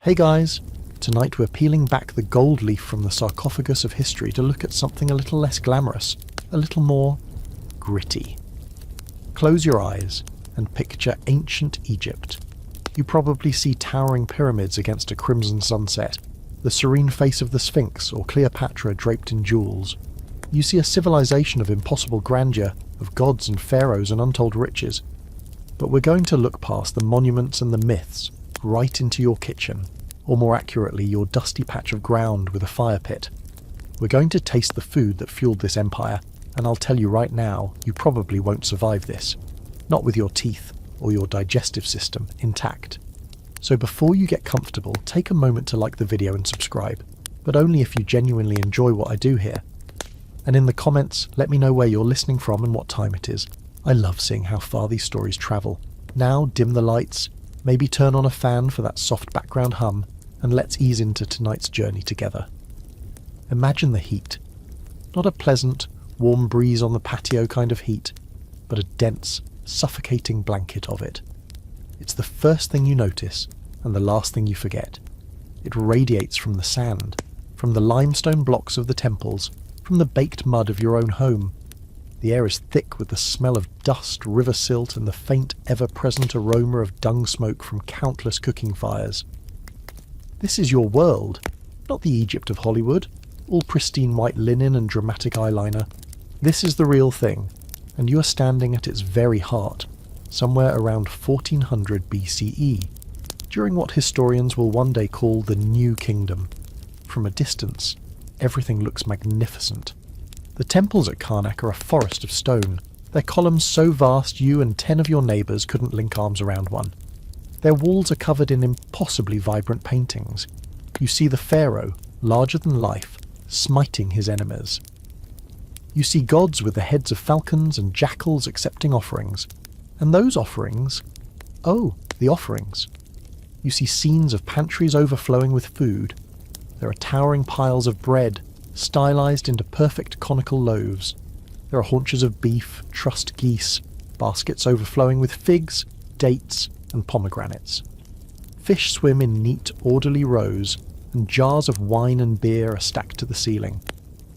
Hey guys, tonight we're peeling back the gold leaf from the sarcophagus of history to look at something a little less glamorous, a little more gritty. Close your eyes and picture ancient Egypt. You probably see towering pyramids against a crimson sunset, the serene face of the Sphinx or Cleopatra draped in jewels. You see a civilization of impossible grandeur, of gods and pharaohs and untold riches. But we're going to look past the monuments and the myths, right into your kitchen, or more accurately, your dusty patch of ground with a fire pit. We're going to taste the food that fueled this empire, and I'll tell you right now, you probably won't survive this. Not with your teeth or your digestive system intact. So before you get comfortable, take a moment to like the video and subscribe, but only if you genuinely enjoy what I do here. And in the comments, let me know where you're listening from and what time it is. I love seeing how far these stories travel. Now dim the lights, maybe turn on a fan for that soft background hum, and let's ease into tonight's journey together. Imagine the heat. Not a pleasant, warm breeze on the patio kind of heat, but a dense, suffocating blanket of it. It's the first thing you notice, and the last thing you forget. It radiates from the sand, from the limestone blocks of the temples, from the baked mud of your own home. The air is thick with the smell of dust, river silt, and the faint, ever-present aroma of dung smoke from countless cooking fires. This is your world, not the Egypt of Hollywood, all pristine white linen and dramatic eyeliner. This is the real thing, and you are standing at its very heart, somewhere around 1400 BCE, during what historians will one day call the New Kingdom. From a distance, everything looks magnificent. The temples at Karnak are a forest of stone, their columns so vast you and 10 of your neighbours couldn't link arms around one. Their walls are covered in impossibly vibrant paintings. You see the pharaoh, larger than life, smiting his enemies. You see gods with the heads of falcons and jackals accepting offerings. And those offerings? Oh, the offerings. You see scenes of pantries overflowing with food. There are towering piles of bread, stylized into perfect conical loaves. There are haunches of beef, trussed geese, baskets overflowing with figs, dates, and pomegranates. Fish swim in neat, orderly rows, and jars of wine and beer are stacked to the ceiling.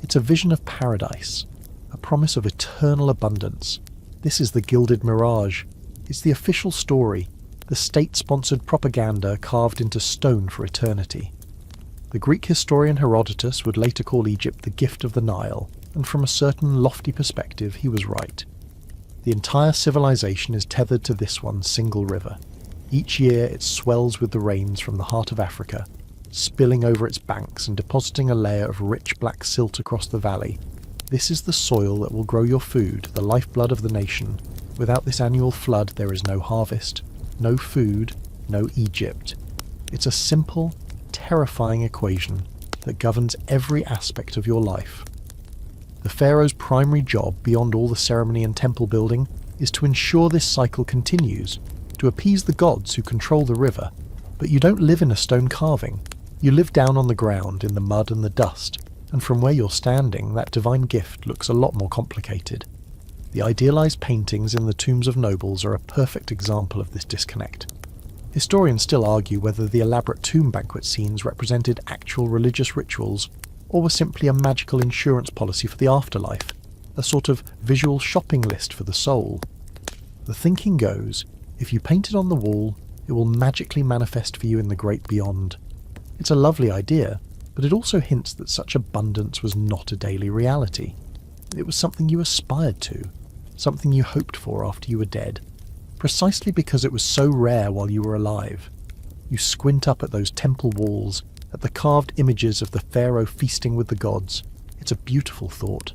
It's a vision of paradise, a promise of eternal abundance. This is the Gilded Mirage. It's the official story, the state-sponsored propaganda carved into stone for eternity. The Greek historian Herodotus would later call Egypt the gift of the Nile, and from a certain lofty perspective he was right. The entire civilization is tethered to this one single river. Each year it swells with the rains from the heart of Africa, spilling over its banks and depositing a layer of rich black silt across the valley. This is the soil that will grow your food, the lifeblood of the nation. Without this annual flood there is no harvest, no food, no Egypt. It's a simple, terrifying equation that governs every aspect of your life. The pharaoh's primary job, beyond all the ceremony and temple building, is to ensure this cycle continues, to appease the gods who control the river. But you don't live in a stone carving. You live down on the ground in the mud and the dust, and from where you're standing, that divine gift looks a lot more complicated. The idealized paintings in the tombs of nobles are a perfect example of this disconnect. Historians still argue whether the elaborate tomb banquet scenes represented actual religious rituals, or were simply a magical insurance policy for the afterlife, a sort of visual shopping list for the soul. The thinking goes, if you paint it on the wall, it will magically manifest for you in the great beyond. It's a lovely idea, but it also hints that such abundance was not a daily reality. It was something you aspired to, something you hoped for after you were dead, precisely because it was so rare while you were alive. You squint up at those temple walls, at the carved images of the pharaoh feasting with the gods. It's a beautiful thought.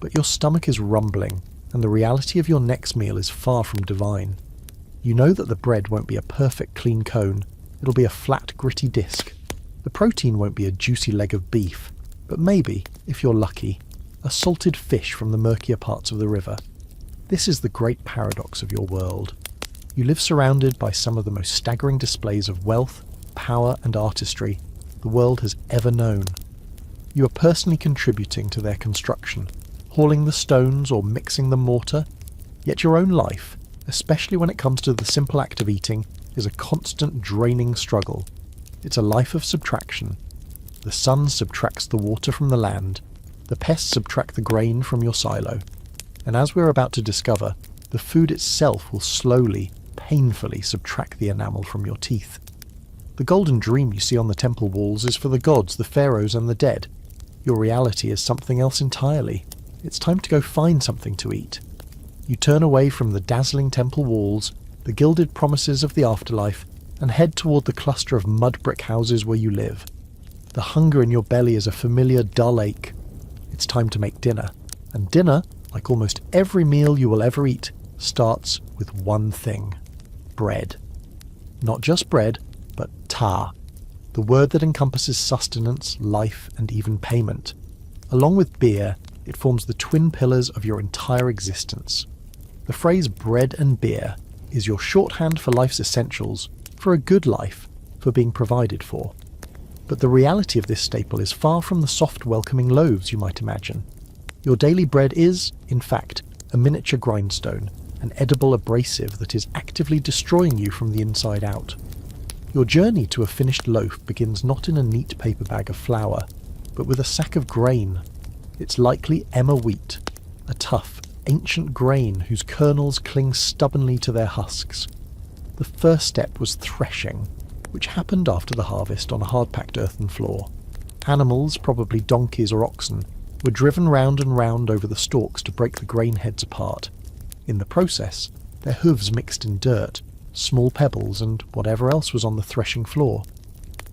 But your stomach is rumbling, and the reality of your next meal is far from divine. You know that the bread won't be a perfect clean cone, it'll be a flat, gritty disc. The protein won't be a juicy leg of beef, but maybe, if you're lucky, a salted fish from the murkier parts of the river. This is the great paradox of your world. You live surrounded by some of the most staggering displays of wealth, power and artistry the world has ever known. You are personally contributing to their construction, hauling the stones or mixing the mortar, yet your own life, especially when it comes to the simple act of eating, is a constant draining struggle. It's a life of subtraction. The sun subtracts the water from the land, the pests subtract the grain from your silo, and as we're about to discover, the food itself will slowly, painfully subtract the enamel from your teeth. The golden dream you see on the temple walls is for the gods, the pharaohs, and the dead. Your reality is something else entirely. It's time to go find something to eat. You turn away from the dazzling temple walls, the gilded promises of the afterlife, and head toward the cluster of mud brick houses where you live. The hunger in your belly is a familiar dull ache. It's time to make dinner. And dinner, like almost every meal you will ever eat, starts with one thing: bread. Not just bread, but ta, the word that encompasses sustenance, life, and even payment. Along with beer, it forms the twin pillars of your entire existence. The phrase bread and beer is your shorthand for life's essentials, for a good life, for being provided for. But the reality of this staple is far from the soft, welcoming loaves you might imagine. Your daily bread is, in fact, a miniature grindstone, an edible abrasive that is actively destroying you from the inside out. Your journey to a finished loaf begins not in a neat paper bag of flour, but with a sack of grain. It's likely Emma wheat, a tough, ancient grain whose kernels cling stubbornly to their husks. The first step was threshing, which happened after the harvest on a hard-packed earthen floor. Animals, probably donkeys or oxen, were driven round and round over the stalks to break the grain heads apart. In the process, their hooves mixed in dirt, small pebbles, and whatever else was on the threshing floor.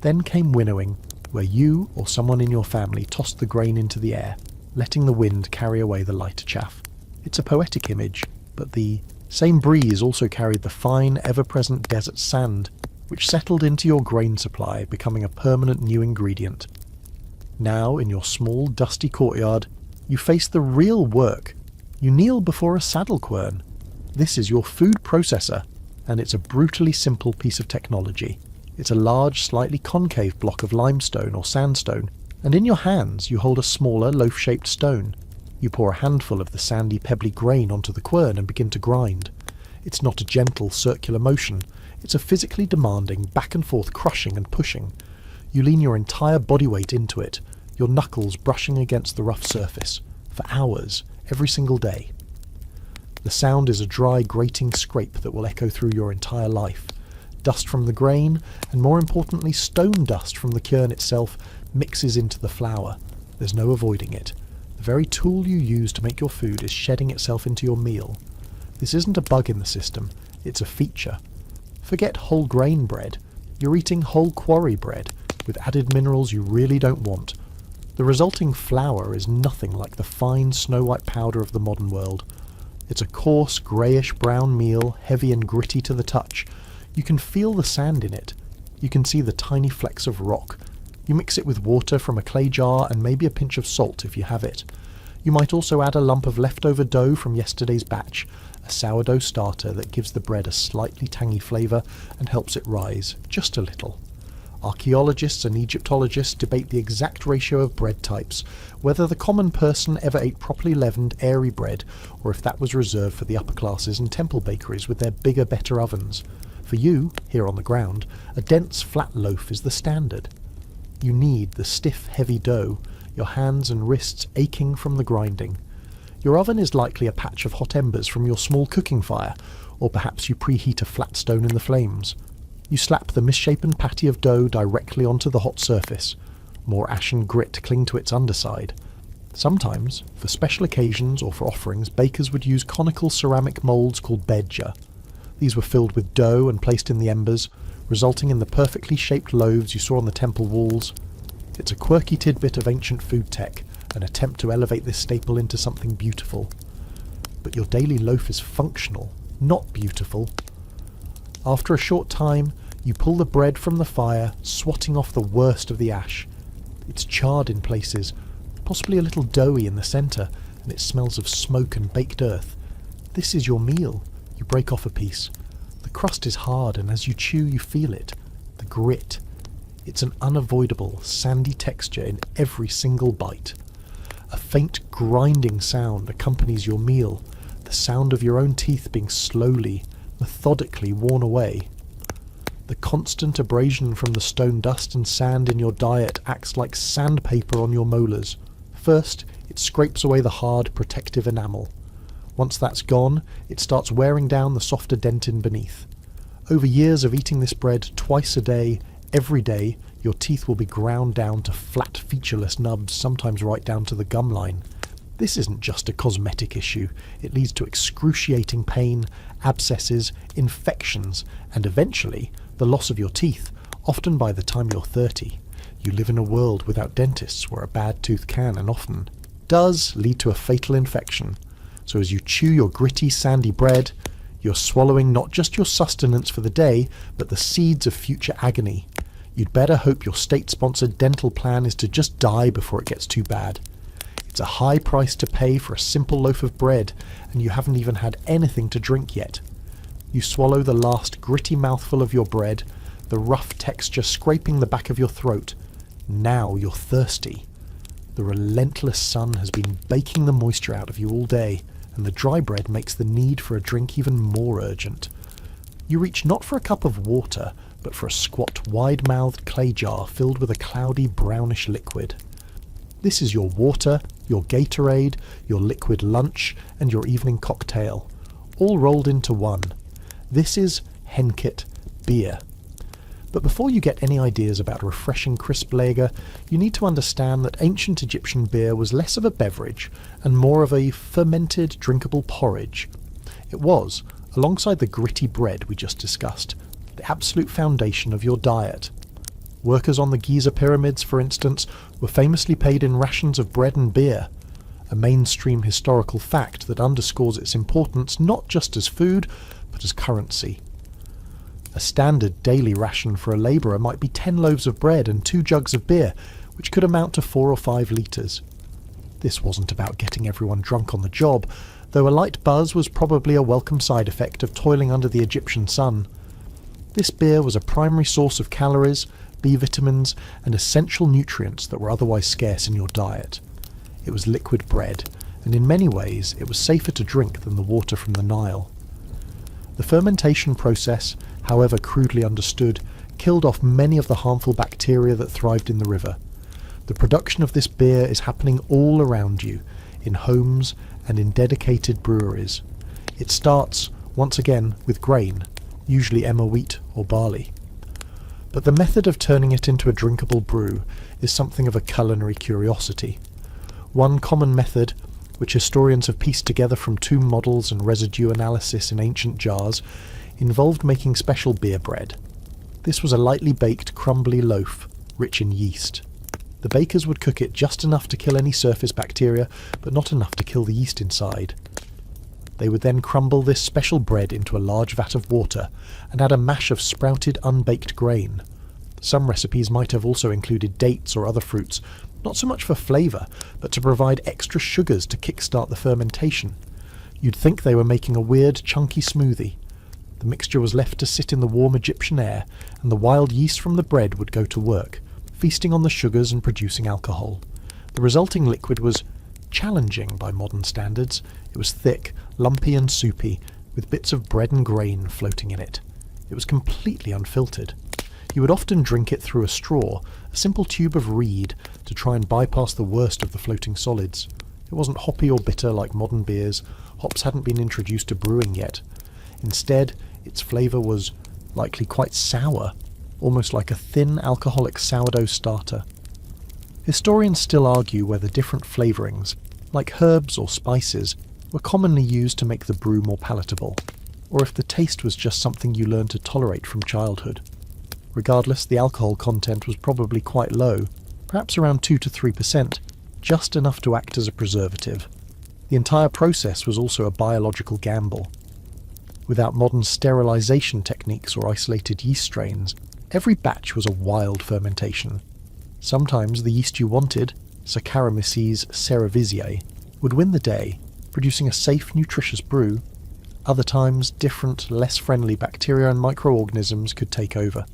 Then came winnowing, where you or someone in your family tossed the grain into the air, letting the wind carry away the lighter chaff. It's a poetic image, but the same breeze also carried the fine, ever-present desert sand, which settled into your grain supply, becoming a permanent new ingredient. Now, in your small, dusty courtyard, you face the real work. You kneel before a saddle quern. This is your food processor, and it's a brutally simple piece of technology. It's a large, slightly concave block of limestone or sandstone, and in your hands you hold a smaller, loaf-shaped stone. You pour a handful of the sandy, pebbly grain onto the quern and begin to grind. It's not a gentle, circular motion. It's a physically demanding, back-and-forth crushing and pushing. You lean your entire body weight into it, your knuckles brushing against the rough surface, for hours, every single day. The sound is a dry, grating scrape that will echo through your entire life. Dust from the grain, and more importantly stone dust from the quern itself, mixes into the flour. There's no avoiding it. The very tool you use to make your food is shedding itself into your meal. This isn't a bug in the system, it's a feature. Forget whole grain bread. You're eating whole quarry bread, with added minerals you really don't want. The resulting flour is nothing like the fine snow-white powder of the modern world. It's a coarse, greyish-brown meal, heavy and gritty to the touch. You can feel the sand in it. You can see the tiny flecks of rock. You mix it with water from a clay jar and maybe a pinch of salt if you have it. You might also add a lump of leftover dough from yesterday's batch, a sourdough starter that gives the bread a slightly tangy flavour and helps it rise, just a little. Archaeologists and Egyptologists debate the exact ratio of bread types, whether the common person ever ate properly leavened, airy bread, or if that was reserved for the upper classes and temple bakeries with their bigger, better ovens. For you, here on the ground, a dense, flat loaf is the standard. You knead the stiff, heavy dough, your hands and wrists aching from the grinding. Your oven is likely a patch of hot embers from your small cooking fire, or perhaps you preheat a flat stone in the flames. You slap the misshapen patty of dough directly onto the hot surface. More ashen grit cling to its underside. Sometimes, for special occasions or for offerings, bakers would use conical ceramic moulds called bedja. These were filled with dough and placed in the embers, resulting in the perfectly shaped loaves you saw on the temple walls. It's a quirky tidbit of ancient food tech, an attempt to elevate this staple into something beautiful. But your daily loaf is functional, not beautiful. After a short time, you pull the bread from the fire, swatting off the worst of the ash. It's charred in places, possibly a little doughy in the centre, and it smells of smoke and baked earth. This is your meal. You break off a piece. The crust is hard, and as you chew you feel it. The grit. It's an unavoidable, sandy texture in every single bite. A faint grinding sound accompanies your meal, the sound of your own teeth being slowly, methodically worn away. The constant abrasion from the stone dust and sand in your diet acts like sandpaper on your molars. First, it scrapes away the hard, protective enamel. Once that's gone, it starts wearing down the softer dentin beneath. Over years of eating this bread twice a day, every day, your teeth will be ground down to flat, featureless nubs, sometimes right down to the gum line. This isn't just a cosmetic issue. It leads to excruciating pain, abscesses, infections, and eventually the loss of your teeth, often by the time you're 30. You live in a world without dentists where a bad tooth can and often does lead to a fatal infection. So as you chew your gritty, sandy bread, you're swallowing not just your sustenance for the day, but the seeds of future agony. You'd better hope your state-sponsored dental plan is to just die before it gets too bad. It's a high price to pay for a simple loaf of bread, and you haven't even had anything to drink yet. You swallow the last gritty mouthful of your bread, the rough texture scraping the back of your throat. Now you're thirsty. The relentless sun has been baking the moisture out of you all day, and the dry bread makes the need for a drink even more urgent. You reach not for a cup of water, but for a squat, wide-mouthed clay jar filled with a cloudy, brownish liquid. This is your water, your Gatorade, your liquid lunch, and your evening cocktail, all rolled into one. This is Henkit beer. But before you get any ideas about a refreshing crisp lager, you need to understand that ancient Egyptian beer was less of a beverage and more of a fermented, drinkable porridge. It was, alongside the gritty bread we just discussed, the absolute foundation of your diet. Workers on the Giza pyramids, for instance, were famously paid in rations of bread and beer, a mainstream historical fact that underscores its importance not just as food, but as currency. A standard daily ration for a labourer might be 10 loaves of bread and 2 jugs of beer, which could amount to 4 or 5 litres. This wasn't about getting everyone drunk on the job, though a light buzz was probably a welcome side effect of toiling under the Egyptian sun. This beer was a primary source of calories, B vitamins, and essential nutrients that were otherwise scarce in your diet. It was liquid bread, and in many ways it was safer to drink than the water from the Nile. The fermentation process, however crudely understood, killed off many of the harmful bacteria that thrived in the river. The production of this beer is happening all around you, in homes and in dedicated breweries. It starts, once again, with grain, usually emmer wheat or barley. But the method of turning it into a drinkable brew is something of a culinary curiosity. One common method, which historians have pieced together from tomb models and residue analysis in ancient jars, involved making special beer bread. This was a lightly baked, crumbly loaf, rich in yeast. The bakers would cook it just enough to kill any surface bacteria, but not enough to kill the yeast inside. They would then crumble this special bread into a large vat of water and add a mash of sprouted, unbaked grain. Some recipes might have also included dates or other fruits, not so much for flavour, but to provide extra sugars to kickstart the fermentation. You'd think they were making a weird, chunky smoothie. The mixture was left to sit in the warm Egyptian air, and the wild yeast from the bread would go to work, feasting on the sugars and producing alcohol. The resulting liquid was challenging by modern standards. It was thick, lumpy and soupy, with bits of bread and grain floating in it. It was completely unfiltered. You would often drink it through a straw, a simple tube of reed, to try and bypass the worst of the floating solids. It wasn't hoppy or bitter like modern beers. Hops hadn't been introduced to brewing yet. Instead, its flavour was likely quite sour, almost like a thin alcoholic sourdough starter. Historians still argue whether different flavourings, like herbs or spices, were commonly used to make the brew more palatable, or if the taste was just something you learned to tolerate from childhood. Regardless, the alcohol content was probably quite low, perhaps around 2 to 3%, just enough to act as a preservative. The entire process was also a biological gamble. Without modern sterilisation techniques or isolated yeast strains, every batch was a wild fermentation. Sometimes the yeast you wanted, Saccharomyces cerevisiae, would win the day, producing a safe, nutritious brew. Other times, different, less friendly bacteria and microorganisms could take over.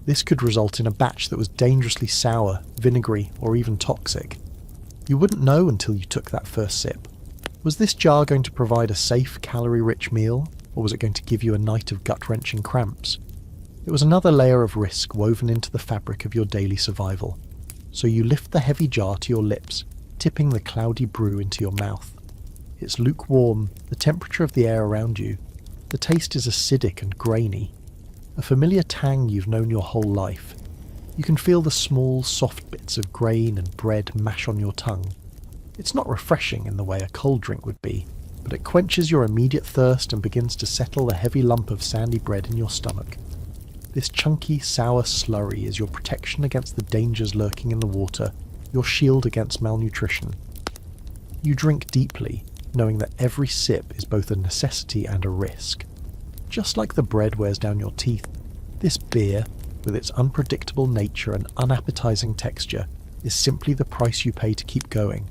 This could result in a batch that was dangerously sour, vinegary, or even toxic. You wouldn't know until you took that first sip. Was this jar going to provide a safe, calorie-rich meal, or was it going to give you a night of gut-wrenching cramps? It was another layer of risk woven into the fabric of your daily survival. So you lift the heavy jar to your lips, tipping the cloudy brew into your mouth. It's lukewarm, the temperature of the air around you. The taste is acidic and grainy, a familiar tang you've known your whole life. You can feel the small, soft bits of grain and bread mash on your tongue. It's not refreshing in the way a cold drink would be, but it quenches your immediate thirst and begins to settle the heavy lump of sandy bread in your stomach. This chunky, sour slurry is your protection against the dangers lurking in the water, your shield against malnutrition. You drink deeply, knowing that every sip is both a necessity and a risk. Just like the bread wears down your teeth, this beer, with its unpredictable nature and unappetizing texture, is simply the price you pay to keep going.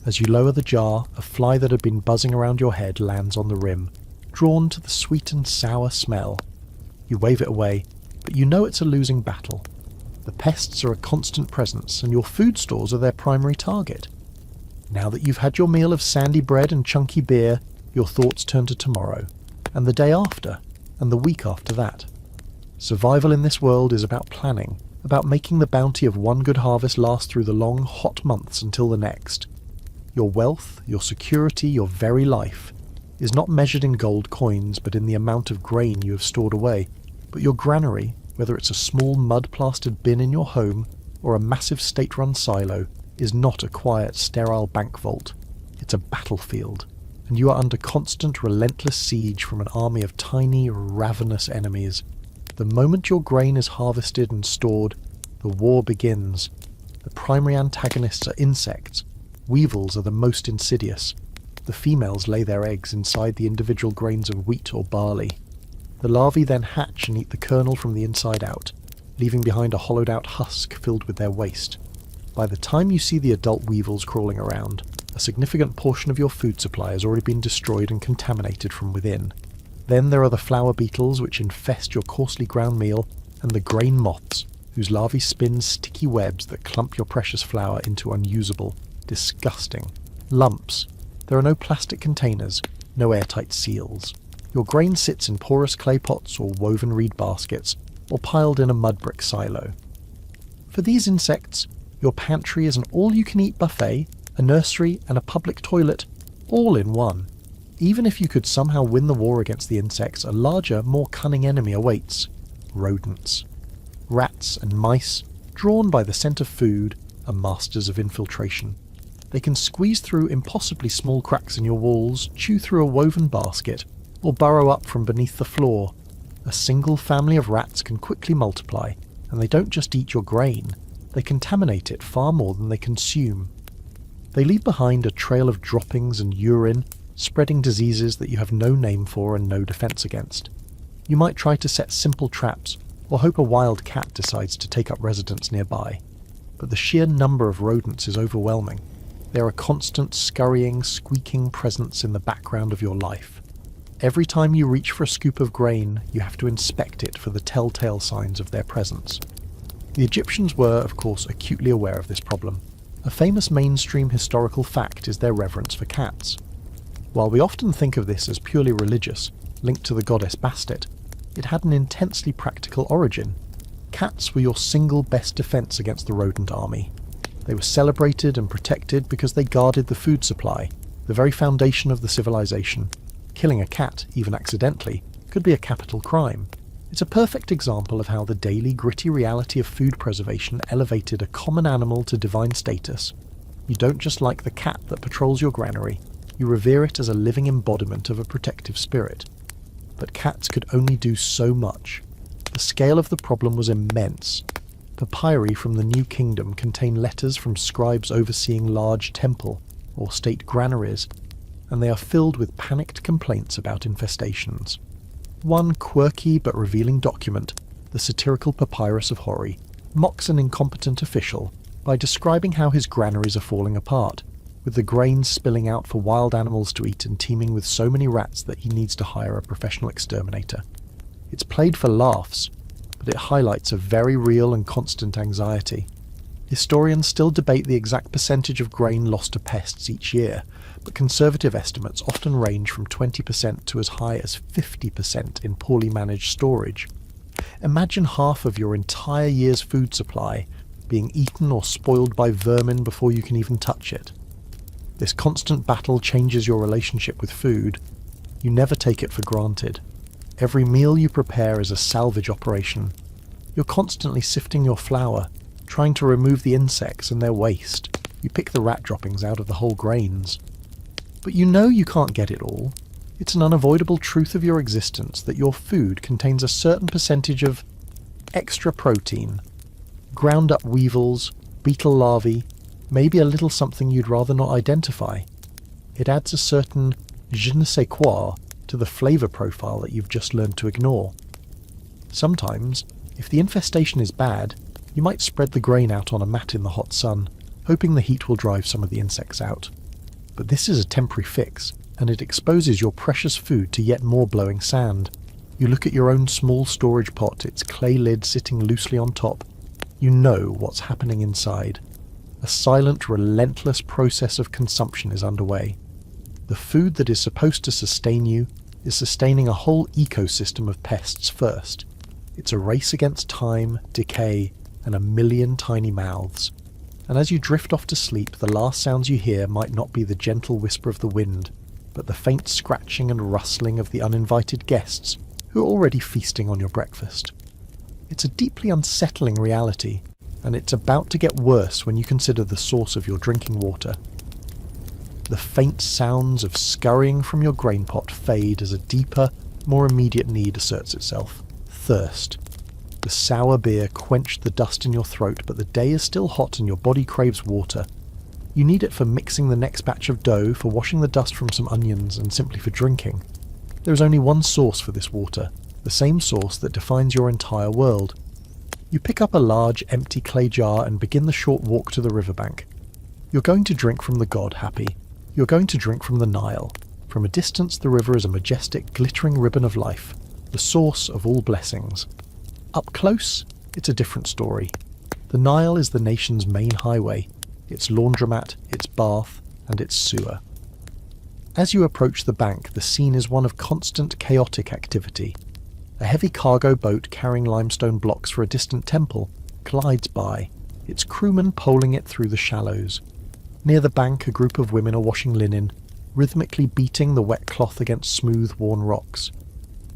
As you lower the jar, a fly that had been buzzing around your head lands on the rim, drawn to the sweet and sour smell. You wave it away, but you know it's a losing battle. The pests are a constant presence, and your food stores are their primary target. Now that you've had your meal of sandy bread and chunky beer, your thoughts turn to tomorrow, and the day after, and the week after that. Survival in this world is about planning, about making the bounty of one good harvest last through the long, hot months until the next. Your wealth, your security, your very life is not measured in gold coins, but in the amount of grain you have stored away. But your granary, whether it's a small mud-plastered bin in your home or a massive state-run silo, is not a quiet, sterile bank vault. It's a battlefield, and you are under constant, relentless siege from an army of tiny, ravenous enemies. The moment your grain is harvested and stored, the war begins. The primary antagonists are insects. Weevils are the most insidious. The females lay their eggs inside the individual grains of wheat or barley. The larvae then hatch and eat the kernel from the inside out, leaving behind a hollowed-out husk filled with their waste. By the time you see the adult weevils crawling around, a significant portion of your food supply has already been destroyed and contaminated from within. Then there are the flour beetles which infest your coarsely ground meal, and the grain moths, whose larvae spin sticky webs that clump your precious flour into unusable, disgusting lumps. There are no plastic containers, no airtight seals. Your grain sits in porous clay pots or woven reed baskets, or piled in a mud brick silo. For these insects, your pantry is an all-you-can-eat buffet, a nursery, and a public toilet, all in one. Even if you could somehow win the war against the insects, a larger, more cunning enemy awaits: rodents. Rats and mice, drawn by the scent of food, are masters of infiltration. They can squeeze through impossibly small cracks in your walls, chew through a woven basket, or burrow up from beneath the floor. A single family of rats can quickly multiply, and they don't just eat your grain, they contaminate it far more than they consume. They leave behind a trail of droppings and urine, spreading diseases that you have no name for and no defense against. You might try to set simple traps, or hope a wild cat decides to take up residence nearby. But the sheer number of rodents is overwhelming. They are a constant, scurrying, squeaking presence in the background of your life. Every time you reach for a scoop of grain, you have to inspect it for the telltale signs of their presence. The Egyptians were, of course, acutely aware of this problem. A famous mainstream historical fact is their reverence for cats. While we often think of this as purely religious, linked to the goddess Bastet, it had an intensely practical origin. Cats were your single best defense against the rodent army. They were celebrated and protected because they guarded the food supply, the very foundation of the civilization. Killing a cat, even accidentally, could be a capital crime. It's a perfect example of how the daily, gritty reality of food preservation elevated a common animal to divine status. You don't just like the cat that patrols your granary, you revere it as a living embodiment of a protective spirit. But cats could only do so much. The scale of the problem was immense. Papyri from the New Kingdom contain letters from scribes overseeing large temple or state granaries, and they are filled with panicked complaints about infestations. One quirky but revealing document, the satirical Papyrus of Hori, mocks an incompetent official by describing how his granaries are falling apart, with the grains spilling out for wild animals to eat and teeming with so many rats that he needs to hire a professional exterminator. It's played for laughs, but it highlights a very real and constant anxiety. Historians still debate the exact percentage of grain lost to pests each year, but conservative estimates often range from 20% to as high as 50% in poorly managed storage. Imagine half of your entire year's food supply being eaten or spoiled by vermin before you can even touch it. This constant battle changes your relationship with food. You never take it for granted. Every meal you prepare is a salvage operation. You're constantly sifting your flour, trying to remove the insects and their waste. You pick the rat droppings out of the whole grains. But you know you can't get it all. It's an unavoidable truth of your existence that your food contains a certain percentage of extra protein, ground up weevils, beetle larvae, maybe a little something you'd rather not identify. It adds a certain je ne sais quoi to the flavour profile that you've just learned to ignore. Sometimes, if the infestation is bad, you might spread the grain out on a mat in the hot sun, hoping the heat will drive some of the insects out. But this is a temporary fix, and it exposes your precious food to yet more blowing sand. You look at your own small storage pot, its clay lid sitting loosely on top. You know what's happening inside. A silent, relentless process of consumption is underway. The food that is supposed to sustain you is sustaining a whole ecosystem of pests first. It's a race against time, decay, and a million tiny mouths. And as you drift off to sleep, the last sounds you hear might not be the gentle whisper of the wind, but the faint scratching and rustling of the uninvited guests who are already feasting on your breakfast. It's a deeply unsettling reality, and it's about to get worse when you consider the source of your drinking water. The faint sounds of scurrying from your grain pot fade as a deeper, more immediate need asserts itself. Thirst. The sour beer quenched the dust in your throat, but the day is still hot and your body craves water. You need it for mixing the next batch of dough, for washing the dust from some onions, and simply for drinking. There is only one source for this water, the same source that defines your entire world. You pick up a large, empty clay jar and begin the short walk to the riverbank. You're going to drink from the god, Happy. You're going to drink from the Nile. From a distance, the river is a majestic, glittering ribbon of life, the source of all blessings. Up close, it's a different story. The Nile is the nation's main highway, its laundromat, its bath, and its sewer. As you approach the bank, the scene is one of constant, chaotic activity. A heavy cargo boat carrying limestone blocks for a distant temple glides by, its crewmen poling it through the shallows. Near the bank, a group of women are washing linen, rhythmically beating the wet cloth against smooth, worn rocks.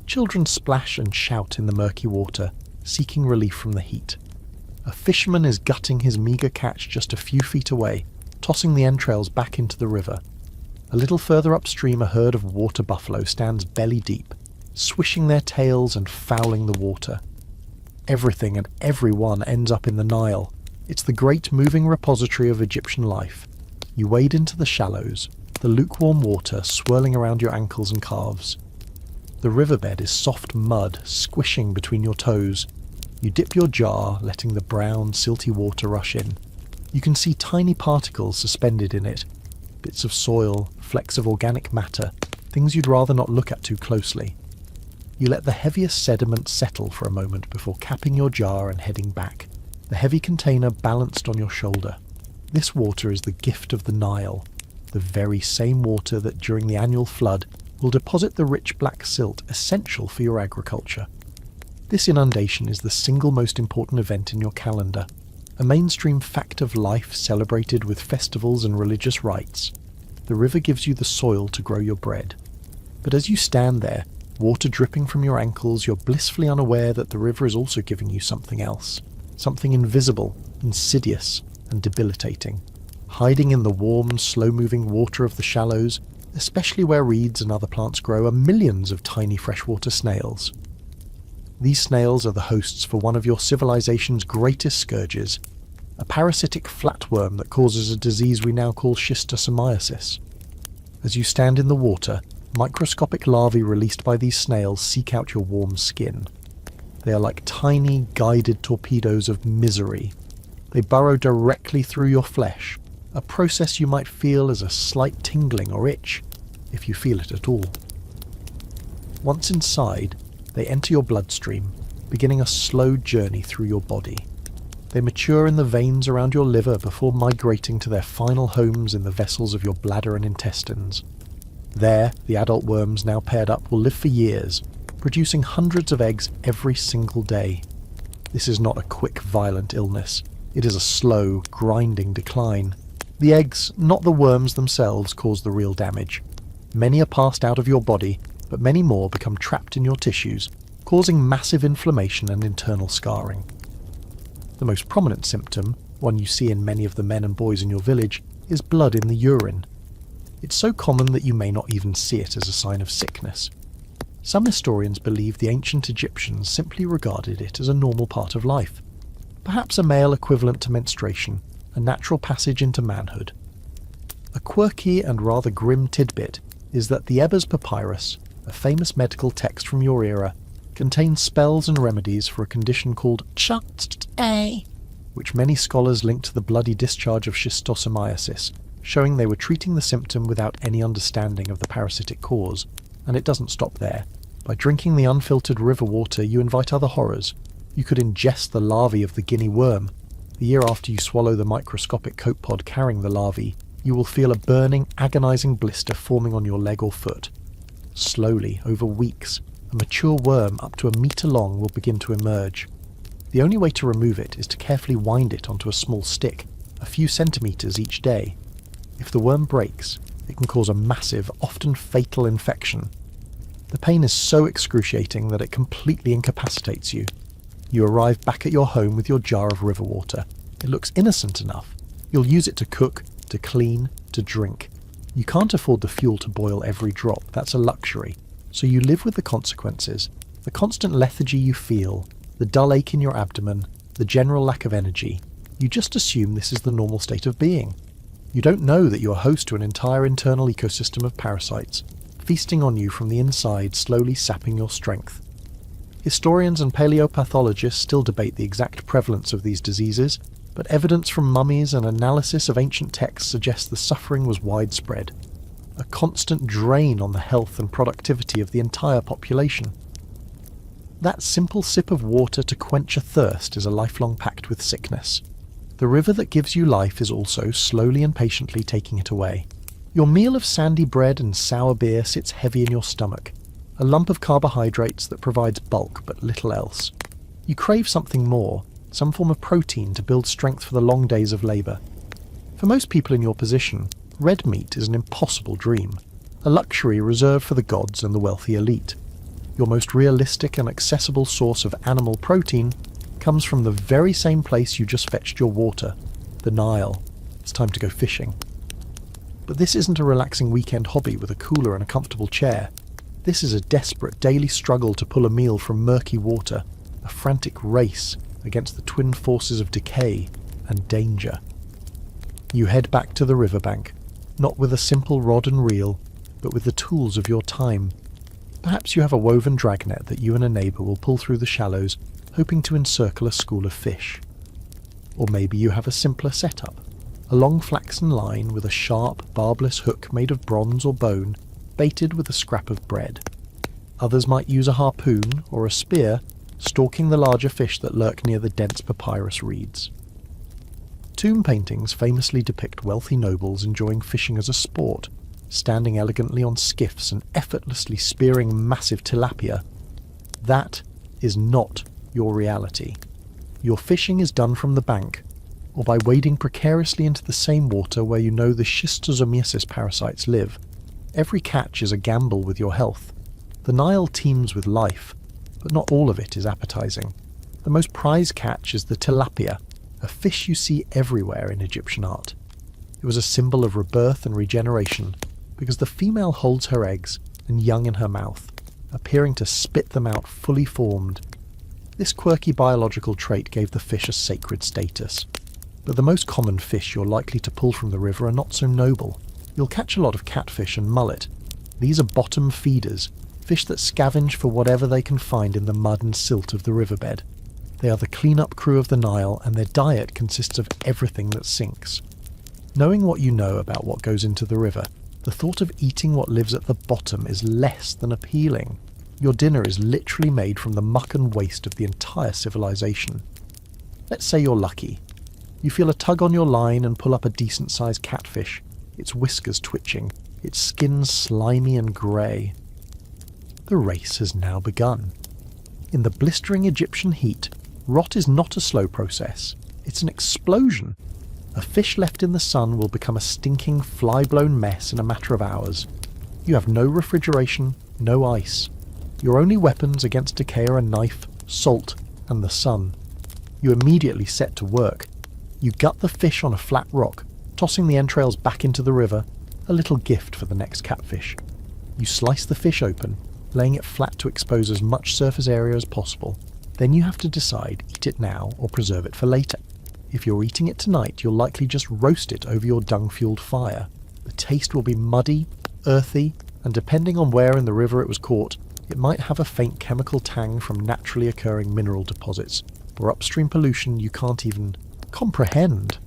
Children splash and shout in the murky water, seeking relief from the heat. A fisherman is gutting his meagre catch just a few feet away, tossing the entrails back into the river. A little further upstream, a herd of water buffalo stands belly deep, swishing their tails and fouling the water. Everything and everyone ends up in the Nile. It's the great moving repository of Egyptian life. You wade into the shallows, the lukewarm water swirling around your ankles and calves. The riverbed is soft mud squishing between your toes. You dip your jar, letting the brown, silty water rush in. You can see tiny particles suspended in it, bits of soil, flecks of organic matter, things you'd rather not look at too closely. You let the heaviest sediment settle for a moment before capping your jar and heading back, the heavy container balanced on your shoulder. This water is the gift of the Nile, the very same water that during the annual flood will deposit the rich black silt essential for your agriculture. This inundation is the single most important event in your calendar, a mainstream fact of life celebrated with festivals and religious rites. The river gives you the soil to grow your bread. But as you stand there, water dripping from your ankles, you're blissfully unaware that the river is also giving you something else, something invisible, insidious, and debilitating. Hiding in the warm, slow-moving water of the shallows, especially where reeds and other plants grow, are millions of tiny freshwater snails. These snails are the hosts for one of your civilization's greatest scourges, a parasitic flatworm that causes a disease we now call schistosomiasis. As you stand in the water, microscopic larvae released by these snails seek out your warm skin. They are like tiny, guided torpedoes of misery. They burrow directly through your flesh, a process you might feel as a slight tingling or itch, if you feel it at all. Once inside, they enter your bloodstream, beginning a slow journey through your body. They mature in the veins around your liver before migrating to their final homes in the vessels of your bladder and intestines. There, the adult worms, now paired up, will live for years, producing hundreds of eggs every single day. This is not a quick, violent illness. It is a slow, grinding decline. The eggs, not the worms themselves, cause the real damage. Many are passed out of your body, but many more become trapped in your tissues, causing massive inflammation and internal scarring. The most prominent symptom, one you see in many of the men and boys in your village, is blood in the urine. It's so common that you may not even see it as a sign of sickness. Some historians believe the ancient Egyptians simply regarded it as a normal part of life, perhaps a male equivalent to menstruation, a natural passage into manhood. A quirky and rather grim tidbit is that the Ebers Papyrus, a famous medical text from your era, contains spells and remedies for a condition called Ch-A, which many scholars link to the bloody discharge of schistosomiasis, showing they were treating the symptom without any understanding of the parasitic cause. And it doesn't stop there. By drinking the unfiltered river water, you invite other horrors. You could ingest the larvae of the guinea worm. The year after you swallow the microscopic copepod carrying the larvae, you will feel a burning, agonizing blister forming on your leg or foot. Slowly, over weeks, a mature worm up to a metre long will begin to emerge. The only way to remove it is to carefully wind it onto a small stick, a few centimetres each day. If the worm breaks, it can cause a massive, often fatal infection. The pain is so excruciating that it completely incapacitates you. You arrive back at your home with your jar of river water. It looks innocent enough. You'll use it to cook, to clean, to drink. You can't afford the fuel to boil every drop, that's a luxury. So you live with the consequences, the constant lethargy you feel, the dull ache in your abdomen, the general lack of energy. You just assume this is the normal state of being. You don't know that you're host to an entire internal ecosystem of parasites, feasting on you from the inside, slowly sapping your strength. Historians and paleopathologists still debate the exact prevalence of these diseases, but evidence from mummies and analysis of ancient texts suggests the suffering was widespread. A constant drain on the health and productivity of the entire population. That simple sip of water to quench a thirst is a lifelong pact with sickness. The river that gives you life is also slowly and patiently taking it away. Your meal of sandy bread and sour beer sits heavy in your stomach, a lump of carbohydrates that provides bulk but little else. You crave something more, some form of protein to build strength for the long days of labour. For most people in your position, red meat is an impossible dream, a luxury reserved for the gods and the wealthy elite. Your most realistic and accessible source of animal protein comes from the very same place you just fetched your water, the Nile. It's time to go fishing. But this isn't a relaxing weekend hobby with a cooler and a comfortable chair. This is a desperate daily struggle to pull a meal from murky water, a frantic race against the twin forces of decay and danger. You head back to the riverbank, not with a simple rod and reel, but with the tools of your time. Perhaps you have a woven dragnet that you and a neighbour will pull through the shallows, hoping to encircle a school of fish. Or maybe you have a simpler setup, a long flaxen line with a sharp, barbless hook made of bronze or bone, baited with a scrap of bread. Others might use a harpoon or a spear, stalking the larger fish that lurk near the dense papyrus reeds. Tomb paintings famously depict wealthy nobles enjoying fishing as a sport, standing elegantly on skiffs and effortlessly spearing massive tilapia. That is not your reality. Your fishing is done from the bank, or by wading precariously into the same water where you know the schistosomiasis parasites live. Every catch is a gamble with your health. The Nile teems with life, but not all of it is appetizing. The most prized catch is the tilapia, a fish you see everywhere in Egyptian art. It was a symbol of rebirth and regeneration, because the female holds her eggs and young in her mouth, appearing to spit them out fully formed. This quirky biological trait gave the fish a sacred status. But the most common fish you're likely to pull from the river are not so noble. You'll catch a lot of catfish and mullet. These are bottom feeders, fish that scavenge for whatever they can find in the mud and silt of the riverbed. They are the clean-up crew of the Nile, and their diet consists of everything that sinks. Knowing what you know about what goes into the river, the thought of eating what lives at the bottom is less than appealing. Your dinner is literally made from the muck and waste of the entire civilization. Let's say you're lucky. You feel a tug on your line and pull up a decent-sized catfish, its whiskers twitching, its skin slimy and grey. The race has now begun. In the blistering Egyptian heat, rot is not a slow process, it's an explosion. A fish left in the sun will become a stinking, fly-blown mess in a matter of hours. You have no refrigeration, no ice. Your only weapons against decay are a knife, salt, and the sun. You immediately set to work. You gut the fish on a flat rock, tossing the entrails back into the river, a little gift for the next catfish. You slice the fish open, laying it flat to expose as much surface area as possible. Then you have to decide, eat it now or preserve it for later. If you're eating it tonight, you'll likely just roast it over your dung-fueled fire. The taste will be muddy, earthy, and depending on where in the river it was caught, it might have a faint chemical tang from naturally occurring mineral deposits, or upstream pollution you can't even comprehend.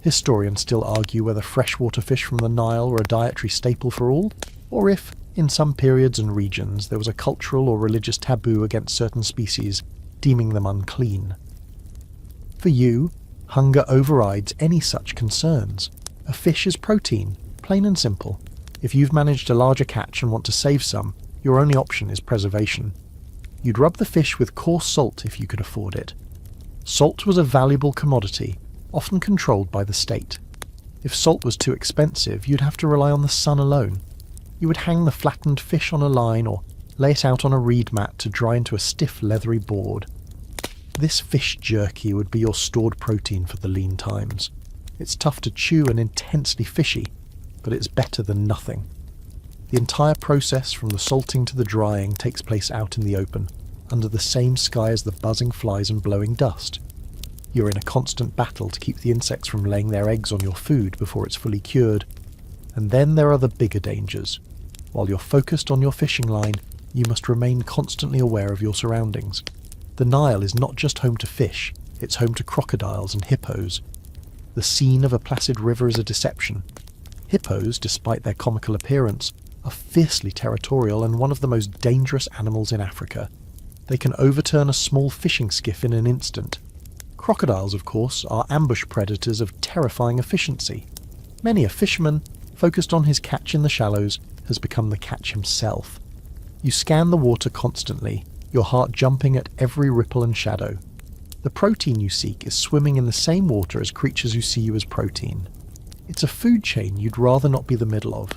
Historians still argue whether freshwater fish from the Nile were a dietary staple for all, or if, in some periods and regions, there was a cultural or religious taboo against certain species, deeming them unclean. For you, hunger overrides any such concerns. A fish is protein, plain and simple. If you've managed a larger catch and want to save some, your only option is preservation. You'd rub the fish with coarse salt if you could afford it. Salt was a valuable commodity, often controlled by the state. If salt was too expensive, you'd have to rely on the sun alone. You would hang the flattened fish on a line or lay it out on a reed mat to dry into a stiff leathery board. This fish jerky would be your stored protein for the lean times. It's tough to chew and intensely fishy, but it's better than nothing. The entire process from the salting to the drying takes place out in the open, under the same sky as the buzzing flies and blowing dust. You're in a constant battle to keep the insects from laying their eggs on your food before it's fully cured. And then there are the bigger dangers. While you're focused on your fishing line, you must remain constantly aware of your surroundings. The Nile is not just home to fish, it's home to crocodiles and hippos. The scene of a placid river is a deception. Hippos, despite their comical appearance, are fiercely territorial and one of the most dangerous animals in Africa. They can overturn a small fishing skiff in an instant. Crocodiles, of course, are ambush predators of terrifying efficiency. Many a fisherman, focused on his catch in the shallows, has become the catch himself. You scan the water constantly, your heart jumping at every ripple and shadow. The protein you seek is swimming in the same water as creatures who see you as protein. It's a food chain you'd rather not be the middle of.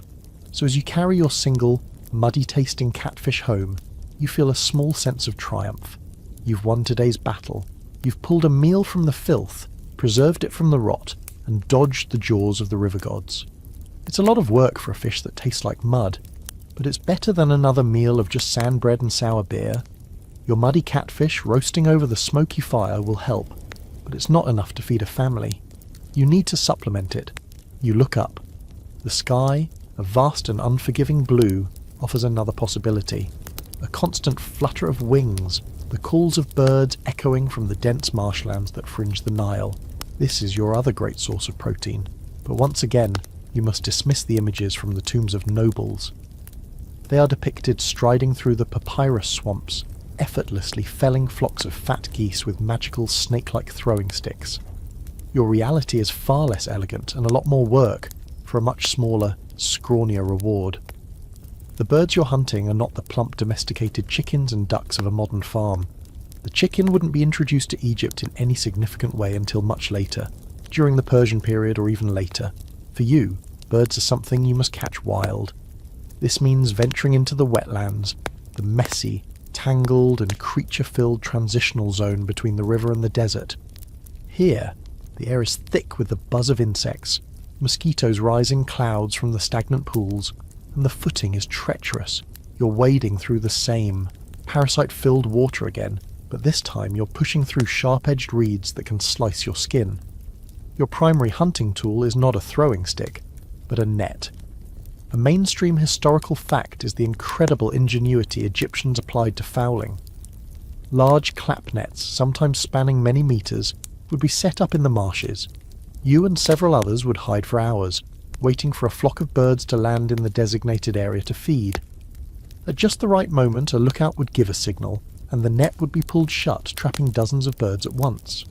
So as you carry your single, muddy-tasting catfish home, you feel a small sense of triumph. You've won today's battle. You've pulled a meal from the filth, preserved it from the rot, and dodged the jaws of the river gods. It's a lot of work for a fish that tastes like mud, but it's better than another meal of just sand bread and sour beer. Your muddy catfish roasting over the smoky fire will help, but it's not enough to feed a family. You need to supplement it. You look up. The sky, a vast and unforgiving blue, offers another possibility. A constant flutter of wings, the calls of birds echoing from the dense marshlands that fringe the Nile. This is your other great source of protein, but once again, you must dismiss the images from the tombs of nobles. They are depicted striding through the papyrus swamps, effortlessly felling flocks of fat geese with magical snake-like throwing sticks. Your reality is far less elegant and a lot more work for a much smaller, scrawnier reward. The birds you're hunting are not the plump domesticated chickens and ducks of a modern farm. The chicken wouldn't be introduced to Egypt in any significant way until much later, during the Persian period or even later. For you, birds are something you must catch wild. This means venturing into the wetlands, the messy, tangled and creature-filled transitional zone between the river and the desert. Here, the air is thick with the buzz of insects, mosquitoes rise in clouds from the stagnant pools, and the footing is treacherous. You're wading through the same, parasite-filled water again, but this time you're pushing through sharp-edged reeds that can slice your skin. Your primary hunting tool is not a throwing stick, but a net. A mainstream historical fact is the incredible ingenuity Egyptians applied to fowling. Large clap nets, sometimes spanning many meters, would be set up in the marshes. You and several others would hide for hours, waiting for a flock of birds to land in the designated area to feed. At just the right moment, a lookout would give a signal, and the net would be pulled shut, trapping dozens of birds at once.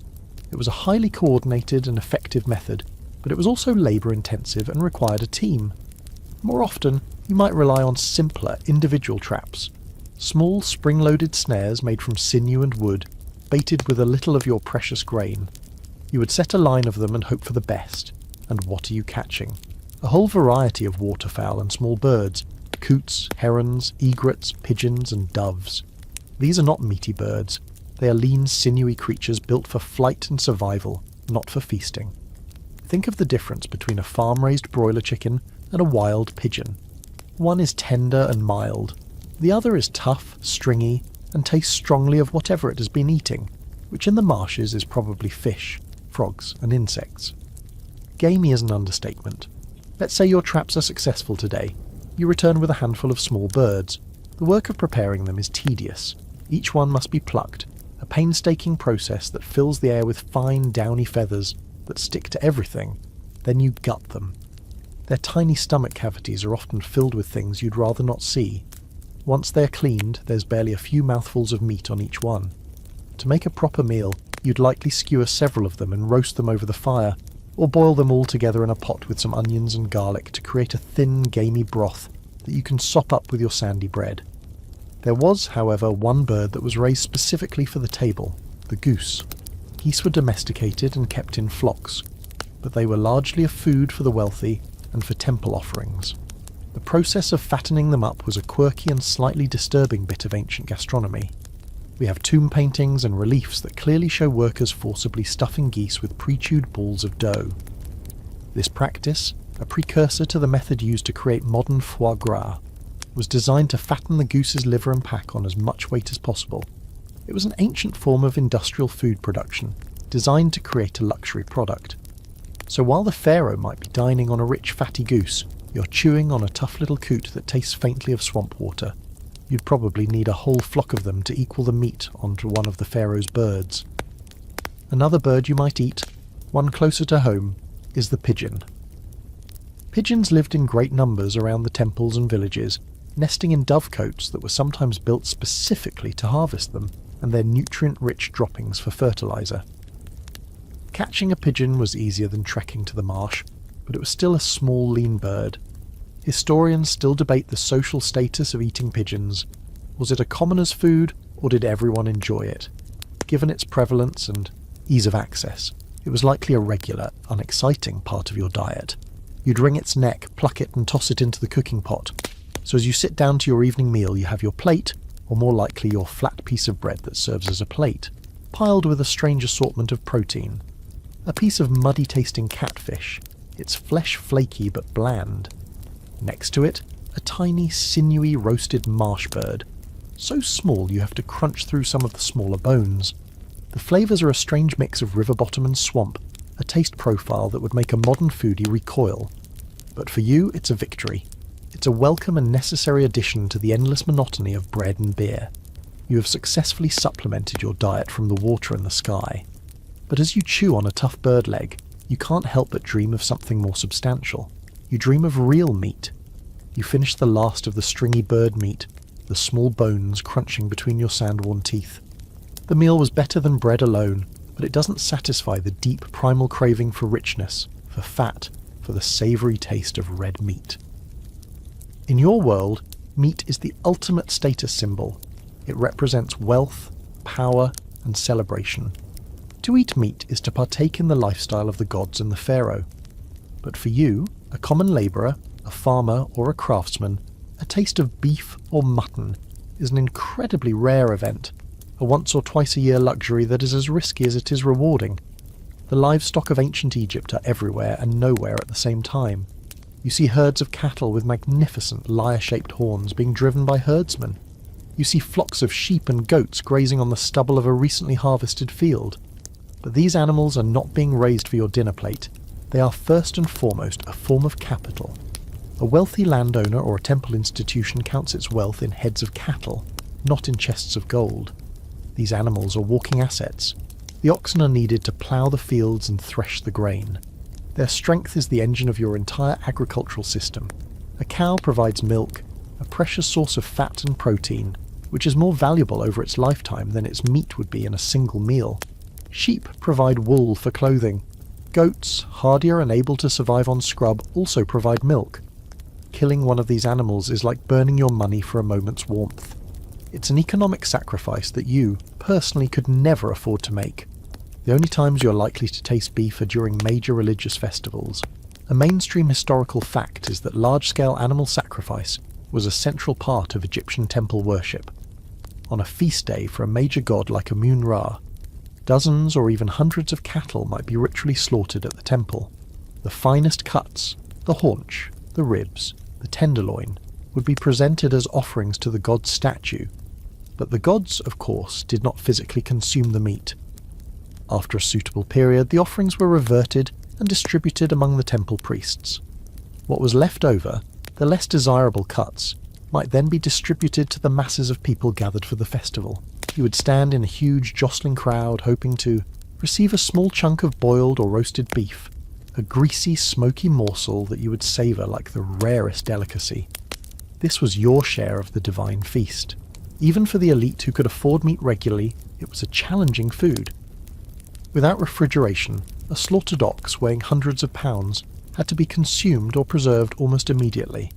It was a highly coordinated and effective method, but it was also labour-intensive and required a team. More often, you might rely on simpler individual traps. Small spring-loaded snares made from sinew and wood, baited with a little of your precious grain. You would set a line of them and hope for the best. And what are you catching? A whole variety of waterfowl and small birds, coots, herons, egrets, pigeons, and doves. These are not meaty birds. They are lean, sinewy creatures built for flight and survival, not for feasting. Think of the difference between a farm-raised broiler chicken and a wild pigeon. One is tender and mild. The other is tough, stringy, and tastes strongly of whatever it has been eating, which in the marshes is probably fish, frogs, and insects. Gamey is an understatement. Let's say your traps are successful today. You return with a handful of small birds. The work of preparing them is tedious. Each one must be plucked, a painstaking process that fills the air with fine, downy feathers that stick to everything. Then you gut them. Their tiny stomach cavities are often filled with things you'd rather not see. Once they're cleaned, there's barely a few mouthfuls of meat on each one. To make a proper meal, you'd likely skewer several of them and roast them over the fire, or boil them all together in a pot with some onions and garlic to create a thin, gamey broth that you can sop up with your sandy bread. There was, however, one bird that was raised specifically for the table, the goose. Geese were domesticated and kept in flocks, but they were largely a food for the wealthy and for temple offerings. The process of fattening them up was a quirky and slightly disturbing bit of ancient gastronomy. We have tomb paintings and reliefs that clearly show workers forcibly stuffing geese with pre-chewed balls of dough. This practice, a precursor to the method used to create modern foie gras, was designed to fatten the goose's liver and pack on as much weight as possible. It was an ancient form of industrial food production, designed to create a luxury product. So while the pharaoh might be dining on a rich fatty goose, you're chewing on a tough little coot that tastes faintly of swamp water. You'd probably need a whole flock of them to equal the meat onto one of the pharaoh's birds. Another bird you might eat, one closer to home, is the pigeon. Pigeons lived in great numbers around the temples and villages, nesting in dovecotes that were sometimes built specifically to harvest them and their nutrient-rich droppings for fertilizer. Catching a pigeon was easier than trekking to the marsh, but it was still a small, lean bird. Historians still debate the social status of eating pigeons. Was it a commoner's food, or did everyone enjoy it? Given its prevalence and ease of access, it was likely a regular, unexciting part of your diet. You'd wring its neck, pluck it, and toss it into the cooking pot. So as you sit down to your evening meal, you have your plate, or more likely your flat piece of bread that serves as a plate, piled with a strange assortment of protein. A piece of muddy-tasting catfish, its flesh flaky but bland. Next to it, a tiny, sinewy, roasted marsh bird, so small you have to crunch through some of the smaller bones. The flavours are a strange mix of river bottom and swamp, a taste profile that would make a modern foodie recoil. But for you, it's a victory. It's a welcome and necessary addition to the endless monotony of bread and beer. You have successfully supplemented your diet from the water and the sky. But as you chew on a tough bird leg, you can't help but dream of something more substantial. You dream of real meat. You finish the last of the stringy bird meat, the small bones crunching between your sand-worn teeth. The meal was better than bread alone, but it doesn't satisfy the deep primal craving for richness, for fat, for the savoury taste of red meat. In your world, meat is the ultimate status symbol. It represents wealth, power, and celebration. To eat meat is to partake in the lifestyle of the gods and the pharaoh. But for you, a common labourer, a farmer, or a craftsman, a taste of beef or mutton is an incredibly rare event, a once or twice a year luxury that is as risky as it is rewarding. The livestock of ancient Egypt are everywhere and nowhere at the same time. You see herds of cattle with magnificent lyre-shaped horns being driven by herdsmen. You see flocks of sheep and goats grazing on the stubble of a recently harvested field. But these animals are not being raised for your dinner plate. They are first and foremost a form of capital. A wealthy landowner or a temple institution counts its wealth in heads of cattle, not in chests of gold. These animals are walking assets. The oxen are needed to plough the fields and thresh the grain. Their strength is the engine of your entire agricultural system. A cow provides milk, a precious source of fat and protein, which is more valuable over its lifetime than its meat would be in a single meal. Sheep provide wool for clothing. Goats, hardier and able to survive on scrub, also provide milk. Killing one of these animals is like burning your money for a moment's warmth. It's an economic sacrifice that you, personally, could never afford to make. The only times you're likely to taste beef are during major religious festivals. A mainstream historical fact is that large-scale animal sacrifice was a central part of Egyptian temple worship. On a feast day for a major god like Amun-Ra, dozens or even hundreds of cattle might be ritually slaughtered at the temple. The finest cuts, the haunch, the ribs, the tenderloin, would be presented as offerings to the god's statue, but the gods, of course, did not physically consume the meat. After a suitable period, the offerings were reverted and distributed among the temple priests. What was left over, the less desirable cuts, might then be distributed to the masses of people gathered for the festival. You would stand in a huge jostling crowd hoping to receive a small chunk of boiled or roasted beef, a greasy, smoky morsel that you would savour like the rarest delicacy. This was your share of the divine feast. Even for the elite who could afford meat regularly, it was a challenging food. Without refrigeration, a slaughtered ox weighing hundreds of pounds had to be consumed or preserved almost immediately.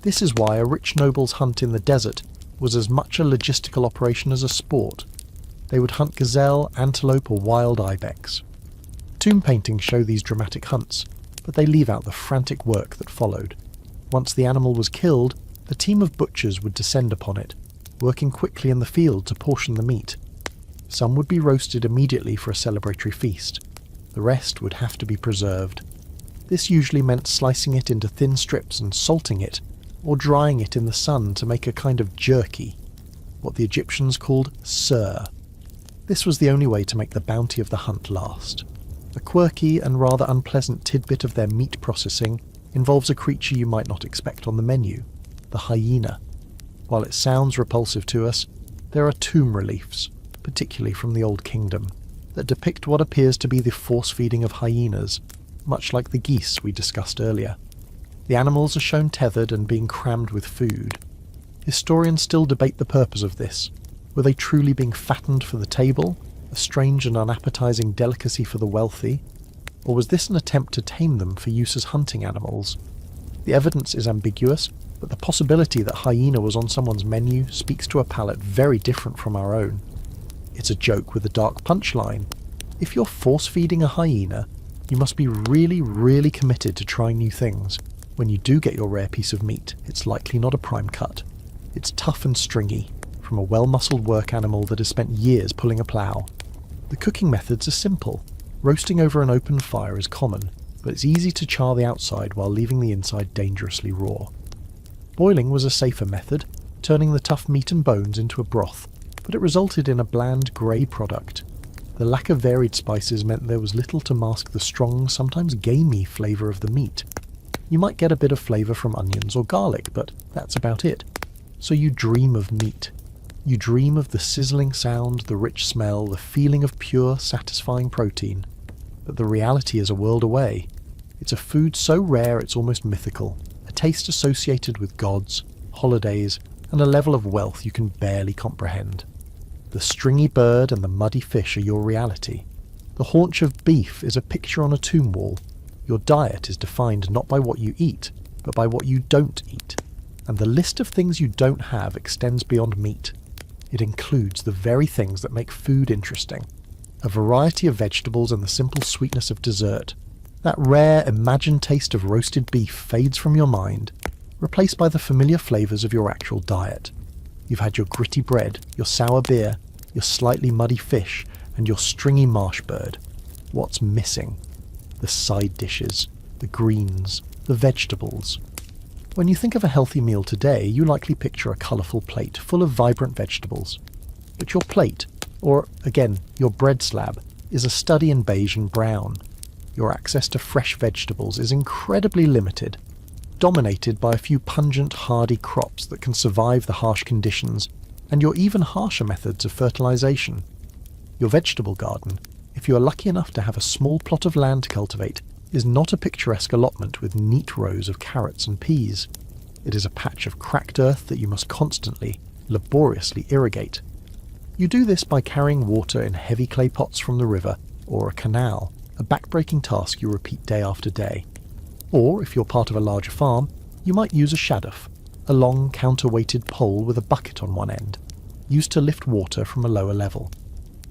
This is why a rich noble's hunt in the desert was as much a logistical operation as a sport. They would hunt gazelle, antelope or wild ibex. Tomb paintings show these dramatic hunts, but they leave out the frantic work that followed. Once the animal was killed, a team of butchers would descend upon it, working quickly in the field to portion the meat. Some would be roasted immediately for a celebratory feast. The rest would have to be preserved. This usually meant slicing it into thin strips and salting it, or drying it in the sun to make a kind of jerky, what the Egyptians called sir. This was the only way to make the bounty of the hunt last. A quirky and rather unpleasant tidbit of their meat processing involves a creature you might not expect on the menu, the hyena. While it sounds repulsive to us, there are tomb reliefs, particularly from the Old Kingdom, that depict what appears to be the force-feeding of hyenas, much like the geese we discussed earlier. The animals are shown tethered and being crammed with food. Historians still debate the purpose of this. Were they truly being fattened for the table, a strange and unappetizing delicacy for the wealthy? Or was this an attempt to tame them for use as hunting animals? The evidence is ambiguous, but the possibility that hyena was on someone's menu speaks to a palate very different from our own. It's a joke with a dark punchline. If you're force-feeding a hyena, you must be really, really committed to trying new things. When you do get your rare piece of meat, it's likely not a prime cut. It's tough and stringy, from a well-muscled work animal that has spent years pulling a plough. The cooking methods are simple. Roasting over an open fire is common, but it's easy to char the outside while leaving the inside dangerously raw. Boiling was a safer method, turning the tough meat and bones into a broth, but it resulted in a bland grey product. The lack of varied spices meant there was little to mask the strong, sometimes gamey flavour of the meat. You might get a bit of flavour from onions or garlic, but that's about it. So you dream of meat. You dream of the sizzling sound, the rich smell, the feeling of pure, satisfying protein. But the reality is a world away. It's a food so rare it's almost mythical, a taste associated with gods, holidays, and a level of wealth you can barely comprehend. The stringy bird and the muddy fish are your reality. The haunch of beef is a picture on a tomb wall. Your diet is defined not by what you eat, but by what you don't eat. And the list of things you don't have extends beyond meat. It includes the very things that make food interesting. A variety of vegetables and the simple sweetness of dessert. That rare, imagined taste of roasted beef fades from your mind, replaced by the familiar flavours of your actual diet. You've had your gritty bread, your sour beer, your slightly muddy fish, and your stringy marsh bird. What's missing? The side dishes, the greens, the vegetables. When you think of a healthy meal today, you likely picture a colourful plate full of vibrant vegetables. But your plate, or again, your bread slab, is a study in beige and brown. Your access to fresh vegetables is incredibly limited, dominated by a few pungent, hardy crops that can survive the harsh conditions, and your even harsher methods of fertilisation. Your vegetable garden, if you are lucky enough to have a small plot of land to cultivate, is not a picturesque allotment with neat rows of carrots and peas. It is a patch of cracked earth that you must constantly, laboriously irrigate. You do this by carrying water in heavy clay pots from the river or a canal, a back-breaking task you repeat day after day. Or, if you're part of a larger farm, you might use a shaduf, a long counterweighted pole with a bucket on one end. used to lift water from a lower level.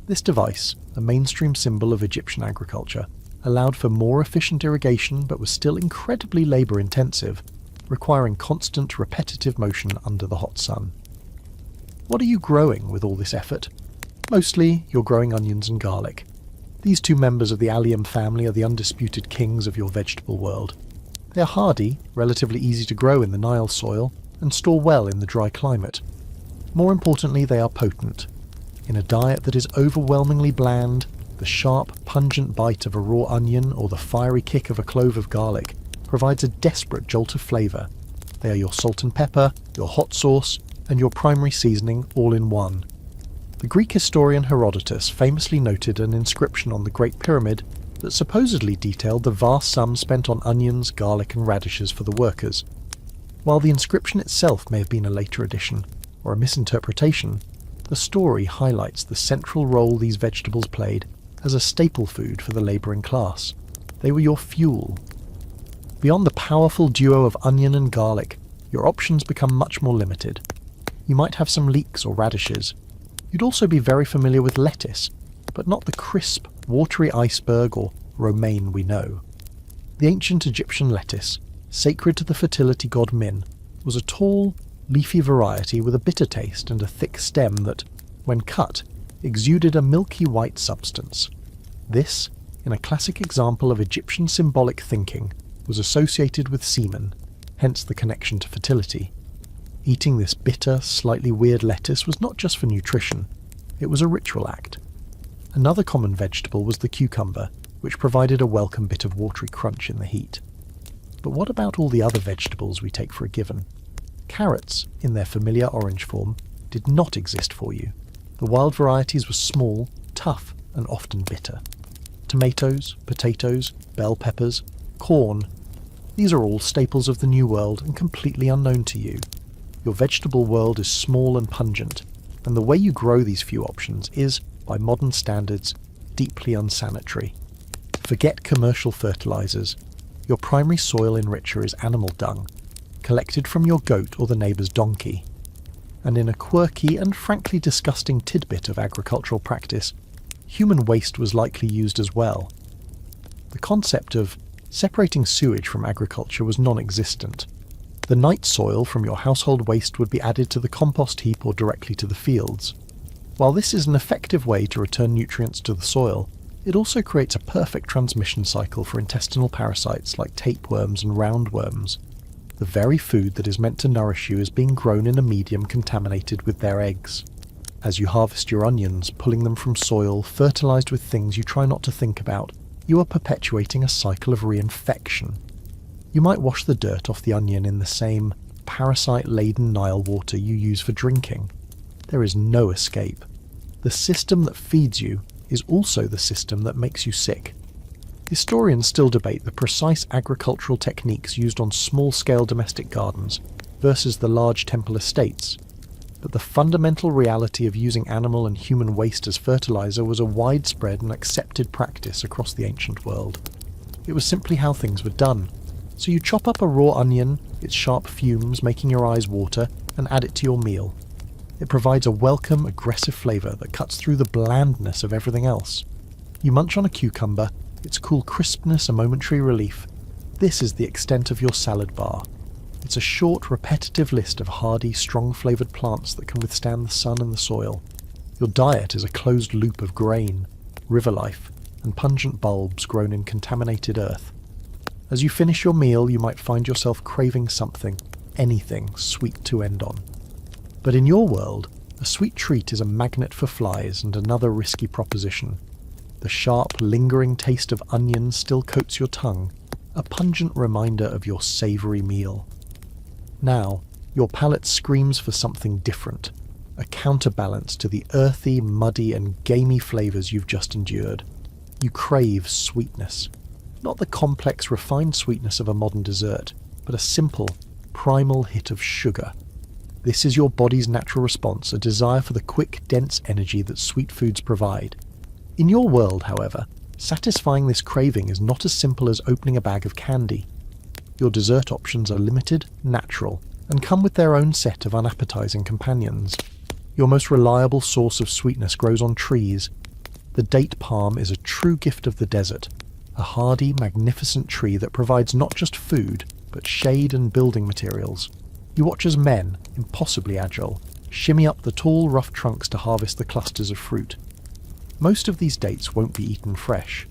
This device, a mainstream symbol of Egyptian agriculture, allowed for more efficient irrigation but was still incredibly labour-intensive, requiring constant, repetitive motion under the hot sun. What are you growing with all this effort? Mostly, you're growing onions and garlic. These two members of the allium family are the undisputed kings of your vegetable world. They are hardy, relatively easy to grow in the Nile soil, and store well in the dry climate. More importantly, they are potent. In a diet that is overwhelmingly bland, the sharp, pungent bite of a raw onion or the fiery kick of a clove of garlic provides a desperate jolt of flavour. They are your salt and pepper, your hot sauce, and your primary seasoning all in one. The Greek historian Herodotus famously noted an inscription on the Great Pyramid that supposedly detailed the vast sum spent on onions, garlic and radishes for the workers. While the inscription itself may have been a later addition, or a misinterpretation, the story highlights the central role these vegetables played as a staple food for the labouring class. They were your fuel. Beyond the powerful duo of onion and garlic, your options become much more limited. You might have some leeks or radishes. You'd also be very familiar with lettuce, but not the crisp, watery iceberg or romaine we know. The ancient Egyptian lettuce, sacred to the fertility god Min, was a tall, leafy variety with a bitter taste and a thick stem that, when cut, exuded a milky white substance. This, in a classic example of Egyptian symbolic thinking, was associated with semen, hence the connection to fertility. Eating this bitter, slightly weird lettuce was not just for nutrition, it was a ritual act. Another common vegetable was the cucumber, which provided a welcome bit of watery crunch in the heat. But what about all the other vegetables we take for a given? Carrots, in their familiar orange form, did not exist for you. The wild varieties were small, tough, and often bitter. Tomatoes, potatoes, bell peppers, corn, these are all staples of the New World and completely unknown to you. Your vegetable world is small and pungent, and the way you grow these few options is, by modern standards, deeply unsanitary. Forget commercial fertilizers. Your primary soil enricher is animal dung, collected from your goat or the neighbour's donkey. And in a quirky and frankly disgusting tidbit of agricultural practice, human waste was likely used as well. The concept of separating sewage from agriculture was non-existent. The night soil from your household waste would be added to the compost heap or directly to the fields. While this is an effective way to return nutrients to the soil, it also creates a perfect transmission cycle for intestinal parasites like tapeworms and roundworms. The very food that is meant to nourish you is being grown in a medium contaminated with their eggs. As you harvest your onions, pulling them from soil fertilized with things you try not to think about, you are perpetuating a cycle of reinfection. You might wash the dirt off the onion in the same parasite-laden Nile water you use for drinking. There is no escape. The system that feeds you is also the system that makes you sick. Historians still debate the precise agricultural techniques used on small-scale domestic gardens versus the large temple estates, but the fundamental reality of using animal and human waste as fertilizer was a widespread and accepted practice across the ancient world. It was simply how things were done. So you chop up a raw onion, its sharp fumes making your eyes water, and add it to your meal. It provides a welcome, aggressive flavour that cuts through the blandness of everything else. You munch on a cucumber, its cool crispness a momentary relief. This is the extent of your salad bar. It's a short, repetitive list of hardy, strong-flavoured plants that can withstand the sun and the soil. Your diet is a closed loop of grain, river life, and pungent bulbs grown in contaminated earth. As you finish your meal, you might find yourself craving something, anything, sweet to end on. But in your world, a sweet treat is a magnet for flies and another risky proposition. The sharp, lingering taste of onion still coats your tongue, a pungent reminder of your savoury meal. Now, your palate screams for something different, a counterbalance to the earthy, muddy and gamey flavours you've just endured. You crave sweetness. Not the complex, refined sweetness of a modern dessert, but a simple, primal hit of sugar. This is your body's natural response, a desire for the quick, dense energy that sweet foods provide. In your world, however, satisfying this craving is not as simple as opening a bag of candy. Your dessert options are limited, natural, and come with their own set of unappetizing companions. Your most reliable source of sweetness grows on trees. The date palm is a true gift of the desert, a hardy, magnificent tree that provides not just food, but shade and building materials. You watch as men, impossibly agile, shimmy up the tall, rough trunks to harvest the clusters of fruit. Most of these dates won't be eaten fresh.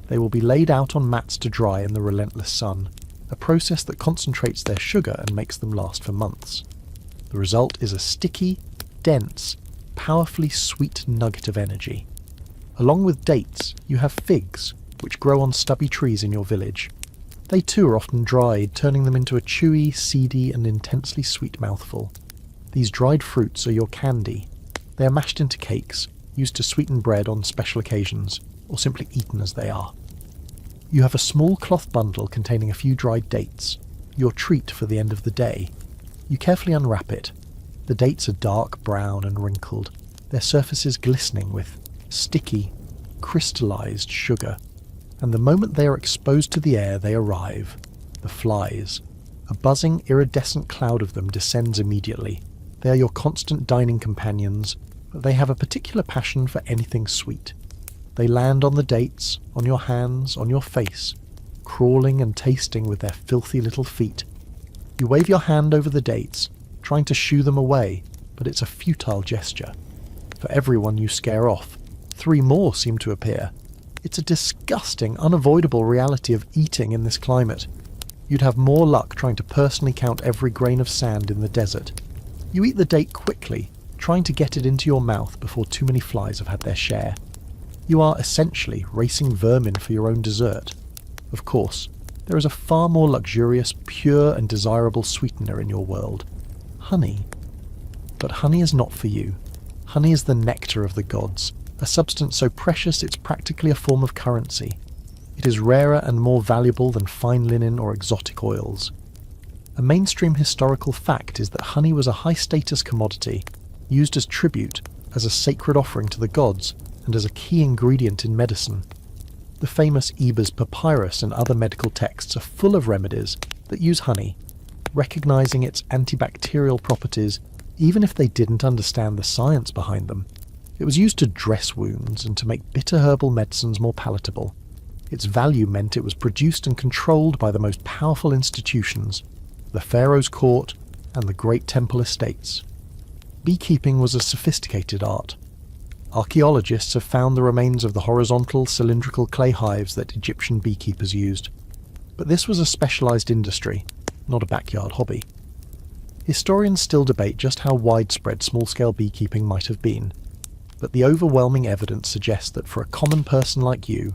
They will be laid out on mats to dry in the relentless sun, a process that concentrates their sugar and makes them last for months. The result is a sticky, dense, powerfully sweet nugget of energy. Along with dates, you have figs, which grow on stubby trees in your village. They too are often dried, turning them into a chewy, seedy and intensely sweet mouthful. These dried fruits are your candy. They are mashed into cakes, used to sweeten bread on special occasions, or simply eaten as they are. You have a small cloth bundle containing a few dried dates, your treat for the end of the day. You carefully unwrap it. The dates are dark brown and wrinkled, their surfaces glistening with sticky, crystallized sugar. And the moment they are exposed to the air, they arrive. The flies. A buzzing, iridescent cloud of them descends immediately. They are your constant dining companions, but they have a particular passion for anything sweet. They land on the dates, on your hands, on your face, crawling and tasting with their filthy little feet. You wave your hand over the dates, trying to shoo them away, but it's a futile gesture. For every one you scare off, 3 more seem to appear. It's a disgusting, unavoidable reality of eating in this climate. You'd have more luck trying to personally count every grain of sand in the desert. You eat the date quickly, trying to get it into your mouth before too many flies have had their share. You are essentially racing vermin for your own dessert. Of course, there is a far more luxurious, pure and desirable sweetener in your world. Honey. But honey is not for you. Honey is the nectar of the gods, a substance so precious it's practically a form of currency. It is rarer and more valuable than fine linen or exotic oils. A mainstream historical fact is that honey was a high-status commodity, used as tribute, as a sacred offering to the gods, and as a key ingredient in medicine. The famous Eber's Papyrus and other medical texts are full of remedies that use honey, recognizing its antibacterial properties even if they didn't understand the science behind them. It was used to dress wounds and to make bitter herbal medicines more palatable. Its value meant it was produced and controlled by the most powerful institutions, the pharaoh's court and the great temple estates. Beekeeping was a sophisticated art. Archaeologists have found the remains of the horizontal, cylindrical clay hives that Egyptian beekeepers used. But this was a specialized industry, not a backyard hobby. Historians still debate just how widespread small-scale beekeeping might have been, but the overwhelming evidence suggests that for a common person like you,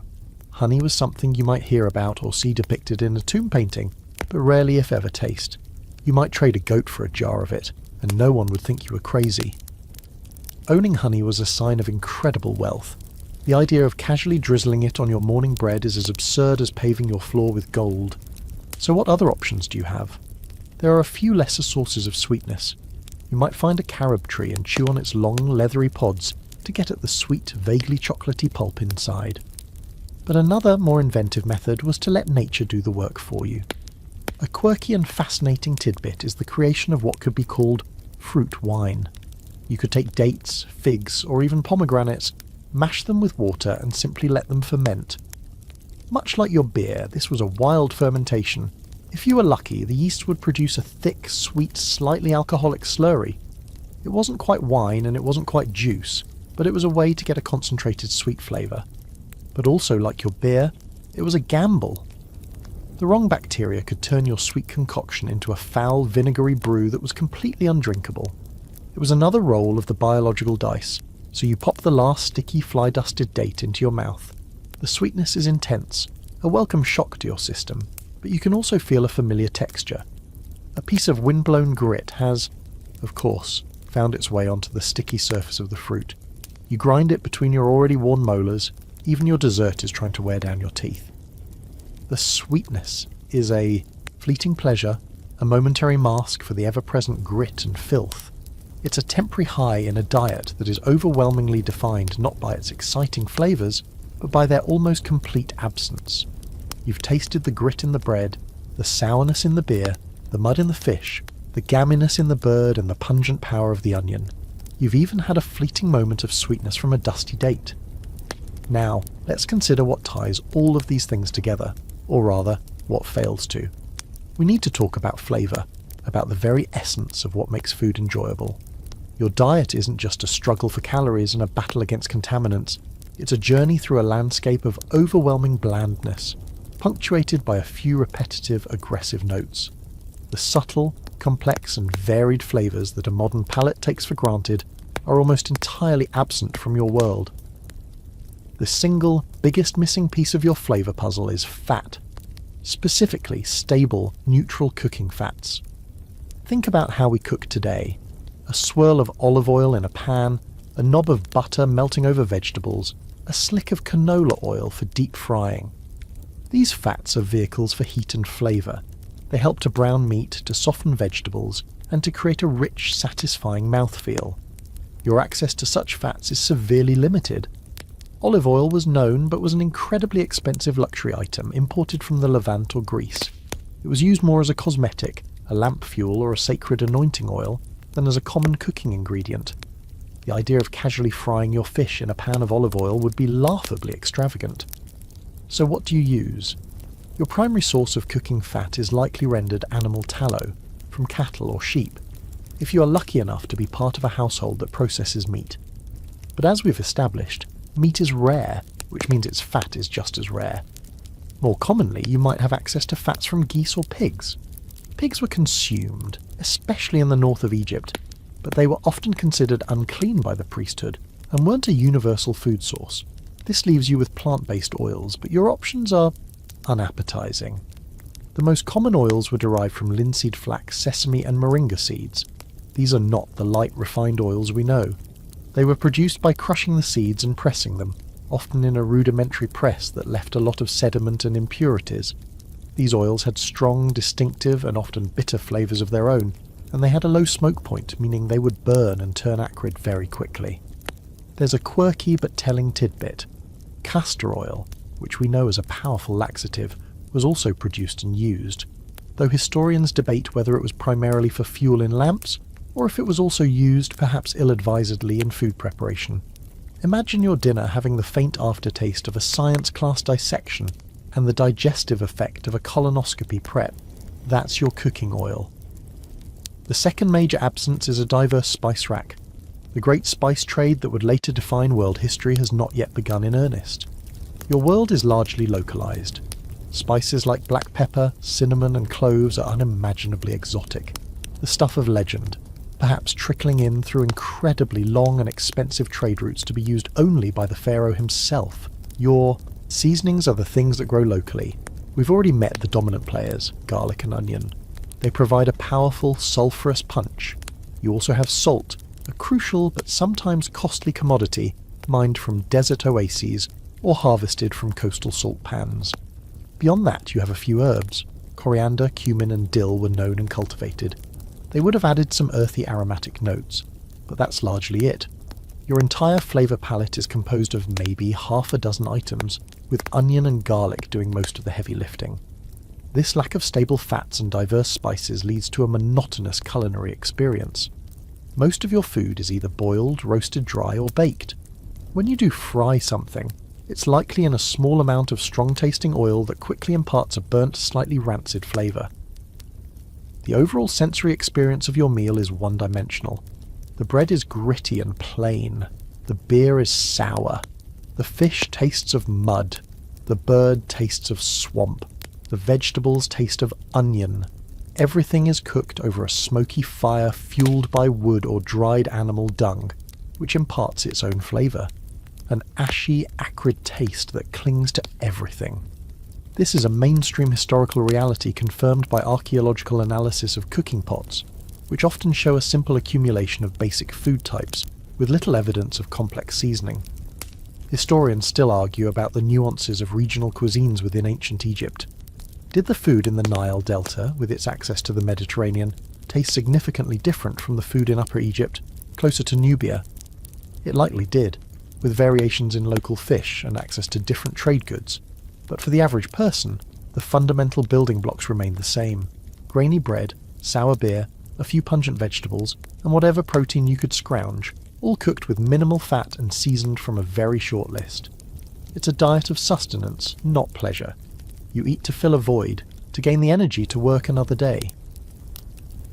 honey was something you might hear about or see depicted in a tomb painting, but rarely if ever taste. You might trade a goat for a jar of it, and no one would think you were crazy. Owning honey was a sign of incredible wealth. The idea of casually drizzling it on your morning bread is as absurd as paving your floor with gold. So what other options do you have? There are a few lesser sources of sweetness. You might find a carob tree and chew on its long, leathery pods to get at the sweet, vaguely chocolatey pulp inside. But another, more inventive method was to let nature do the work for you. A quirky and fascinating tidbit is the creation of what could be called fruit wine. You could take dates, figs, or even pomegranates, mash them with water and simply let them ferment. Much like your beer, this was a wild fermentation. If you were lucky, the yeast would produce a thick, sweet, slightly alcoholic slurry. It wasn't quite wine and it wasn't quite juice, but it was a way to get a concentrated sweet flavour. But also, like your beer, it was a gamble. The wrong bacteria could turn your sweet concoction into a foul, vinegary brew that was completely undrinkable. It was another roll of the biological dice, so you pop the last sticky, fly-dusted date into your mouth. The sweetness is intense, a welcome shock to your system, but you can also feel a familiar texture. A piece of windblown grit has, of course, found its way onto the sticky surface of the fruit. You grind it between your already worn molars, even your dessert is trying to wear down your teeth. The sweetness is a fleeting pleasure, a momentary mask for the ever-present grit and filth. It's a temporary high in a diet that is overwhelmingly defined not by its exciting flavours, but by their almost complete absence. You've tasted the grit in the bread, the sourness in the beer, the mud in the fish, the gamminess in the bird and the pungent power of the onion. You've even had a fleeting moment of sweetness from a dusty date. Now, let's consider what ties all of these things together, or rather, what fails to. We need to talk about flavour, about the very essence of what makes food enjoyable. Your diet isn't just a struggle for calories and a battle against contaminants, it's a journey through a landscape of overwhelming blandness, punctuated by a few repetitive, aggressive notes. The subtle, complex and varied flavours that a modern palate takes for granted are almost entirely absent from your world. The single biggest missing piece of your flavour puzzle is fat, specifically stable, neutral cooking fats. Think about how we cook today. A swirl of olive oil in a pan, a knob of butter melting over vegetables, a slick of canola oil for deep frying. These fats are vehicles for heat and flavour. They help to brown meat, to soften vegetables, and to create a rich, satisfying mouthfeel. Your access to such fats is severely limited. Olive oil was known, but was an incredibly expensive luxury item imported from the Levant or Greece. It was used more as a cosmetic, a lamp fuel or a sacred anointing oil, than as a common cooking ingredient. The idea of casually frying your fish in a pan of olive oil would be laughably extravagant. So what do you use? Your primary source of cooking fat is likely rendered animal tallow, from cattle or sheep, if you are lucky enough to be part of a household that processes meat. But as we've established, meat is rare, which means its fat is just as rare. More commonly, you might have access to fats from geese or pigs. Pigs were consumed, especially in the north of Egypt, but they were often considered unclean by the priesthood and weren't a universal food source. This leaves you with plant-based oils, but your options are unappetizing. The most common oils were derived from linseed flax, sesame and moringa seeds. These are not the light, refined oils we know. They were produced by crushing the seeds and pressing them, often in a rudimentary press that left a lot of sediment and impurities. These oils had strong, distinctive and often bitter flavours of their own, and they had a low smoke point, meaning they would burn and turn acrid very quickly. There's a quirky but telling tidbit. Castor oil, which we know as a powerful laxative, was also produced and used, though historians debate whether it was primarily for fuel in lamps, or if it was also used, perhaps ill-advisedly, in food preparation. Imagine your dinner having the faint aftertaste of a science class dissection and the digestive effect of a colonoscopy prep. That's your cooking oil. The second major absence is a diverse spice rack. The great spice trade that would later define world history has not yet begun in earnest. Your world is largely localized. Spices like black pepper, cinnamon and cloves are unimaginably exotic, the stuff of legend, perhaps trickling in through incredibly long and expensive trade routes to be used only by the pharaoh himself. Your seasonings are the things that grow locally. We've already met the dominant players, garlic and onion. They provide a powerful, sulphurous punch. You also have salt, a crucial but sometimes costly commodity mined from desert oases or harvested from coastal salt pans. Beyond that, you have a few herbs. Coriander, cumin and dill were known and cultivated. They would have added some earthy aromatic notes, but that's largely it. Your entire flavour palette is composed of maybe half a dozen items, with onion and garlic doing most of the heavy lifting. This lack of stable fats and diverse spices leads to a monotonous culinary experience. Most of your food is either boiled, roasted dry or baked. When you do fry something, it's likely in a small amount of strong-tasting oil that quickly imparts a burnt, slightly rancid flavour. The overall sensory experience of your meal is one-dimensional. The bread is gritty and plain. The beer is sour. The fish tastes of mud. The bird tastes of swamp. The vegetables taste of onion. Everything is cooked over a smoky fire fueled by wood or dried animal dung, which imparts its own flavour. An ashy, acrid taste that clings to everything. This is a mainstream historical reality confirmed by archaeological analysis of cooking pots, which often show a simple accumulation of basic food types, with little evidence of complex seasoning. Historians still argue about the nuances of regional cuisines within ancient Egypt. Did the food in the Nile Delta, with its access to the Mediterranean, taste significantly different from the food in Upper Egypt, closer to Nubia? It likely did, with variations in local fish and access to different trade goods. But for the average person, the fundamental building blocks remained the same. Grainy bread, sour beer, a few pungent vegetables, and whatever protein you could scrounge, all cooked with minimal fat and seasoned from a very short list. It's a diet of sustenance, not pleasure. You eat to fill a void, to gain the energy to work another day.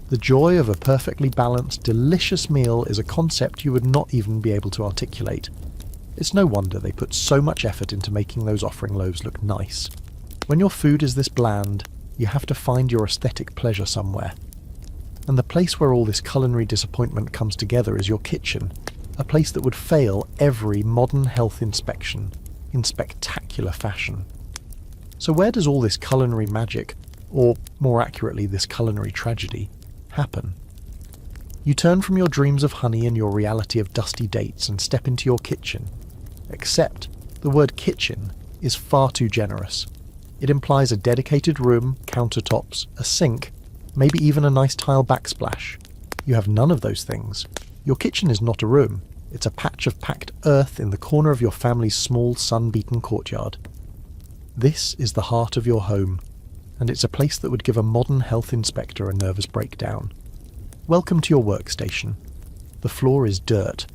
The joy of a perfectly balanced, delicious meal is a concept you would not even be able to articulate. It's no wonder they put so much effort into making those offering loaves look nice. When your food is this bland, you have to find your aesthetic pleasure somewhere. And the place where all this culinary disappointment comes together is your kitchen, a place that would fail every modern health inspection in spectacular fashion. So where does all this culinary magic, or more accurately this culinary tragedy, happen? You turn from your dreams of honey and your reality of dusty dates and step into your kitchen. Except the word kitchen is far too generous. It implies a dedicated room, countertops, a sink, maybe even a nice tile backsplash. You have none of those things. Your kitchen is not a room. It's a patch of packed earth in the corner of your family's small, sun-beaten courtyard. This is the heart of your home, and it's a place that would give a modern health inspector a nervous breakdown. Welcome to your workstation. The floor is dirt.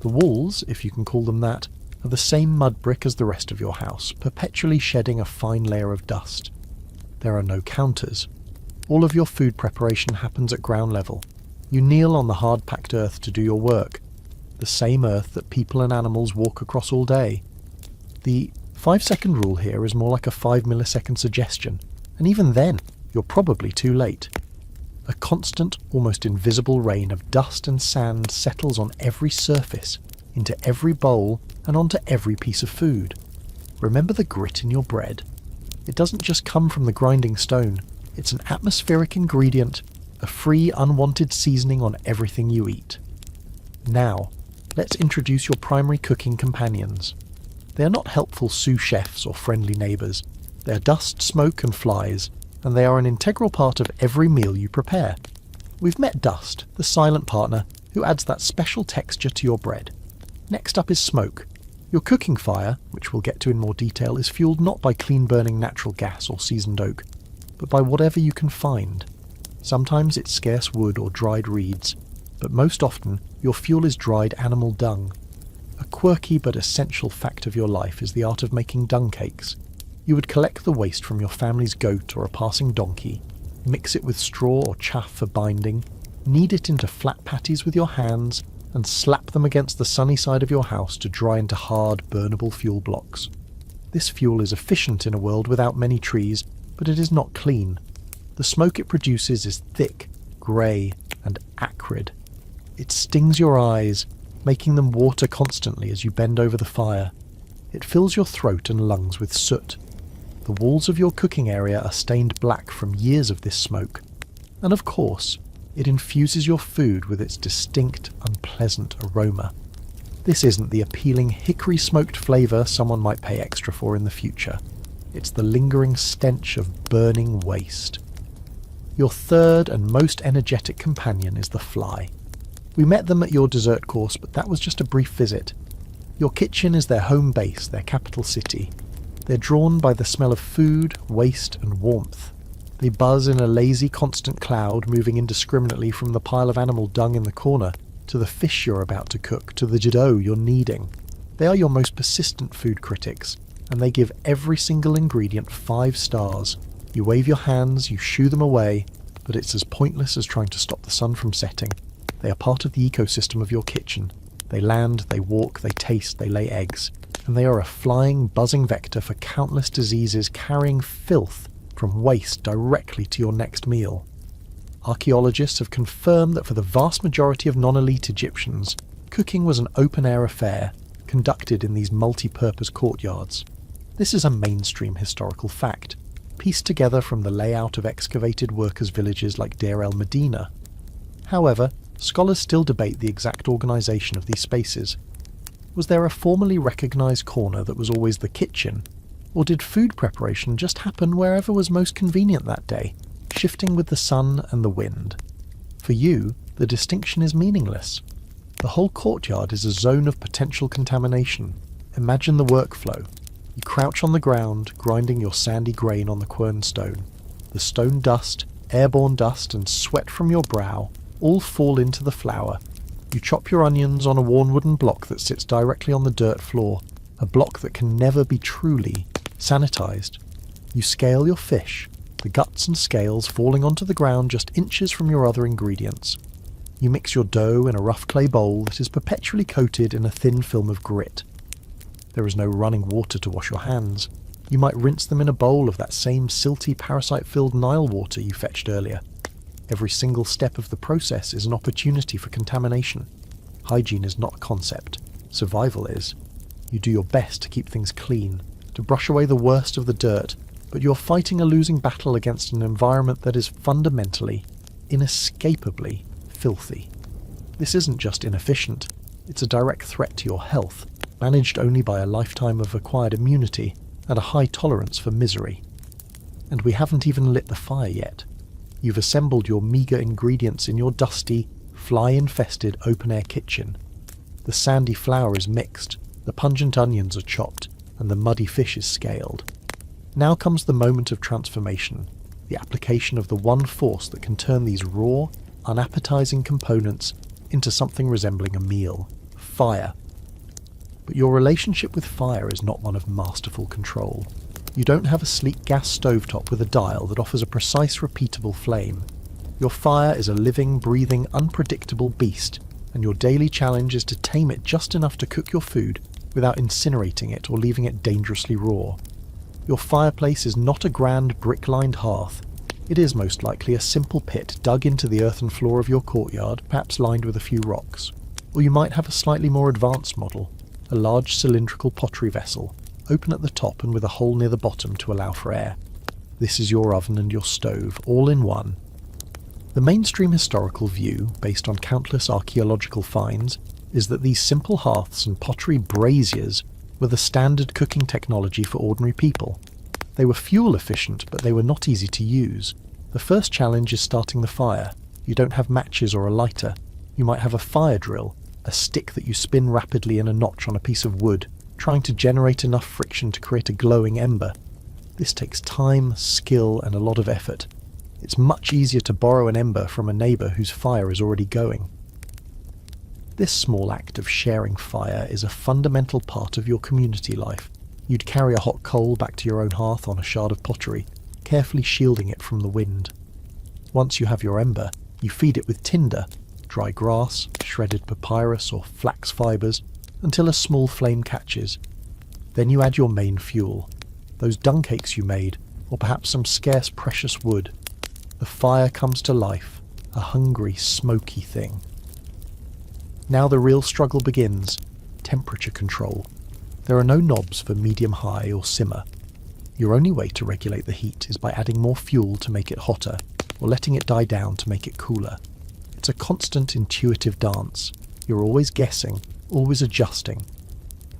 The walls, if you can call them that, are the same mud brick as the rest of your house, perpetually shedding a fine layer of dust. There are no counters. All of your food preparation happens at ground level. You kneel on the hard-packed earth to do your work, the same earth that people and animals walk across all day. The 5-second rule here is more like a 5-millisecond suggestion, and even then, you're probably too late. A constant, almost invisible rain of dust and sand settles on every surface, into every bowl, and onto every piece of food. Remember the grit in your bread? It doesn't just come from the grinding stone. It's an atmospheric ingredient, a free, unwanted seasoning on everything you eat. Now, let's introduce your primary cooking companions. They are not helpful sous chefs or friendly neighbours. They are dust, smoke and flies, and they are an integral part of every meal you prepare. We've met dust, the silent partner, who adds that special texture to your bread. Next up is smoke. Your cooking fire, which we'll get to in more detail, is fueled not by clean-burning natural gas or seasoned oak, but by whatever you can find. Sometimes it's scarce wood or dried reeds, but most often your fuel is dried animal dung. A quirky but essential fact of your life is the art of making dung cakes. You would collect the waste from your family's goat or a passing donkey, mix it with straw or chaff for binding, knead it into flat patties with your hands, and slap them against the sunny side of your house to dry into hard, burnable fuel blocks. This fuel is efficient in a world without many trees, but it is not clean. The smoke it produces is thick, grey, and acrid. It stings your eyes, making them water constantly as you bend over the fire. It fills your throat and lungs with soot. The walls of your cooking area are stained black from years of this smoke. And of course, it infuses your food with its distinct, unpleasant aroma. This isn't the appealing hickory-smoked flavour someone might pay extra for in the future. It's the lingering stench of burning waste. Your third and most energetic companion is the fly. We met them at your dessert course, but that was just a brief visit. Your kitchen is their home base, their capital city. They're drawn by the smell of food, waste, and warmth. They buzz in a lazy, constant cloud, moving indiscriminately from the pile of animal dung in the corner, to the fish you're about to cook, to the dough you're kneading. They are your most persistent food critics, and they give every single ingredient 5 stars. You wave your hands, you shoo them away, but it's as pointless as trying to stop the sun from setting. They are part of the ecosystem of your kitchen. They land, they walk, they taste, they lay eggs, and they are a flying, buzzing vector for countless diseases carrying filth from waste directly to your next meal. Archaeologists have confirmed that for the vast majority of non-elite Egyptians, cooking was an open-air affair, conducted in these multi-purpose courtyards. This is a mainstream historical fact, pieced together from the layout of excavated workers' villages like Deir el-Medina. However, scholars still debate the exact organisation of these spaces. Was there a formally recognised corner that was always the kitchen, or did food preparation just happen wherever was most convenient that day, shifting with the sun and the wind? For you, the distinction is meaningless. The whole courtyard is a zone of potential contamination. Imagine the workflow. You crouch on the ground, grinding your sandy grain on the quern stone. The stone dust, airborne dust, and sweat from your brow all fall into the flour. You chop your onions on a worn wooden block that sits directly on the dirt floor, a block that can never be truly sanitized. You scale your fish, the guts and scales falling onto the ground just inches from your other ingredients. You mix your dough in a rough clay bowl that is perpetually coated in a thin film of grit. There is no running water to wash your hands. You might rinse them in a bowl of that same silty, parasite-filled Nile water you fetched earlier. Every single step of the process is an opportunity for contamination. Hygiene is not a concept. Survival is. You do your best to keep things clean, to brush away the worst of the dirt, but you're fighting a losing battle against an environment that is fundamentally, inescapably filthy. This isn't just inefficient, it's a direct threat to your health, managed only by a lifetime of acquired immunity and a high tolerance for misery. And we haven't even lit the fire yet. You've assembled your meagre ingredients in your dusty, fly-infested open-air kitchen. The sandy flour is mixed, the pungent onions are chopped, and the muddy fish is scaled. Now comes the moment of transformation, the application of the one force that can turn these raw, unappetizing components into something resembling a meal: fire. But your relationship with fire is not one of masterful control. You don't have a sleek gas stovetop with a dial that offers a precise, repeatable flame. Your fire is a living, breathing, unpredictable beast, and your daily challenge is to tame it just enough to cook your food without incinerating it or leaving it dangerously raw. Your fireplace is not a grand brick-lined hearth. It is most likely a simple pit dug into the earthen floor of your courtyard, perhaps lined with a few rocks. Or you might have a slightly more advanced model, a large cylindrical pottery vessel, open at the top and with a hole near the bottom to allow for air. This is your oven and your stove, all in one. The mainstream historical view, based on countless archaeological finds, is that these simple hearths and pottery braziers were the standard cooking technology for ordinary people. They were fuel efficient, but they were not easy to use. The first challenge is starting the fire. You don't have matches or a lighter. You might have a fire drill, a stick that you spin rapidly in a notch on a piece of wood, trying to generate enough friction to create a glowing ember. This takes time, skill, and a lot of effort. It's much easier to borrow an ember from a neighbour whose fire is already going. This small act of sharing fire is a fundamental part of your community life. You'd carry a hot coal back to your own hearth on a shard of pottery, carefully shielding it from the wind. Once you have your ember, you feed it with tinder, dry grass, shredded papyrus or flax fibres, until a small flame catches. Then you add your main fuel, those dung cakes you made, or perhaps some scarce precious wood. The fire comes to life, a hungry, smoky thing. Now the real struggle begins: temperature control. There are no knobs for medium high or simmer. Your only way to regulate the heat is by adding more fuel to make it hotter, or letting it die down to make it cooler. It's a constant intuitive dance. You're always guessing, always adjusting.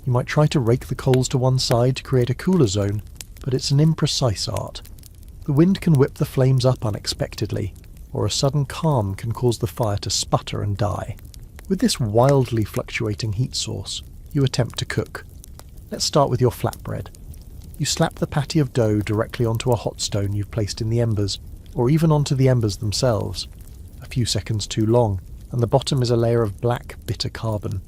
You might try to rake the coals to one side to create a cooler zone, but it's an imprecise art. The wind can whip the flames up unexpectedly, or a sudden calm can cause the fire to sputter and die. With this wildly fluctuating heat source, you attempt to cook. Let's start with your flatbread. You slap the patty of dough directly onto a hot stone you've placed in the embers, or even onto the embers themselves. A few seconds too long, and the bottom is a layer of black, bitter carbon.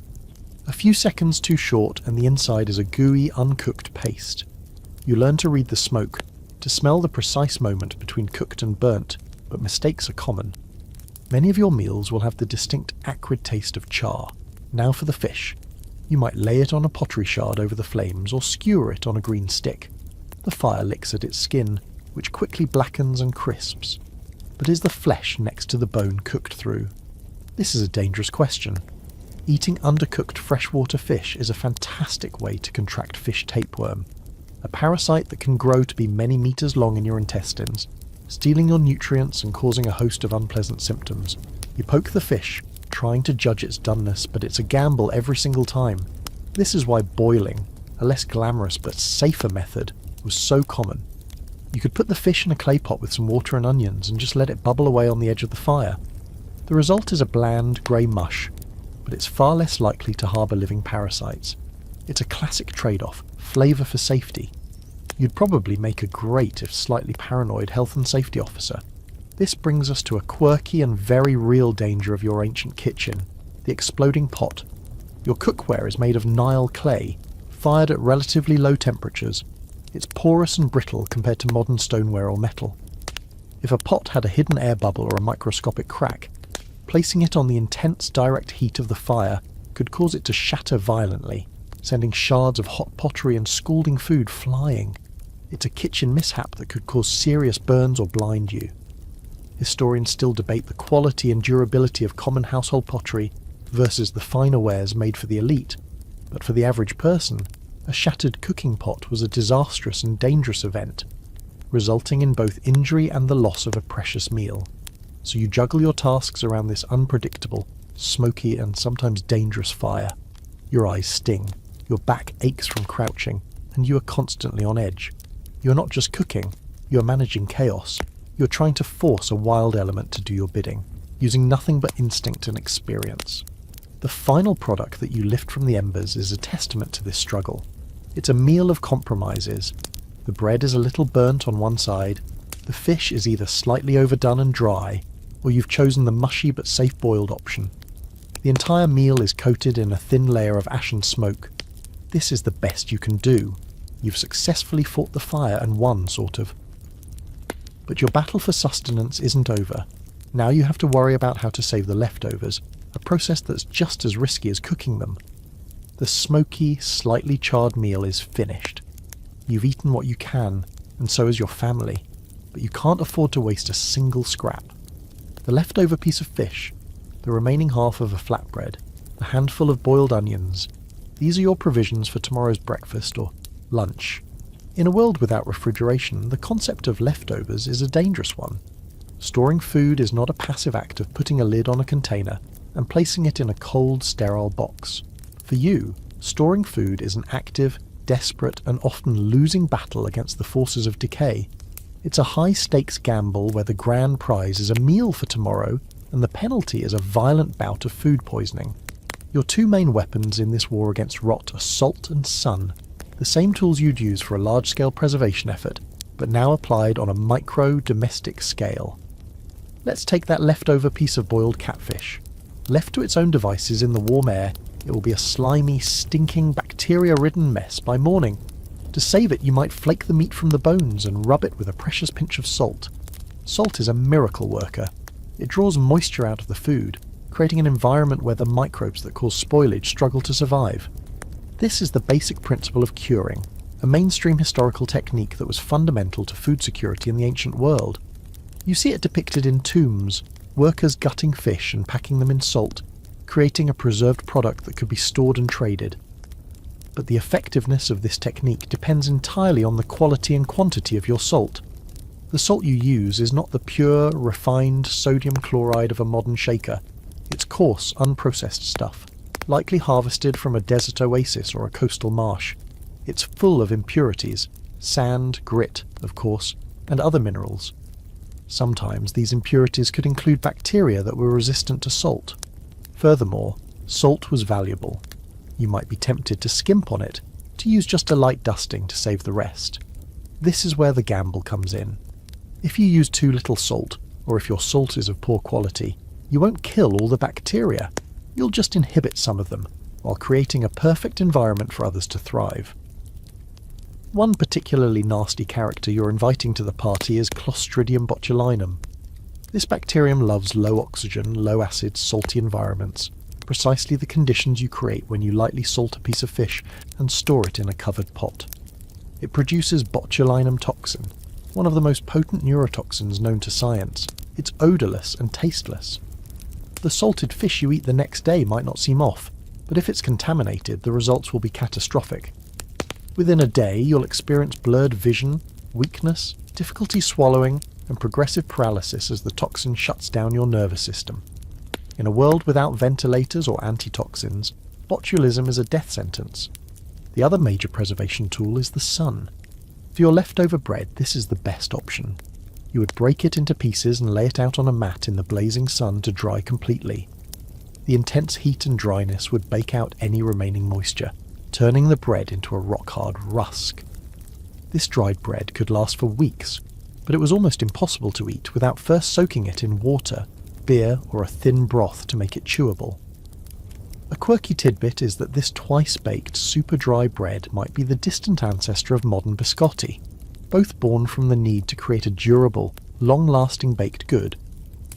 A few seconds too short, and the inside is a gooey, uncooked paste. You learn to read the smoke, to smell the precise moment between cooked and burnt, but mistakes are common. Many of your meals will have the distinct acrid taste of char. Now for the fish. You might lay it on a pottery shard over the flames, or skewer it on a green stick. The fire licks at its skin, which quickly blackens and crisps. But is the flesh next to the bone cooked through? This is a dangerous question. Eating undercooked freshwater fish is a fantastic way to contract fish tapeworm, a parasite that can grow to be many meters long in your intestines, stealing your nutrients and causing a host of unpleasant symptoms. You poke the fish, trying to judge its doneness, but it's a gamble every single time. This is why boiling, a less glamorous but safer method, was so common. You could put the fish in a clay pot with some water and onions and just let it bubble away on the edge of the fire. The result is a bland, grey mush, but it's far less likely to harbour living parasites. It's a classic trade-off, flavour for safety. You'd probably make a great, if slightly paranoid, health and safety officer. This brings us to a quirky and very real danger of your ancient kitchen: the exploding pot. Your cookware is made of Nile clay, fired at relatively low temperatures. It's porous and brittle compared to modern stoneware or metal. If a pot had a hidden air bubble or a microscopic crack, placing it on the intense direct heat of the fire could cause it to shatter violently, sending shards of hot pottery and scalding food flying. It's a kitchen mishap that could cause serious burns or blind you. Historians still debate the quality and durability of common household pottery versus the finer wares made for the elite, but for the average person, a shattered cooking pot was a disastrous and dangerous event, resulting in both injury and the loss of a precious meal. So you juggle your tasks around this unpredictable, smoky and sometimes dangerous fire. Your eyes sting, your back aches from crouching, and you are constantly on edge. You're not just cooking, you're managing chaos. You're trying to force a wild element to do your bidding, using nothing but instinct and experience. The final product that you lift from the embers is a testament to this struggle. It's a meal of compromises. The bread is a little burnt on one side, the fish is either slightly overdone and dry, or you've chosen the mushy but safe boiled option. The entire meal is coated in a thin layer of ashen smoke. This is the best you can do. You've successfully fought the fire and won, sort of. But your battle for sustenance isn't over. Now you have to worry about how to save the leftovers, a process that's just as risky as cooking them. The smoky, slightly charred meal is finished. You've eaten what you can, and so has your family, but you can't afford to waste a single scrap. The leftover piece of fish, the remaining half of a flatbread, a handful of boiled onions, these are your provisions for tomorrow's breakfast or lunch. In a world without refrigeration, the concept of leftovers is a dangerous one. Storing food is not a passive act of putting a lid on a container and placing it in a cold, sterile box. For you, storing food is an active, desperate, and often losing battle against the forces of decay. It's a high-stakes gamble where the grand prize is a meal for tomorrow and the penalty is a violent bout of food poisoning. Your two main weapons in this war against rot are salt and sun, the same tools you'd use for a large-scale preservation effort, but now applied on a micro-domestic scale. Let's take that leftover piece of boiled catfish. Left to its own devices in the warm air, it will be a slimy, stinking, bacteria-ridden mess by morning. To save it, you might flake the meat from the bones and rub it with a precious pinch of salt. Salt is a miracle worker. It draws moisture out of the food, creating an environment where the microbes that cause spoilage struggle to survive. This is the basic principle of curing, a mainstream historical technique that was fundamental to food security in the ancient world. You see it depicted in tombs, workers gutting fish and packing them in salt, creating a preserved product that could be stored and traded. But the effectiveness of this technique depends entirely on the quality and quantity of your salt. The salt you use is not the pure, refined sodium chloride of a modern shaker. It's coarse, unprocessed stuff, likely harvested from a desert oasis or a coastal marsh. It's full of impurities, sand, grit, of course, and other minerals. Sometimes these impurities could include bacteria that were resistant to salt. Furthermore, salt was valuable. You might be tempted to skimp on it, to use just a light dusting to save the rest. This is where the gamble comes in. If you use too little salt, or if your salt is of poor quality, you won't kill all the bacteria. You'll just inhibit some of them, while creating a perfect environment for others to thrive. One particularly nasty character you're inviting to the party is Clostridium botulinum. This bacterium loves low oxygen, low acid, salty environments, precisely the conditions you create when you lightly salt a piece of fish and store it in a covered pot. It produces botulinum toxin, one of the most potent neurotoxins known to science. It's odourless and tasteless. The salted fish you eat the next day might not seem off, but if it's contaminated, the results will be catastrophic. Within a day, you'll experience blurred vision, weakness, difficulty swallowing, and progressive paralysis as the toxin shuts down your nervous system. In a world without ventilators or antitoxins, botulism is a death sentence. The other major preservation tool is the sun. For your leftover bread, this is the best option. You would break it into pieces and lay it out on a mat in the blazing sun to dry completely. The intense heat and dryness would bake out any remaining moisture, turning the bread into a rock-hard rusk. This dried bread could last for weeks, but it was almost impossible to eat without first soaking it in water, beer, or a thin broth to make it chewable. A quirky tidbit is that this twice-baked, super dry bread might be the distant ancestor of modern biscotti, both born from the need to create a durable, long-lasting baked good.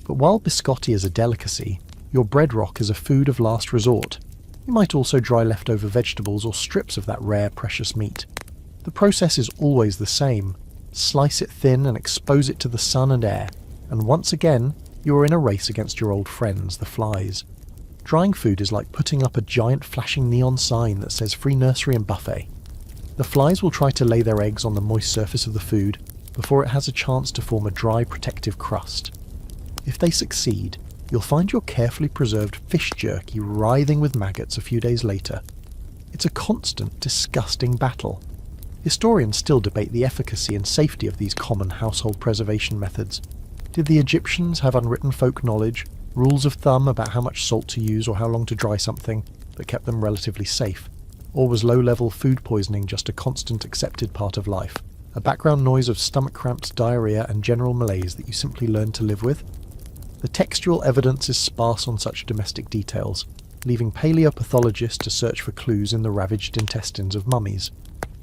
But while biscotti is a delicacy, your bread rock is a food of last resort. You might also dry leftover vegetables or strips of that rare, precious meat. The process is always the same. Slice it thin and expose it to the sun and air, and once again, you are in a race against your old friends, the flies. Drying food is like putting up a giant flashing neon sign that says free nursery and buffet. The flies will try to lay their eggs on the moist surface of the food before it has a chance to form a dry, protective crust. If they succeed, you'll find your carefully preserved fish jerky writhing with maggots a few days later. It's a constant, disgusting battle. Historians still debate the efficacy and safety of these common household preservation methods. Did the Egyptians have unwritten folk knowledge, rules of thumb about how much salt to use or how long to dry something, that kept them relatively safe? Or was low-level food poisoning just a constant accepted part of life, a background noise of stomach cramps, diarrhea and general malaise that you simply learned to live with? The textual evidence is sparse on such domestic details, leaving paleopathologists to search for clues in the ravaged intestines of mummies.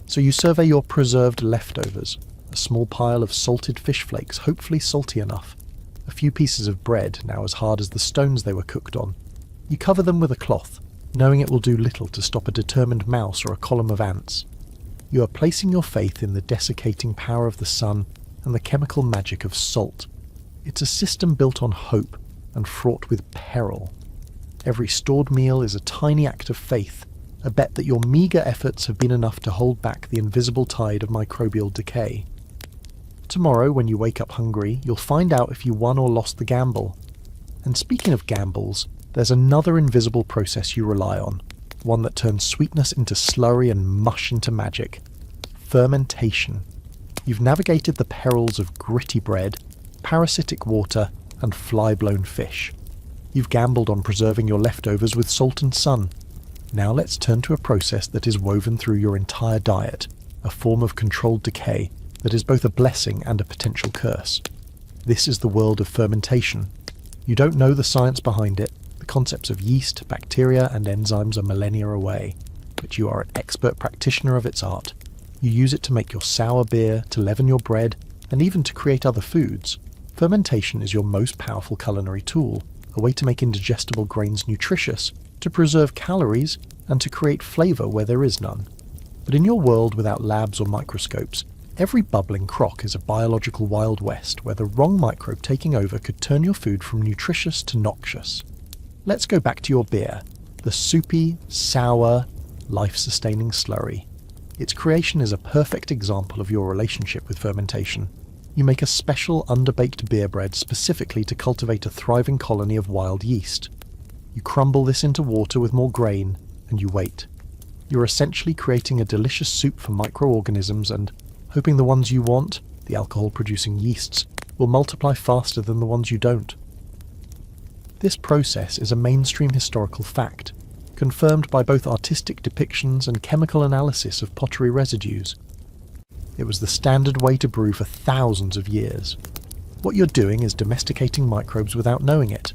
So you survey your preserved leftovers, a small pile of salted fish flakes, hopefully salty enough, a few pieces of bread, now as hard as the stones they were cooked on. You cover them with a cloth, knowing it will do little to stop a determined mouse or a column of ants. You are placing your faith in the desiccating power of the sun and the chemical magic of salt. It's a system built on hope and fraught with peril. Every stored meal is a tiny act of faith, a bet that your meagre efforts have been enough to hold back the invisible tide of microbial decay. Tomorrow, when you wake up hungry, you'll find out if you won or lost the gamble. And speaking of gambles, there's another invisible process you rely on, one that turns sweetness into slurry and mush into magic. Fermentation. You've navigated the perils of gritty bread, parasitic water, and fly-blown fish. You've gambled on preserving your leftovers with salt and sun. Now let's turn to a process that is woven through your entire diet, a form of controlled decay that is both a blessing and a potential curse. This is the world of fermentation. You don't know the science behind it. The concepts of yeast, bacteria, and enzymes are millennia away, but you are an expert practitioner of its art. You use it to make your sour beer, to leaven your bread, and even to create other foods. Fermentation is your most powerful culinary tool, a way to make indigestible grains nutritious, to preserve calories, and to create flavour where there is none. But in your world without labs or microscopes, every bubbling crock is a biological Wild West where the wrong microbe taking over could turn your food from nutritious to noxious. Let's go back to your beer, the soupy, sour, life-sustaining slurry. Its creation is a perfect example of your relationship with fermentation. You make a special underbaked beer bread specifically to cultivate a thriving colony of wild yeast. You crumble this into water with more grain, and you wait. You're essentially creating a delicious soup for microorganisms and hoping the ones you want, the alcohol-producing yeasts, will multiply faster than the ones you don't. This process is a mainstream historical fact, confirmed by both artistic depictions and chemical analysis of pottery residues. It was the standard way to brew for thousands of years. What you're doing is domesticating microbes without knowing it.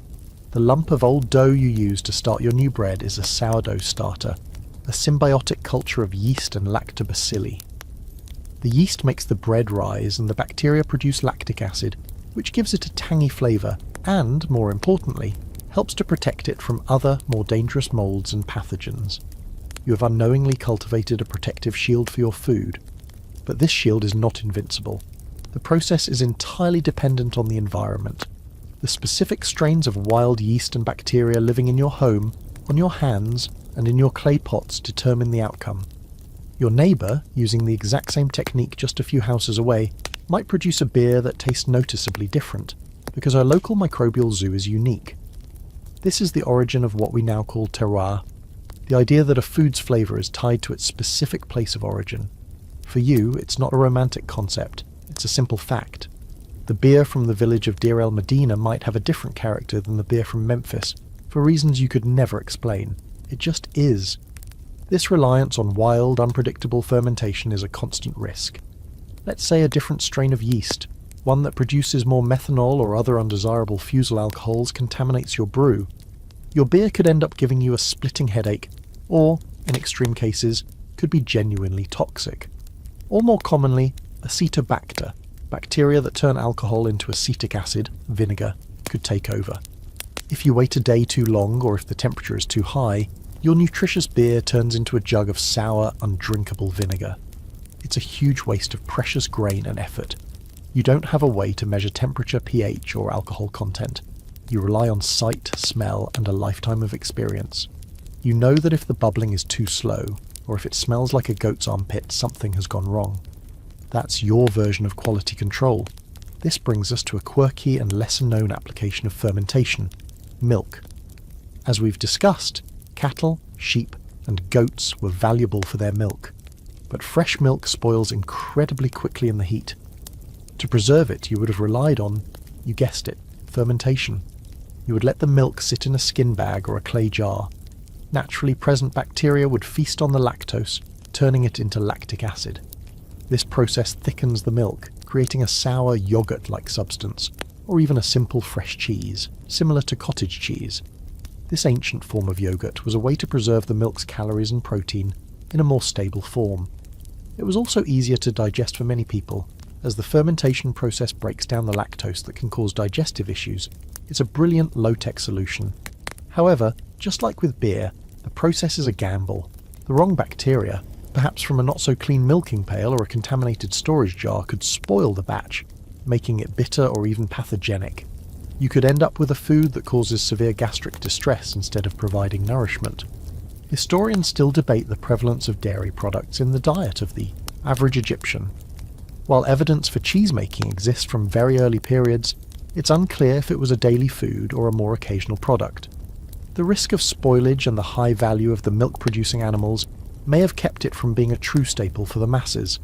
The lump of old dough you use to start your new bread is a sourdough starter, a symbiotic culture of yeast and lactobacilli. The yeast makes the bread rise and the bacteria produce lactic acid, which gives it a tangy flavour and, more importantly, helps to protect it from other, more dangerous moulds and pathogens. You have unknowingly cultivated a protective shield for your food. But this shield is not invincible. The process is entirely dependent on the environment. The specific strains of wild yeast and bacteria living in your home, on your hands, and in your clay pots determine the outcome. Your neighbour, using the exact same technique just a few houses away, might produce a beer that tastes noticeably different, because our local microbial zoo is unique. This is the origin of what we now call terroir, the idea that a food's flavour is tied to its specific place of origin. For you, it's not a romantic concept, it's a simple fact. The beer from the village of Deir el Medina might have a different character than the beer from Memphis, for reasons you could never explain. It just is. This reliance on wild, unpredictable fermentation is a constant risk. Let's say a different strain of yeast, one that produces more methanol or other undesirable fusel alcohols, contaminates your brew. Your beer could end up giving you a splitting headache, or, in extreme cases, could be genuinely toxic. Or more commonly, acetobacter, bacteria that turn alcohol into acetic acid, vinegar, could take over. If you wait a day too long, or if the temperature is too high, your nutritious beer turns into a jug of sour, undrinkable vinegar. It's a huge waste of precious grain and effort. You don't have a way to measure temperature, pH, or alcohol content. You rely on sight, smell, and a lifetime of experience. You know that if the bubbling is too slow, or if it smells like a goat's armpit, something has gone wrong. That's your version of quality control. This brings us to a quirky and lesser-known application of fermentation: milk. As we've discussed, cattle, sheep, and goats were valuable for their milk. But fresh milk spoils incredibly quickly in the heat. To preserve it, you would have relied on, you guessed it, fermentation. You would let the milk sit in a skin bag or a clay jar. Naturally present bacteria would feast on the lactose, turning it into lactic acid. This process thickens the milk, creating a sour yogurt-like substance, or even a simple fresh cheese, similar to cottage cheese. This ancient form of yogurt was a way to preserve the milk's calories and protein in a more stable form. It was also easier to digest for many people, as the fermentation process breaks down the lactose that can cause digestive issues. It's a brilliant low-tech solution. However, just like with beer, the process is a gamble. The wrong bacteria, perhaps from a not-so-clean milking pail or a contaminated storage jar, could spoil the batch, making it bitter or even pathogenic. You could end up with a food that causes severe gastric distress instead of providing nourishment. Historians still debate the prevalence of dairy products in the diet of the average Egyptian. While evidence for cheese-making exists from very early periods, it's unclear if it was a daily food or a more occasional product. The risk of spoilage and the high value of the milk-producing animals may have kept it from being a true staple for the masses.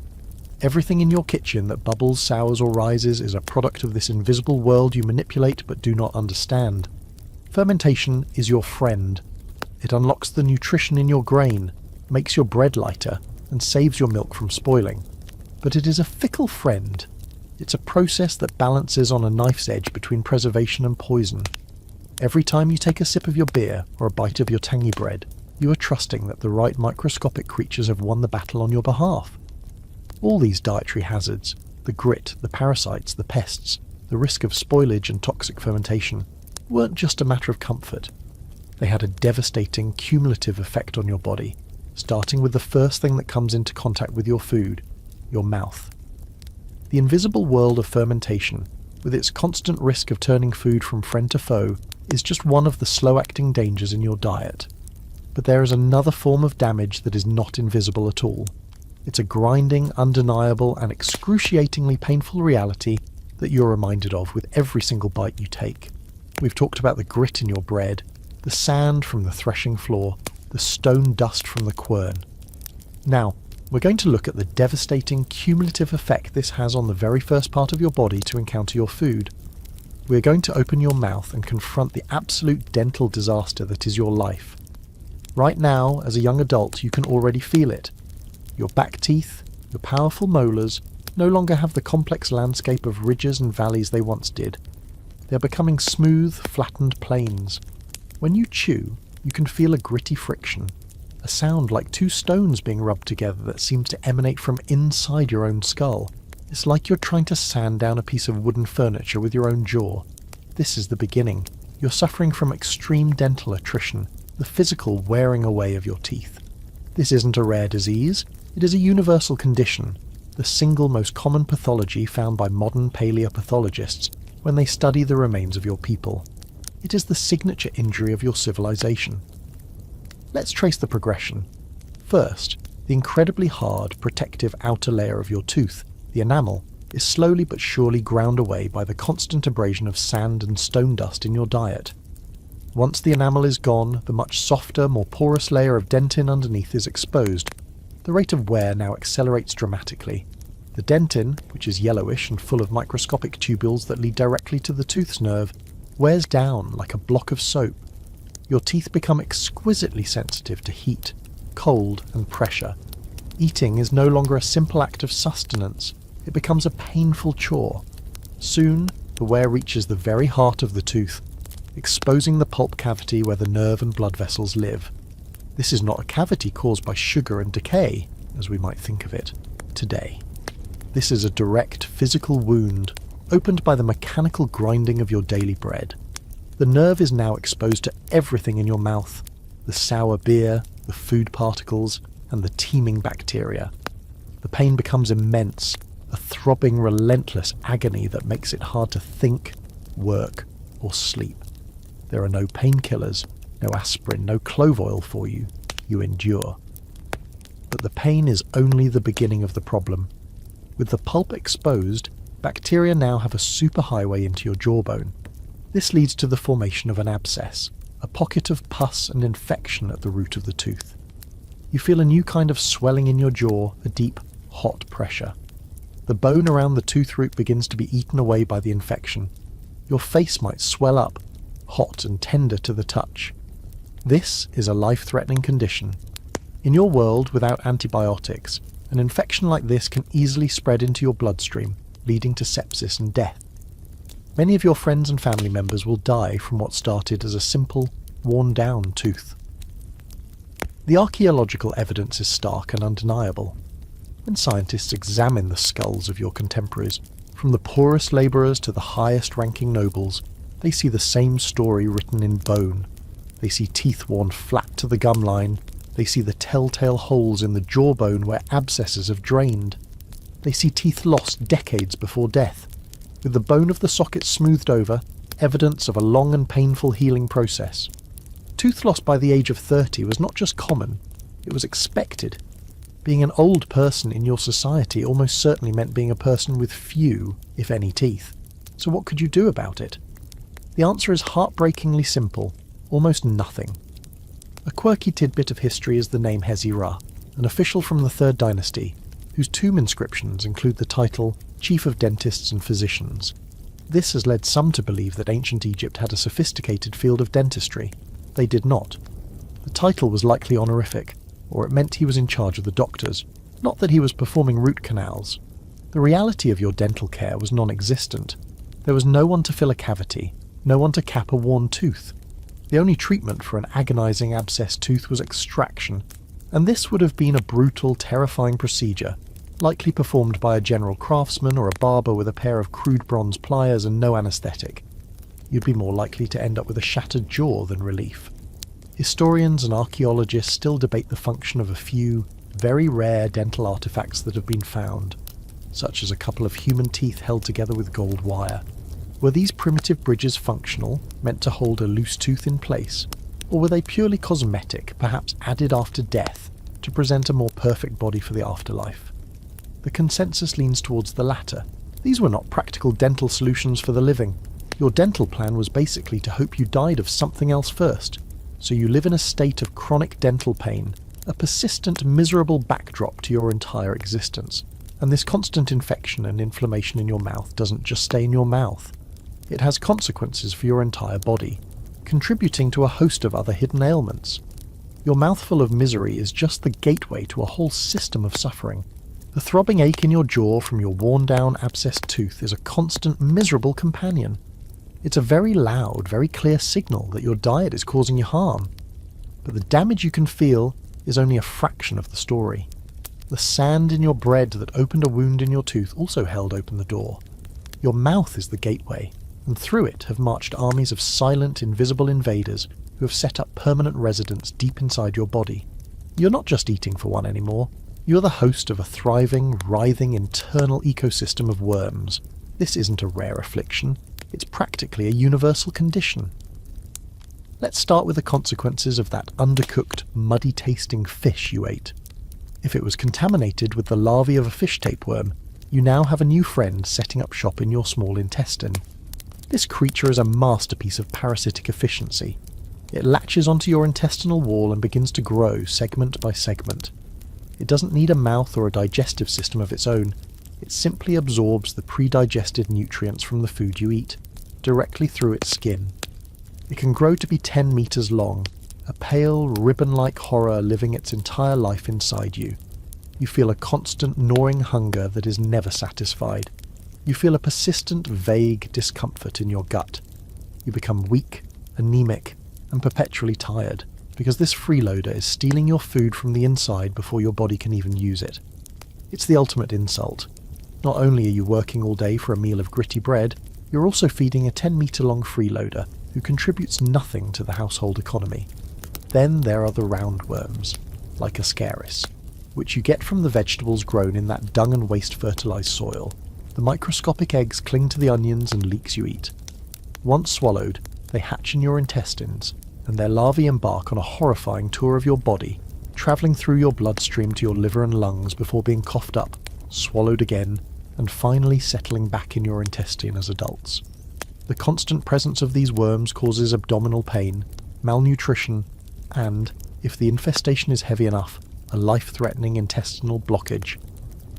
Everything in your kitchen that bubbles, sours, or rises is a product of this invisible world you manipulate but do not understand. Fermentation is your friend. It unlocks the nutrition in your grain, makes your bread lighter, and saves your milk from spoiling. But it is a fickle friend. It's a process that balances on a knife's edge between preservation and poison. Every time you take a sip of your beer or a bite of your tangy bread, you are trusting that the right microscopic creatures have won the battle on your behalf. All these dietary hazards, the grit, the parasites, the pests, the risk of spoilage and toxic fermentation, weren't just a matter of comfort. They had a devastating, cumulative effect on your body, starting with the first thing that comes into contact with your food, your mouth. The invisible world of fermentation, with its constant risk of turning food from friend to foe, is just one of the slow-acting dangers in your diet. But there is another form of damage that is not invisible at all. It's a grinding, undeniable, and excruciatingly painful reality that you're reminded of with every single bite you take. We've talked about the grit in your bread, the sand from the threshing floor, the stone dust from the quern. Now, we're going to look at the devastating, cumulative effect this has on the very first part of your body to encounter your food. We're going to open your mouth and confront the absolute dental disaster that is your life. Right now, as a young adult, you can already feel it. Your back teeth, your powerful molars, no longer have the complex landscape of ridges and valleys they once did. They're becoming smooth, flattened plains. When you chew, you can feel a gritty friction, a sound like two stones being rubbed together that seems to emanate from inside your own skull. It's like you're trying to sand down a piece of wooden furniture with your own jaw. This is the beginning. You're suffering from extreme dental attrition, the physical wearing away of your teeth. This isn't a rare disease. It is a universal condition, the single most common pathology found by modern paleopathologists when they study the remains of your people. It is the signature injury of your civilization. Let's trace the progression. First, the incredibly hard, protective outer layer of your tooth, the enamel, is slowly but surely ground away by the constant abrasion of sand and stone dust in your diet. Once the enamel is gone, the much softer, more porous layer of dentin underneath is exposed. The rate of wear now accelerates dramatically. The dentin, which is yellowish and full of microscopic tubules that lead directly to the tooth's nerve, wears down like a block of soap. Your teeth become exquisitely sensitive to heat, cold, and pressure. Eating is no longer a simple act of sustenance. It becomes a painful chore. Soon, the wear reaches the very heart of the tooth. exposing the pulp cavity where the nerve and blood vessels live. This is not a cavity caused by sugar and decay, as we might think of it today. This is a direct physical wound, opened by the mechanical grinding of your daily bread. The nerve is now exposed to everything in your mouth, the sour beer, the food particles, and the teeming bacteria. The pain becomes immense, a throbbing, relentless agony that makes it hard to think, work, or sleep. There are no painkillers, no aspirin, no clove oil for you. You endure. But the pain is only the beginning of the problem. With the pulp exposed, bacteria now have a superhighway into your jawbone. This leads to the formation of an abscess, a pocket of pus and infection at the root of the tooth. You feel a new kind of swelling in your jaw, a deep, hot pressure. The bone around the tooth root begins to be eaten away by the infection. Your face might swell up, hot and tender to the touch. This is a life-threatening condition. In your world without antibiotics, an infection like this can easily spread into your bloodstream, leading to sepsis and death. Many of your friends and family members will die from what started as a simple, worn-down tooth. The archaeological evidence is stark and undeniable. When scientists examine the skulls of your contemporaries, from the poorest labourers to the highest-ranking nobles, they see the same story written in bone. They see teeth worn flat to the gum line. They see the telltale holes in the jawbone where abscesses have drained. They see teeth lost decades before death, with the bone of the socket smoothed over, evidence of a long and painful healing process. Tooth loss by the age of 30 was not just common, it was expected. Being an old person in your society almost certainly meant being a person with few, if any, teeth. So what could you do about it? The answer is heartbreakingly simple: almost nothing. A quirky tidbit of history is the name Hezi-Ra, an official from the 3rd dynasty, whose tomb inscriptions include the title Chief of Dentists and Physicians. This has led some to believe that ancient Egypt had a sophisticated field of dentistry. They did not. The title was likely honorific, or it meant he was in charge of the doctors, not that he was performing root canals. The reality of your dental care was non-existent. There was no one to fill a cavity, no one to cap a worn tooth. The only treatment for an agonizing abscessed tooth was extraction, and this would have been a brutal, terrifying procedure, likely performed by a general craftsman or a barber with a pair of crude bronze pliers and no anesthetic. You'd be more likely to end up with a shattered jaw than relief. Historians and archaeologists still debate the function of a few, very rare dental artifacts that have been found, such as a couple of human teeth held together with gold wire. Were these primitive bridges functional, meant to hold a loose tooth in place, or were they purely cosmetic, perhaps added after death, to present a more perfect body for the afterlife? The consensus leans towards the latter. These were not practical dental solutions for the living. Your dental plan was basically to hope you died of something else first, so you live in a state of chronic dental pain, a persistent, miserable backdrop to your entire existence. And this constant infection and inflammation in your mouth doesn't just stay in your mouth. It has consequences for your entire body, contributing to a host of other hidden ailments. Your mouthful of misery is just the gateway to a whole system of suffering. The throbbing ache in your jaw from your worn-down, abscessed tooth is a constant, miserable companion. It's a very loud, very clear signal that your diet is causing you harm. But the damage you can feel is only a fraction of the story. The sand in your bread that opened a wound in your tooth also held open the door. Your mouth is the gateway, and through it have marched armies of silent, invisible invaders who have set up permanent residence deep inside your body. You're not just eating for one anymore. You're the host of a thriving, writhing, internal ecosystem of worms. This isn't a rare affliction. It's practically a universal condition. Let's start with the consequences of that undercooked, muddy-tasting fish you ate. If it was contaminated with the larvae of a fish tapeworm, you now have a new friend setting up shop in your small intestine. This creature is a masterpiece of parasitic efficiency. It latches onto your intestinal wall and begins to grow segment by segment. It doesn't need a mouth or a digestive system of its own. It simply absorbs the pre-digested nutrients from the food you eat, directly through its skin. It can grow to be 10 meters long, a pale, ribbon-like horror living its entire life inside you. You feel a constant, gnawing hunger that is never satisfied. You feel a persistent, vague discomfort in your gut. You become weak, anemic, and perpetually tired, because this freeloader is stealing your food from the inside before your body can even use it. It's the ultimate insult. Not only are you working all day for a meal of gritty bread, you're also feeding a 10-metre-long freeloader who contributes nothing to the household economy. Then there are the roundworms, like ascaris, which you get from the vegetables grown in that dung and waste fertilised soil. The microscopic eggs cling to the onions and leeks you eat. Once swallowed, they hatch in your intestines, and their larvae embark on a horrifying tour of your body, travelling through your bloodstream to your liver and lungs before being coughed up, swallowed again, and finally settling back in your intestine as adults. The constant presence of these worms causes abdominal pain, malnutrition, and, if the infestation is heavy enough, a life-threatening intestinal blockage.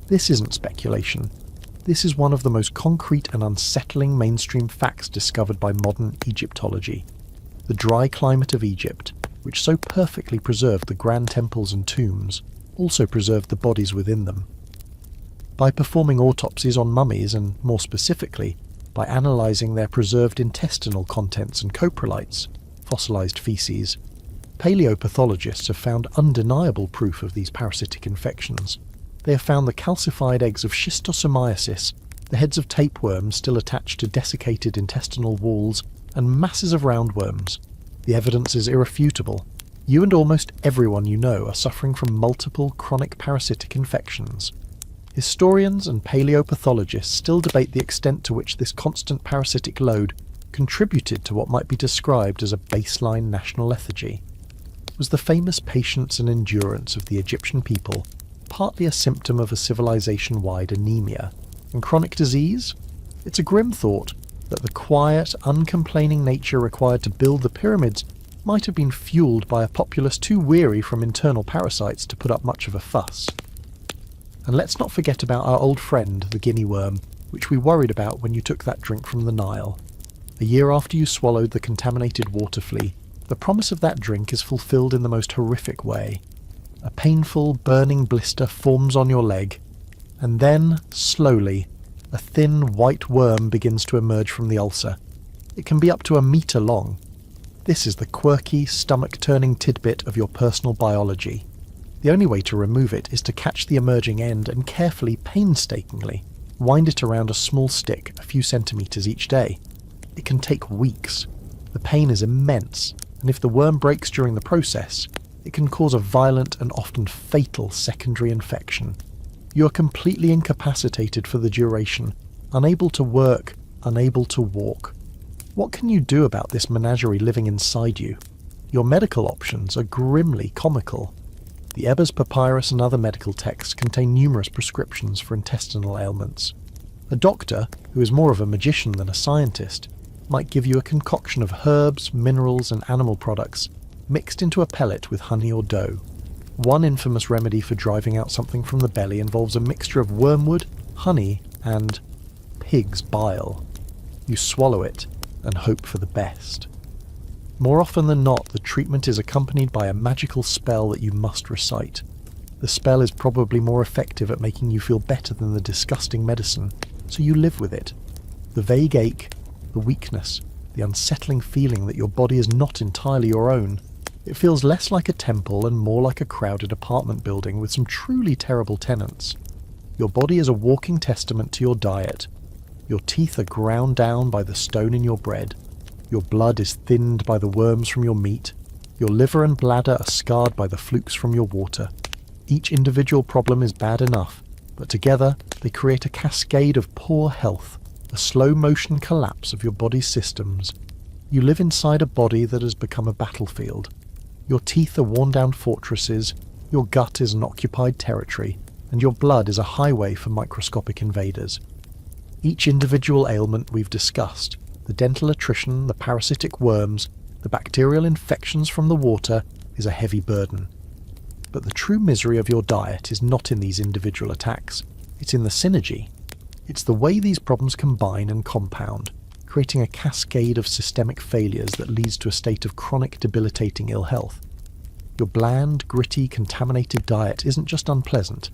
This isn't speculation. This is one of the most concrete and unsettling mainstream facts discovered by modern Egyptology. The dry climate of Egypt, which so perfectly preserved the grand temples and tombs, also preserved the bodies within them. By performing autopsies on mummies, and more specifically, by analysing their preserved intestinal contents and coprolites, fossilised faeces, paleopathologists have found undeniable proof of these parasitic infections. They have found the calcified eggs of schistosomiasis, the heads of tapeworms still attached to desiccated intestinal walls, and masses of roundworms. The evidence is irrefutable. You and almost everyone you know are suffering from multiple chronic parasitic infections. Historians and paleopathologists still debate the extent to which this constant parasitic load contributed to what might be described as a baseline national lethargy. Was the famous patience and endurance of the Egyptian people partly a symptom of a civilization-wide anemia and chronic disease? It's a grim thought that the quiet, uncomplaining nature required to build the pyramids might have been fueled by a populace too weary from internal parasites to put up much of a fuss. And let's not forget about our old friend, the guinea worm, which we worried about when you took that drink from the Nile. A year after you swallowed the contaminated water flea, the promise of that drink is fulfilled in the most horrific way. A painful, burning blister forms on your leg, and then, slowly, a thin, white worm begins to emerge from the ulcer. It can be up to 1 metre long. This is the quirky, stomach-turning tidbit of your personal biology. The only way to remove it is to catch the emerging end and carefully, painstakingly, wind it around a small stick a few centimetres each day. It can take weeks. The pain is immense, and if the worm breaks during the process, it can cause a violent and often fatal secondary infection. You are completely incapacitated for the duration, unable to work, unable to walk. What can you do about this menagerie living inside you? Your medical options are grimly comical. The Ebers Papyrus and other medical texts contain numerous prescriptions for intestinal ailments. A doctor, who is more of a magician than a scientist, might give you a concoction of herbs, minerals and animal products mixed into a pellet with honey or dough. One infamous remedy for driving out something from the belly involves a mixture of wormwood, honey and pig's bile. You swallow it and hope for the best. More often than not, the treatment is accompanied by a magical spell that you must recite. The spell is probably more effective at making you feel better than the disgusting medicine, so you live with it. The vague ache, the weakness, the unsettling feeling that your body is not entirely your own. It feels less like a temple and more like a crowded apartment building with some truly terrible tenants. Your body is a walking testament to your diet. Your teeth are ground down by the stone in your bread. Your blood is thinned by the worms from your meat. Your liver and bladder are scarred by the flukes from your water. Each individual problem is bad enough, but together they create a cascade of poor health, a slow-motion collapse of your body's systems. You live inside a body that has become a battlefield. Your teeth are worn-down fortresses, your gut is an occupied territory, and your blood is a highway for microscopic invaders. Each individual ailment we've discussed, the dental attrition, the parasitic worms, the bacterial infections from the water, is a heavy burden. But the true misery of your diet is not in these individual attacks, it's in the synergy. It's the way these problems combine and compound, creating a cascade of systemic failures that leads to a state of chronic, debilitating ill health. Your bland, gritty, contaminated diet isn't just unpleasant,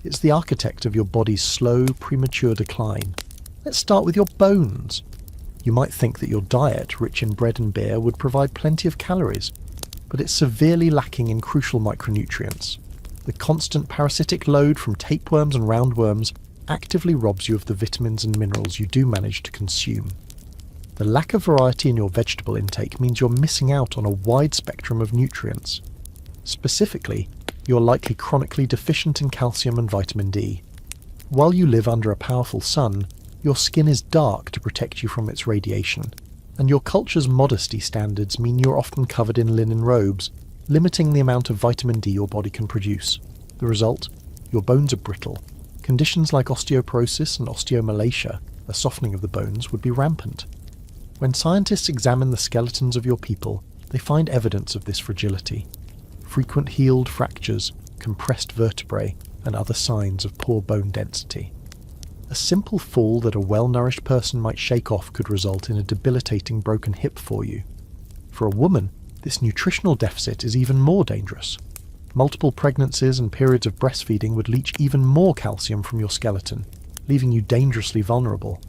it's the architect of your body's slow, premature decline. Let's start with your bones. You might think that your diet, rich in bread and beer, would provide plenty of calories, but it's severely lacking in crucial micronutrients. The constant parasitic load from tapeworms and roundworms actively robs you of the vitamins and minerals you do manage to consume. The lack of variety in your vegetable intake means you're missing out on a wide spectrum of nutrients. Specifically, you're likely chronically deficient in calcium and vitamin D. While you live under a powerful sun, your skin is dark to protect you from its radiation, and your culture's modesty standards mean you're often covered in linen robes, limiting the amount of vitamin D your body can produce. The result? Your bones are brittle. Conditions like osteoporosis and osteomalacia, a softening of the bones, would be rampant. When scientists examine the skeletons of your people, they find evidence of this fragility. Frequent healed fractures, compressed vertebrae, and other signs of poor bone density. A simple fall that a well-nourished person might shake off could result in a debilitating broken hip for you. For a woman, this nutritional deficit is even more dangerous. Multiple pregnancies and periods of breastfeeding would leach even more calcium from your skeleton, leaving you dangerously vulnerable.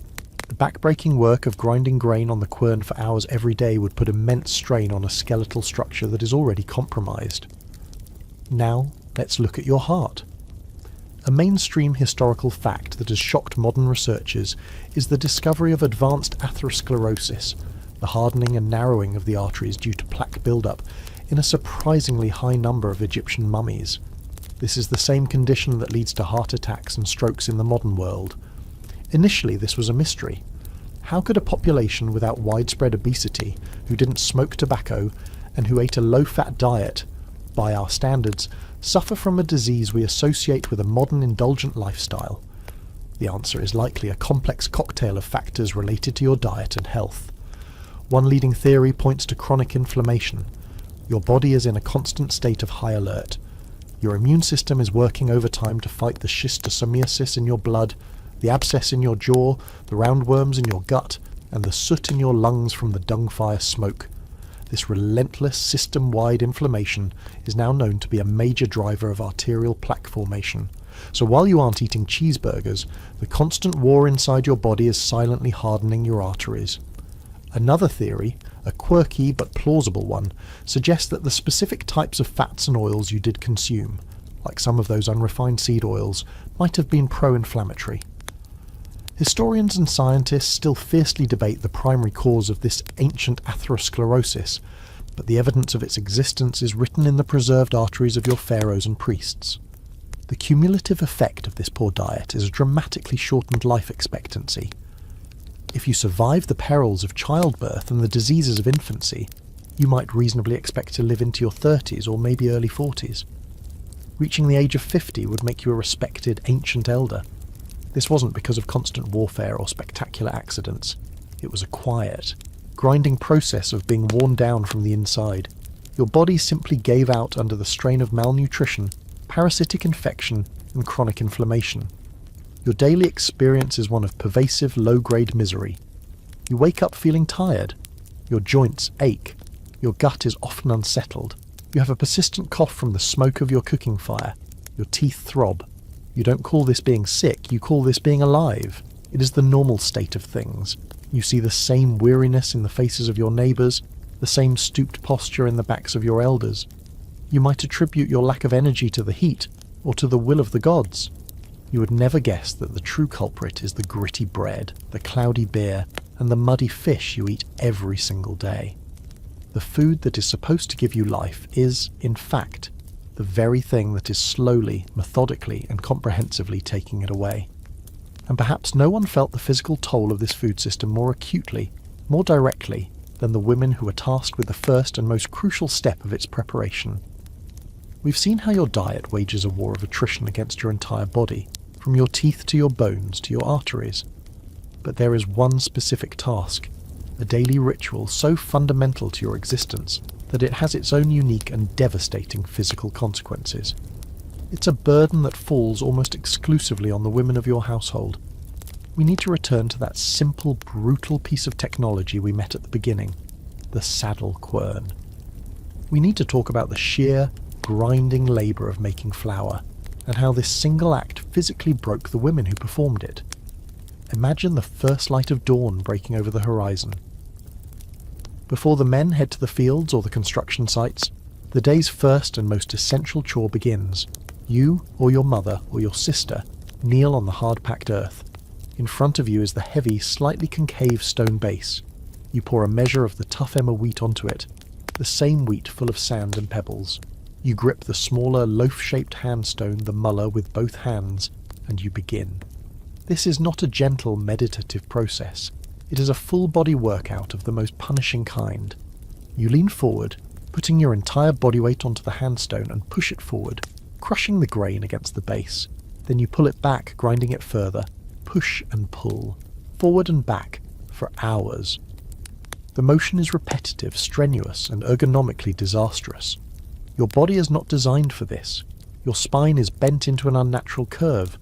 The backbreaking work of grinding grain on the quern for hours every day would put immense strain on a skeletal structure that is already compromised. Now, let's look at your heart. A mainstream historical fact that has shocked modern researchers is the discovery of advanced atherosclerosis, the hardening and narrowing of the arteries due to plaque buildup, in a surprisingly high number of Egyptian mummies. This is the same condition that leads to heart attacks and strokes in the modern world. Initially, this was a mystery. How could a population without widespread obesity, who didn't smoke tobacco, and who ate a low-fat diet, by our standards, suffer from a disease we associate with a modern indulgent lifestyle? The answer is likely a complex cocktail of factors related to your diet and health. One leading theory points to chronic inflammation. Your body is in a constant state of high alert. Your immune system is working overtime to fight the schistosomiasis in your blood, the abscess in your jaw, the roundworms in your gut, and the soot in your lungs from the dung fire smoke. This relentless system-wide inflammation is now known to be a major driver of arterial plaque formation. So while you aren't eating cheeseburgers, the constant war inside your body is silently hardening your arteries. Another theory, a quirky but plausible one, suggests that the specific types of fats and oils you did consume, like some of those unrefined seed oils, might have been pro-inflammatory. Historians and scientists still fiercely debate the primary cause of this ancient atherosclerosis, but the evidence of its existence is written in the preserved arteries of your pharaohs and priests. The cumulative effect of this poor diet is a dramatically shortened life expectancy. If you survive the perils of childbirth and the diseases of infancy, you might reasonably expect to live into your 30s or maybe early 40s. Reaching the age of 50 would make you a respected ancient elder. This wasn't because of constant warfare or spectacular accidents. It was a quiet, grinding process of being worn down from the inside. Your body simply gave out under the strain of malnutrition, parasitic infection, and chronic inflammation. Your daily experience is one of pervasive low-grade misery. You wake up feeling tired. Your joints ache. Your gut is often unsettled. You have a persistent cough from the smoke of your cooking fire. Your teeth throb. You don't call this being sick, you call this being alive. It is the normal state of things. You see the same weariness in the faces of your neighbours, the same stooped posture in the backs of your elders. You might attribute your lack of energy to the heat, or to the will of the gods. You would never guess that the true culprit is the gritty bread, the cloudy beer, and the muddy fish you eat every single day. The food that is supposed to give you life is, in fact, the very thing that is slowly, methodically, and comprehensively taking it away. And perhaps no one felt the physical toll of this food system more acutely, more directly, than the women who are tasked with the first and most crucial step of its preparation. We've seen how your diet wages a war of attrition against your entire body, from your teeth to your bones to your arteries. But there is one specific task, a daily ritual so fundamental to your existence that it has its own unique and devastating physical consequences. It's a burden that falls almost exclusively on the women of your household. We need to return to that simple, brutal piece of technology we met at the beginning, the saddle quern. We need to talk about the sheer, grinding labour of making flour, and how this single act physically broke the women who performed it. Imagine the first light of dawn breaking over the horizon. Before the men head to the fields or the construction sites, the day's first and most essential chore begins. You, or your mother, or your sister, kneel on the hard-packed earth. In front of you is the heavy, slightly concave stone base. You pour a measure of the tough emmer wheat onto it, the same wheat full of sand and pebbles. You grip the smaller, loaf-shaped handstone, the muller, with both hands, and you begin. This is not a gentle, meditative process. It is a full-body workout of the most punishing kind. You lean forward, putting your entire body weight onto the handstone and push it forward, crushing the grain against the base. Then you pull it back, grinding it further. Push and pull, forward and back, for hours. The motion is repetitive, strenuous, and ergonomically disastrous. Your body is not designed for this. Your spine is bent into an unnatural curve.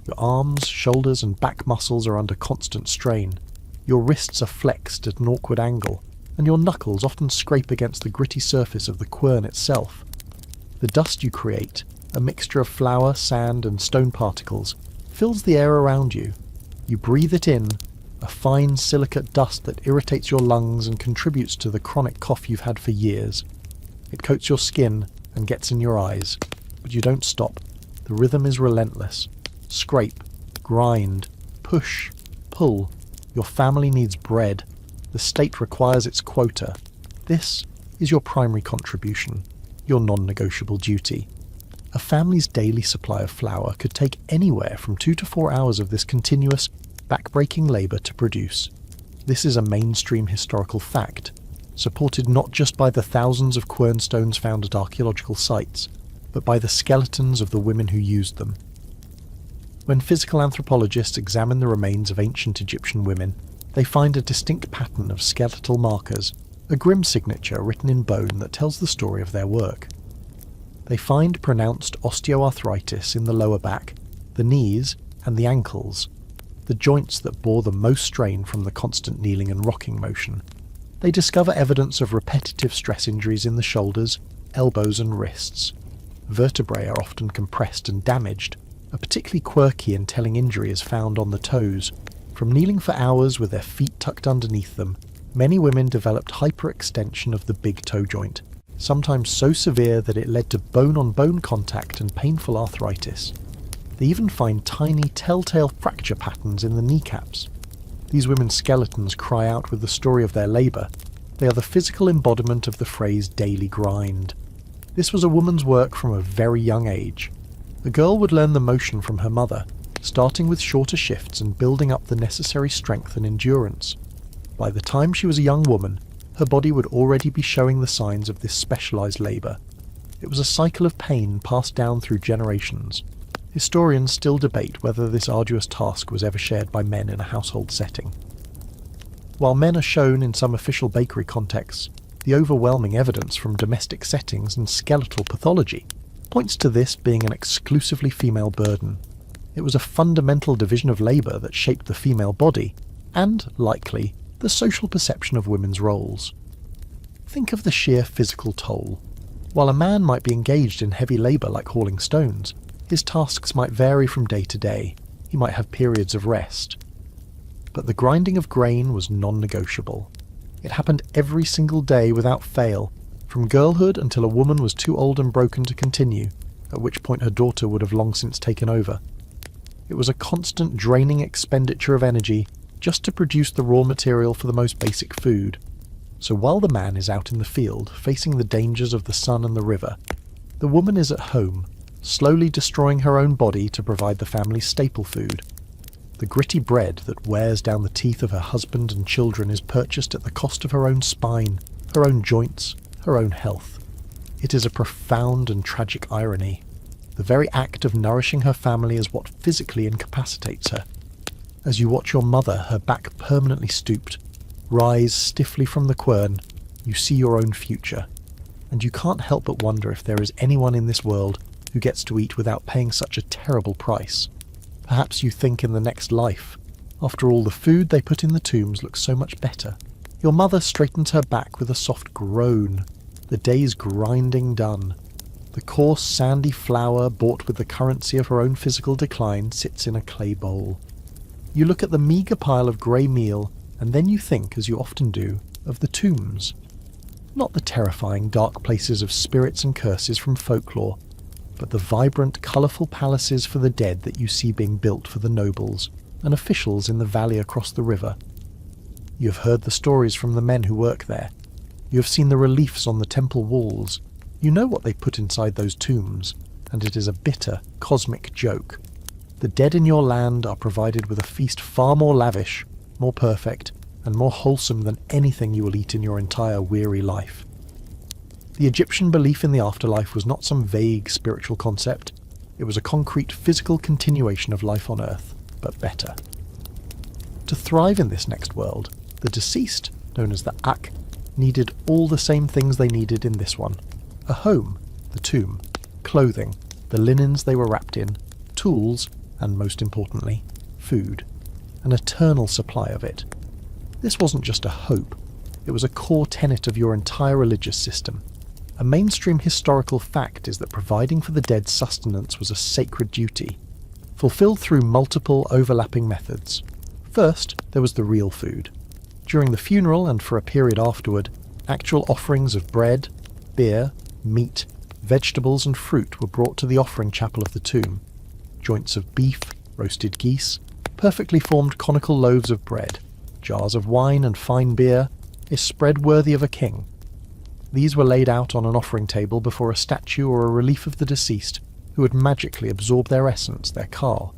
Your arms, shoulders, and back muscles are under constant strain. Your wrists are flexed at an awkward angle, and your knuckles often scrape against the gritty surface of the quern itself. The dust you create, a mixture of flour, sand, and stone particles, fills the air around you. You breathe it in, a fine silicate dust that irritates your lungs and contributes to the chronic cough you've had for years. It coats your skin and gets in your eyes, but you don't stop. The rhythm is relentless. Scrape, grind, push, pull. Your family needs bread. The state requires its quota. This is your primary contribution, your non-negotiable duty. A family's daily supply of flour could take anywhere from 2 to 4 hours of this continuous, back-breaking labour to produce. This is a mainstream historical fact, supported not just by the thousands of quernstones found at archaeological sites, but by the skeletons of the women who used them. When physical anthropologists examine the remains of ancient Egyptian women, they find a distinct pattern of skeletal markers, a grim signature written in bone that tells the story of their work. They find pronounced osteoarthritis in the lower back, the knees, and the ankles, the joints that bore the most strain from the constant kneeling and rocking motion. They discover evidence of repetitive stress injuries in the shoulders, elbows, and wrists. Vertebrae are often compressed and damaged. A particularly quirky and telling injury is found on the toes. From kneeling for hours with their feet tucked underneath them, many women developed hyperextension of the big toe joint, sometimes so severe that it led to bone-on-bone contact and painful arthritis. They even find tiny telltale fracture patterns in the kneecaps. These women's skeletons cry out with the story of their labour. They are the physical embodiment of the phrase daily grind. This was a woman's work from a very young age. A girl would learn the motion from her mother, starting with shorter shifts and building up the necessary strength and endurance. By the time she was a young woman, her body would already be showing the signs of this specialised labour. It was a cycle of pain passed down through generations. Historians still debate whether this arduous task was ever shared by men in a household setting. While men are shown in some official bakery contexts, the overwhelming evidence from domestic settings and skeletal pathology points to this being an exclusively female burden. It was a fundamental division of labour that shaped the female body, and, likely, the social perception of women's roles. Think of the sheer physical toll. While a man might be engaged in heavy labour like hauling stones, his tasks might vary from day to day. He might have periods of rest. But the grinding of grain was non-negotiable. It happened every single day without fail, from girlhood until a woman was too old and broken to continue, at which point her daughter would have long since taken over. It was a constant draining expenditure of energy just to produce the raw material for the most basic food. So while the man is out in the field, facing the dangers of the sun and the river, the woman is at home, slowly destroying her own body to provide the family's staple food. The gritty bread that wears down the teeth of her husband and children is purchased at the cost of her own spine, her own joints, her own health. It is a profound and tragic irony. The very act of nourishing her family is what physically incapacitates her. As you watch your mother, her back permanently stooped, rise stiffly from the quern, you see your own future. And you can't help but wonder if there is anyone in this world who gets to eat without paying such a terrible price. Perhaps you think in the next life. After all, the food they put in the tombs looks so much better. Your mother straightens her back with a soft groan. The day's grinding done. The coarse, sandy flour, bought with the currency of her own physical decline, sits in a clay bowl. You look at the meagre pile of grey meal, and then you think, as you often do, of the tombs. Not the terrifying dark places of spirits and curses from folklore, but the vibrant, colourful palaces for the dead that you see being built for the nobles and officials in the valley across the river. You have heard the stories from the men who work there. You have seen the reliefs on the temple walls. You know what they put inside those tombs, and it is a bitter, cosmic joke. The dead in your land are provided with a feast far more lavish, more perfect, and more wholesome than anything you will eat in your entire weary life. The Egyptian belief in the afterlife was not some vague spiritual concept. It was a concrete physical continuation of life on Earth, but better. To thrive in this next world, the deceased, known as the Ak, needed all the same things they needed in this one. A home, the tomb, clothing, the linens they were wrapped in, tools, and most importantly, food. An eternal supply of it. This wasn't just a hope, it was a core tenet of your entire religious system. A mainstream historical fact is that providing for the dead sustenance was a sacred duty, fulfilled through multiple overlapping methods. First, there was the real food. During the funeral and for a period afterward, actual offerings of bread, beer, meat, vegetables and fruit were brought to the offering chapel of the tomb. Joints of beef, roasted geese, perfectly formed conical loaves of bread, jars of wine and fine beer, a spread worthy of a king. These were laid out on an offering table before a statue or a relief of the deceased, who would magically absorb their essence, their ka.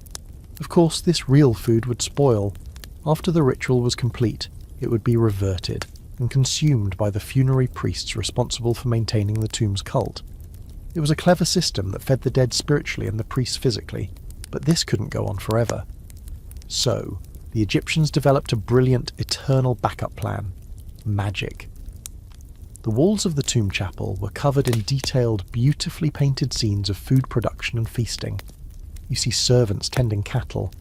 Of course, this real food would spoil. After the ritual was complete, it would be reverted and consumed by the funerary priests responsible for maintaining the tomb's cult. It was a clever system that fed the dead spiritually and the priests physically, but this couldn't go on forever. So, the Egyptians developed a brilliant, eternal backup plan: magic. The walls of the tomb chapel were covered in detailed, beautifully painted scenes of food production and feasting. You see servants tending cattle,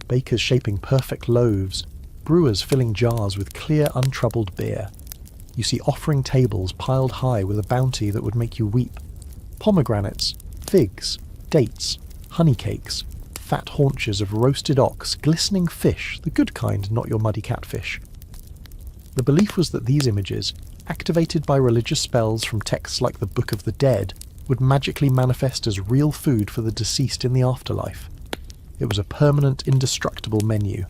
bakers shaping perfect loaves, brewers filling jars with clear, untroubled beer. You see offering tables piled high with a bounty that would make you weep. Pomegranates, figs, dates, honey cakes, fat haunches of roasted ox, glistening fish, the good kind, not your muddy catfish. The belief was that these images, activated by religious spells from texts like the Book of the Dead, would magically manifest as real food for the deceased in the afterlife. It was a permanent, indestructible menu.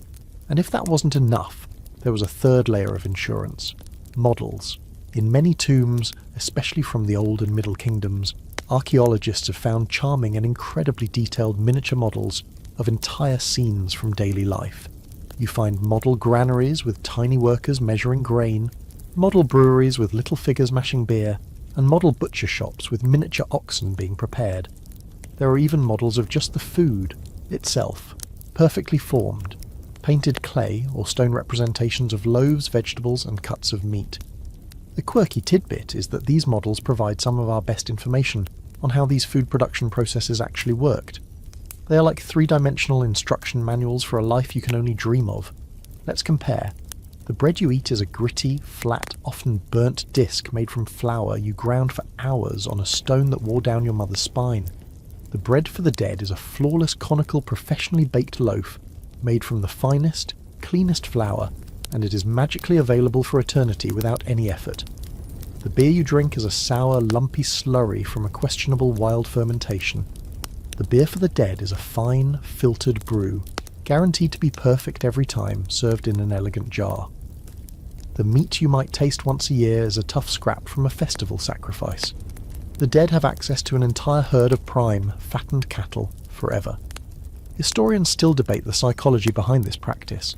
And if that wasn't enough, there was a third layer of insurance: models. In many tombs, especially from the Old and Middle Kingdoms, archaeologists have found charming and incredibly detailed miniature models of entire scenes from daily life. You find model granaries with tiny workers measuring grain, model breweries with little figures mashing beer, and model butcher shops with miniature oxen being prepared. There are even models of just the food itself, perfectly formed, painted clay or stone representations of loaves, vegetables, and cuts of meat. The quirky tidbit is that these models provide some of our best information on how these food production processes actually worked. They are like three-dimensional instruction manuals for a life you can only dream of. Let's compare. The bread you eat is a gritty, flat, often burnt disc made from flour you ground for hours on a stone that wore down your mother's spine. The bread for the dead is a flawless, conical, professionally baked loaf made from the finest, cleanest flour, and it is magically available for eternity without any effort. The beer you drink is a sour, lumpy slurry from a questionable wild fermentation. The beer for the dead is a fine, filtered brew, guaranteed to be perfect every time, served in an elegant jar. The meat you might taste once a year is a tough scrap from a festival sacrifice. The dead have access to an entire herd of prime, fattened cattle, forever. Historians still debate the psychology behind this practice.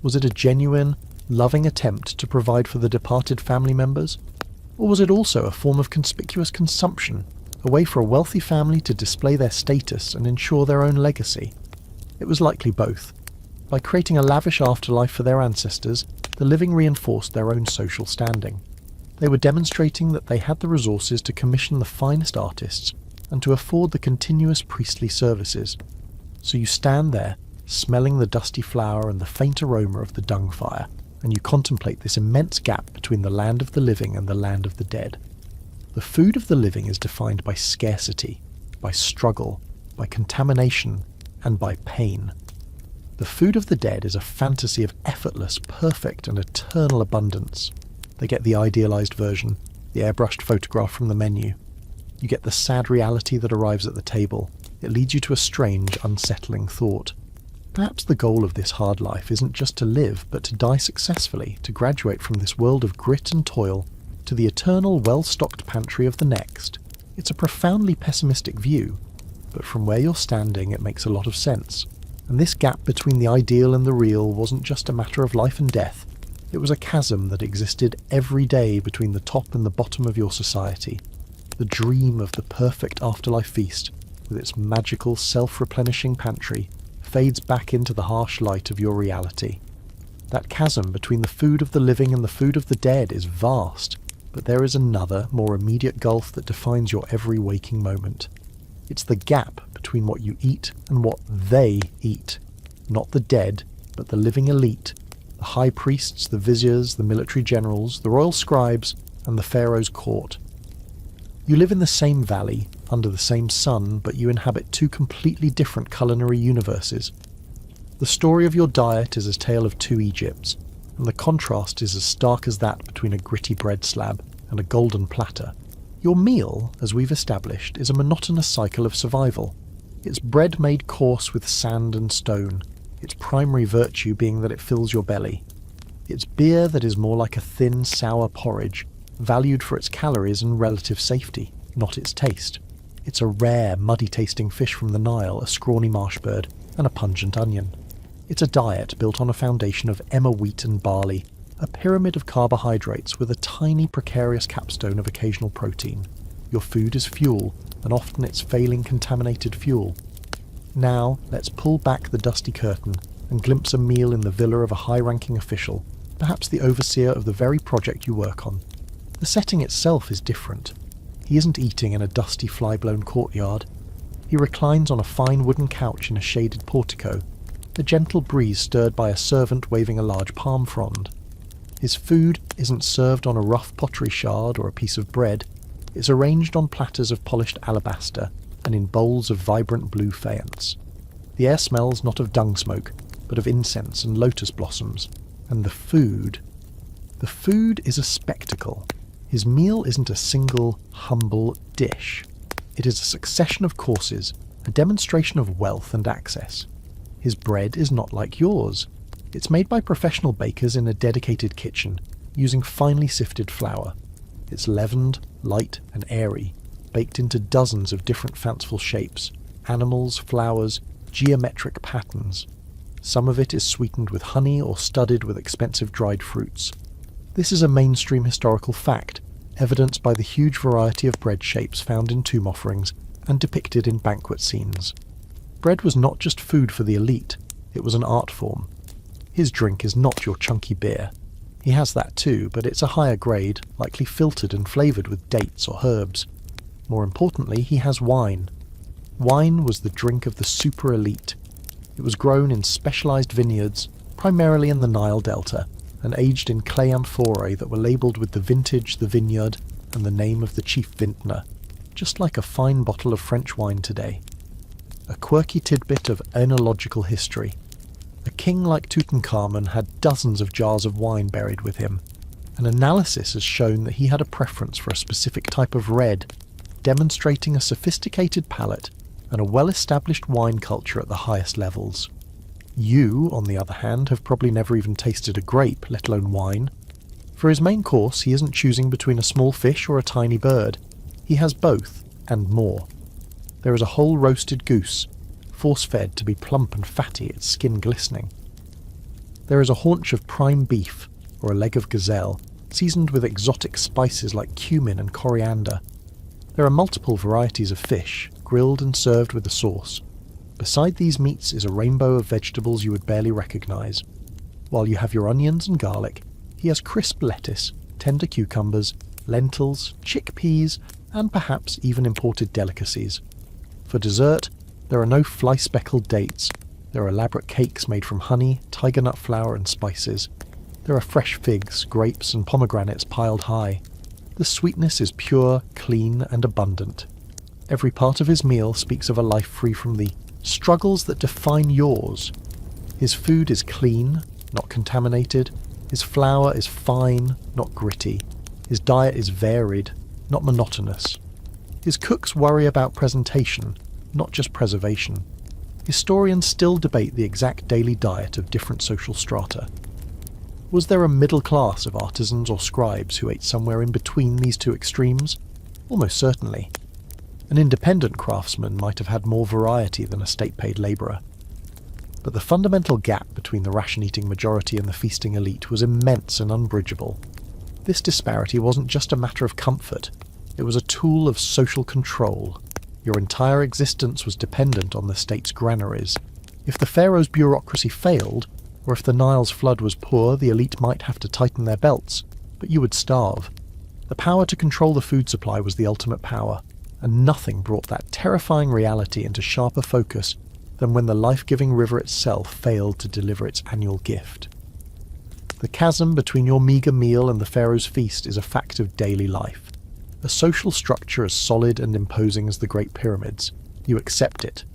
Was it a genuine, loving attempt to provide for the departed family members? Or was it also a form of conspicuous consumption, a way for a wealthy family to display their status and ensure their own legacy? It was likely both. By creating a lavish afterlife for their ancestors, the living reinforced their own social standing. They were demonstrating that they had the resources to commission the finest artists and to afford the continuous priestly services. So you stand there, smelling the dusty flour and the faint aroma of the dung fire, and you contemplate this immense gap between the land of the living and the land of the dead. The food of the living is defined by scarcity, by struggle, by contamination, and by pain. The The food of the dead is a fantasy of effortless, perfect, and eternal abundance. They get the idealized version, the airbrushed photograph from the menu. You get the sad reality that arrives at the table. It leads you to a strange, unsettling thought. Perhaps the goal of this hard life isn't just to live, but to die successfully, to graduate from this world of grit and toil to the eternal, well-stocked pantry of the next. It's a profoundly pessimistic view, but from where you're standing it makes a lot of sense. And this gap between the ideal and the real wasn't just a matter of life and death. It was a chasm that existed every day between the top and the bottom of your society. The dream of the perfect afterlife feast, with its magical, self-replenishing pantry, fades back into the harsh light of your reality. That chasm between the food of the living and the food of the dead is vast, but there is another, more immediate gulf that defines your every waking moment. It's the gap between what you eat and what they eat. Not the dead, but the living elite. The high priests, the viziers, the military generals, the royal scribes, and the pharaoh's court. You live in the same valley, under the same sun, but you inhabit two completely different culinary universes. The story of your diet is a tale of two Egypts, and the contrast is as stark as that between a gritty bread slab and a golden platter. Your meal, as we've established, is a monotonous cycle of survival. It's bread made coarse with sand and stone, its primary virtue being that it fills your belly. It's beer that is more like a thin, sour porridge, valued for its calories and relative safety, not its taste. It's a rare, muddy-tasting fish from the Nile, a scrawny marsh bird, and a pungent onion. It's a diet built on a foundation of emmer wheat and barley, a pyramid of carbohydrates with a tiny, precarious capstone of occasional protein. Your food is fuel, and often it's failing contaminated fuel. Now, let's pull back the dusty curtain and glimpse a meal in the villa of a high-ranking official, perhaps the overseer of the very project you work on. The setting itself is different. He isn't eating in a dusty, fly-blown courtyard. He reclines on a fine wooden couch in a shaded portico, a gentle breeze stirred by a servant waving a large palm frond. His food isn't served on a rough pottery shard or a piece of bread. It's arranged on platters of polished alabaster and in bowls of vibrant blue faience. The air smells not of dung smoke, but of incense and lotus blossoms. And the food is a spectacle. His meal isn't a single, humble dish. It is a succession of courses, a demonstration of wealth and access. His bread is not like yours. It's made by professional bakers in a dedicated kitchen, using finely sifted flour. It's leavened, light, and airy, baked into dozens of different fanciful shapes, animals, flowers, geometric patterns. Some of it is sweetened with honey or studded with expensive dried fruits. This is a mainstream historical fact, evidenced by the huge variety of bread shapes found in tomb offerings and depicted in banquet scenes. Bread was not just food for the elite, it was an art form. His drink is not your chunky beer. He has that too, but it's a higher grade, likely filtered and flavoured with dates or herbs. More importantly, he has wine. Wine was the drink of the super elite. It was grown in specialised vineyards, primarily in the Nile Delta, and aged in clay amphorae that were labelled with the vintage, the vineyard, and the name of the chief vintner, just like a fine bottle of French wine today. A quirky tidbit of oenological history. A king like Tutankhamun had dozens of jars of wine buried with him. An analysis has shown that he had a preference for a specific type of red, demonstrating a sophisticated palate and a well-established wine culture at the highest levels. You, on the other hand, have probably never even tasted a grape, let alone wine. For his main course, he isn't choosing between a small fish or a tiny bird. He has both, and more. There is a whole roasted goose, force-fed to be plump and fatty, its skin glistening. There is a haunch of prime beef, or a leg of gazelle, seasoned with exotic spices like cumin and coriander. There are multiple varieties of fish, grilled and served with a sauce. Beside these meats is a rainbow of vegetables you would barely recognise. While you have your onions and garlic, he has crisp lettuce, tender cucumbers, lentils, chickpeas, and perhaps even imported delicacies. For dessert, there are no fly-speckled dates. There are elaborate cakes made from honey, tiger nut flour, and spices. There are fresh figs, grapes, and pomegranates piled high. The sweetness is pure, clean, and abundant. Every part of his meal speaks of a life free from the struggles that define yours. His food is clean, not contaminated. His flour is fine, not gritty. His diet is varied, not monotonous. His cooks worry about presentation, not just preservation. Historians still debate the exact daily diet of different social strata. Was there a middle class of artisans or scribes who ate somewhere in between these two extremes? Almost certainly. An independent craftsman might have had more variety than a state-paid labourer. But the fundamental gap between the ration-eating majority and the feasting elite was immense and unbridgeable. This disparity wasn't just a matter of comfort, it was a tool of social control. Your entire existence was dependent on the state's granaries. If the pharaoh's bureaucracy failed, or if the Nile's flood was poor, the elite might have to tighten their belts, but you would starve. The power to control the food supply was the ultimate power, and nothing brought that terrifying reality into sharper focus than when the life-giving river itself failed to deliver its annual gift. The chasm between your meagre meal and the pharaoh's feast is a fact of daily life. A social structure as solid and imposing as the Great Pyramids. You accept it.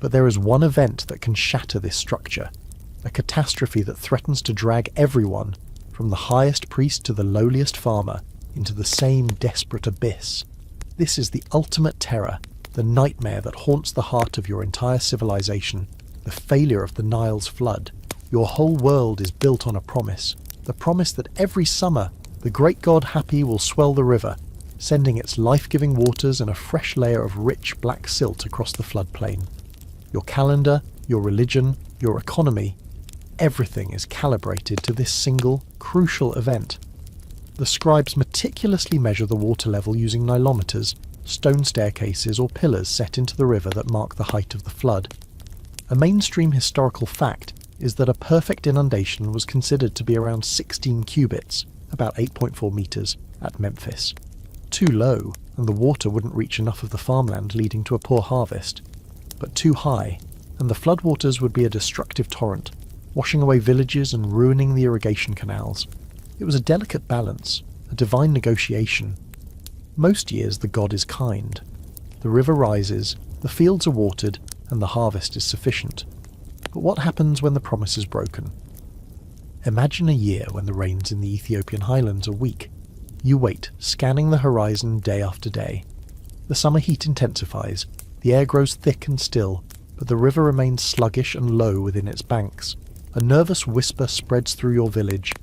But there is one event that can shatter this structure, a catastrophe that threatens to drag everyone, from the highest priest to the lowliest farmer, into the same desperate abyss. This is the ultimate terror, the nightmare that haunts the heart of your entire civilization, the failure of the Nile's flood. Your whole world is built on a promise, the promise that every summer the great god Happy will swell the river, sending its life-giving waters and a fresh layer of rich black silt across the floodplain. Your calendar, your religion, your economy, everything is calibrated to this single, crucial event. The scribes meticulously measure the water level using nilometers, stone staircases or pillars set into the river that mark the height of the flood. A mainstream historical fact is that a perfect inundation was considered to be around 16 cubits, about 8.4 metres, at Memphis. Too low, and the water wouldn't reach enough of the farmland, leading to a poor harvest. But too high, and the floodwaters would be a destructive torrent, washing away villages and ruining the irrigation canals. It was a delicate balance, a divine negotiation. Most years the god is kind. The river rises, the fields are watered, and the harvest is sufficient. But what happens when the promise is broken? Imagine a year when the rains in the Ethiopian highlands are weak. You wait, scanning the horizon day after day. The summer heat intensifies, the air grows thick and still, but the river remains sluggish and low within its banks. A nervous whisper spreads through your village.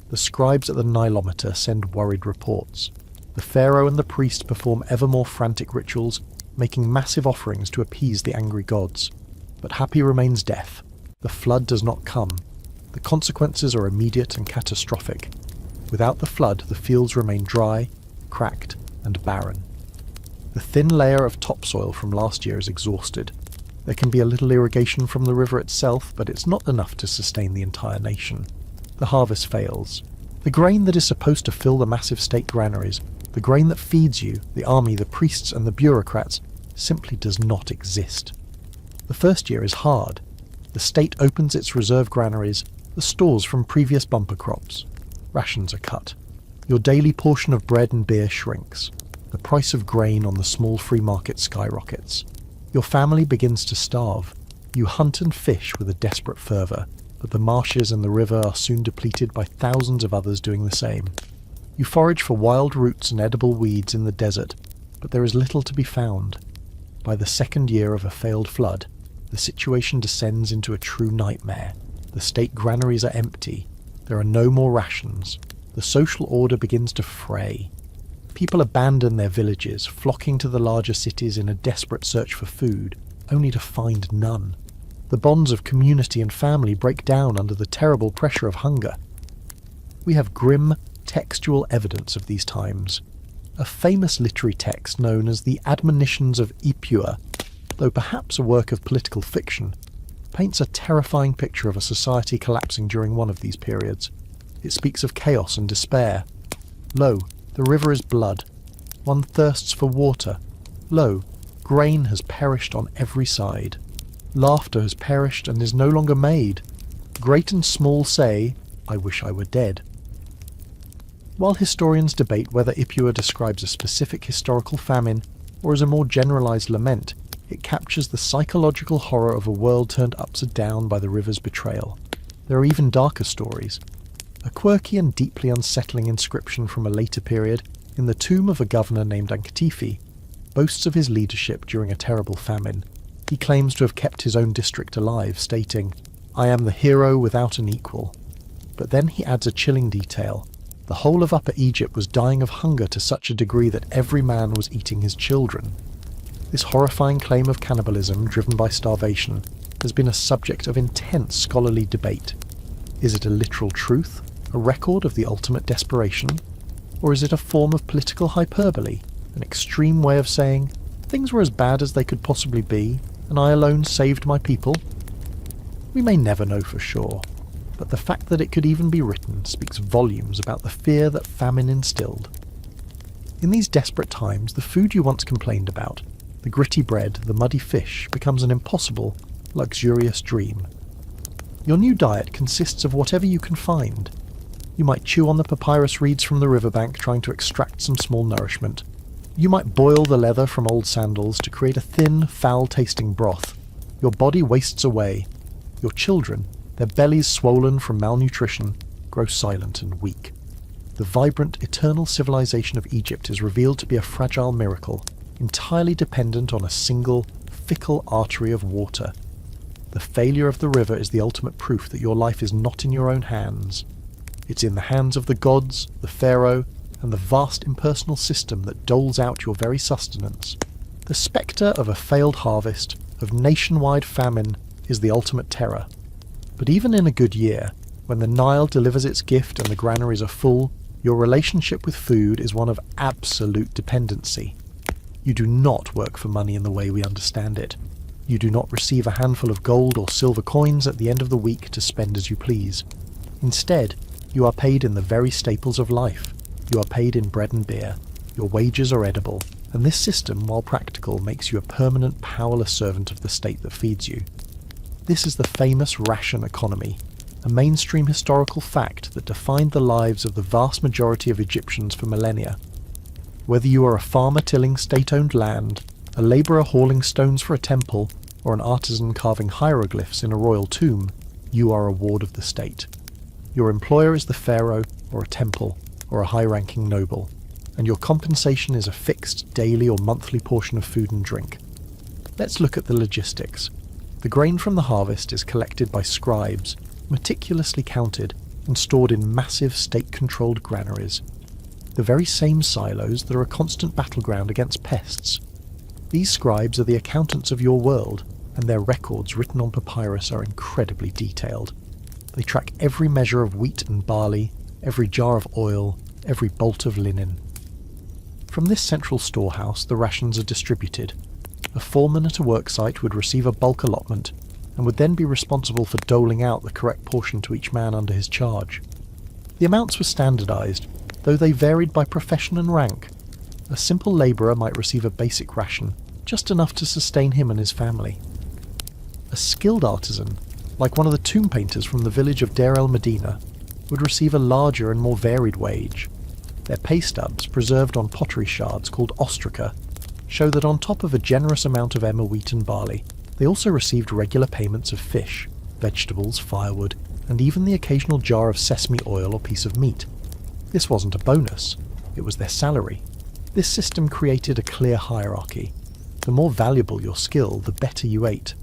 The scribes at the nilometer send worried reports. The pharaoh and the priest perform ever more frantic rituals, making massive offerings to appease the angry gods. But Happy remains deaf. The flood does not come. The consequences are immediate and catastrophic. Without the flood, the fields remain dry, cracked, and barren. The thin layer of topsoil from last year is exhausted. There can be a little irrigation from the river itself, but it's not enough to sustain the entire nation. The harvest fails. The grain that is supposed to fill the massive state granaries, the grain that feeds you, the army, the priests, and the bureaucrats, simply does not exist. The first year is hard. The state opens its reserve granaries, the stores from previous bumper crops. Rations are cut. Your daily portion of bread and beer shrinks. The price of grain on the small free market skyrockets. Your family begins to starve. You hunt and fish with a desperate fervour, but the marshes and the river are soon depleted by thousands of others doing the same. You forage for wild roots and edible weeds in the desert, but there is little to be found. By the second year of a failed flood, the situation descends into a true nightmare. The state granaries are empty. There are no more rations. The social order begins to fray. People abandon their villages, flocking to the larger cities in a desperate search for food, only to find none. The bonds of community and family break down under the terrible pressure of hunger. We have grim, textual evidence of these times. A famous literary text known as the Admonitions of Epua, though perhaps a work of political fiction, paints a terrifying picture of a society collapsing during one of these periods. It speaks of chaos and despair. Lo, the river is blood. One thirsts for water. Lo, grain has perished on every side. Laughter has perished and is no longer made. Great and small say, I wish I were dead. While historians debate whether Ipua describes a specific historical famine or is a more generalized lament, It captures the psychological horror of a world turned upside down by the river's betrayal. There are even darker stories. A quirky and deeply unsettling inscription from a later period, in the tomb of a governor named Ankatifi, boasts of his leadership during a terrible famine. He claims to have kept his own district alive, stating, "I am the hero without an equal." But then he adds a chilling detail. The whole of Upper Egypt was dying of hunger to such a degree that every man was eating his children. This horrifying claim of cannibalism driven by starvation has been a subject of intense scholarly debate. Is it a literal truth, a record of the ultimate desperation? Or is it a form of political hyperbole, an extreme way of saying, things were as bad as they could possibly be, and I alone saved my people? We may never know for sure, but the fact that it could even be written speaks volumes about the fear that famine instilled. In these desperate times, the food you once complained about, the gritty bread, the muddy fish, becomes an impossible, luxurious dream. Your new diet consists of whatever you can find. You might chew on the papyrus reeds from the riverbank trying to extract some small nourishment. You might boil the leather from old sandals to create a thin, foul-tasting broth. Your body wastes away. Your children, their bellies swollen from malnutrition, grow silent and weak. The vibrant, eternal civilization of Egypt is revealed to be a fragile miracle, entirely dependent on a single, fickle artery of water. The failure of the river is the ultimate proof that your life is not in your own hands. It's in the hands of the gods, the pharaoh, and the vast impersonal system that doles out your very sustenance. The spectre of a failed harvest, of nationwide famine, is the ultimate terror. But even in a good year, when the Nile delivers its gift and the granaries are full, your relationship with food is one of absolute dependency. You do not work for money in the way we understand it. You do not receive a handful of gold or silver coins at the end of the week to spend as you please. Instead, you are paid in the very staples of life. You are paid in bread and beer. Your wages are edible, and this system, while practical, makes you a permanent, powerless servant of the state that feeds you. This is the famous ration economy, a mainstream historical fact that defined the lives of the vast majority of Egyptians for millennia. Whether you are a farmer tilling state-owned land, a labourer hauling stones for a temple, or an artisan carving hieroglyphs in a royal tomb, you are a ward of the state. Your employer is the pharaoh, or a temple, or a high-ranking noble, and your compensation is a fixed daily or monthly portion of food and drink. Let's look at the logistics. The grain from the harvest is collected by scribes, meticulously counted, and stored in massive state-controlled granaries. The very same silos that are a constant battleground against pests. These scribes are the accountants of your world, and their records written on papyrus are incredibly detailed. They track every measure of wheat and barley, every jar of oil, every bolt of linen. From this central storehouse, the rations are distributed. A foreman at a worksite would receive a bulk allotment, and would then be responsible for doling out the correct portion to each man under his charge. The amounts were standardized, though they varied by profession and rank. A simple labourer might receive a basic ration, just enough to sustain him and his family. A skilled artisan, like one of the tomb painters from the village of Deir el-Medina, would receive a larger and more varied wage. Their pay stubs, preserved on pottery shards called ostraca, show that on top of a generous amount of emmer wheat and barley, they also received regular payments of fish, vegetables, firewood, and even the occasional jar of sesame oil or piece of meat. This wasn't a bonus, it was their salary. This system created a clear hierarchy. The more valuable your skill, the better you ate.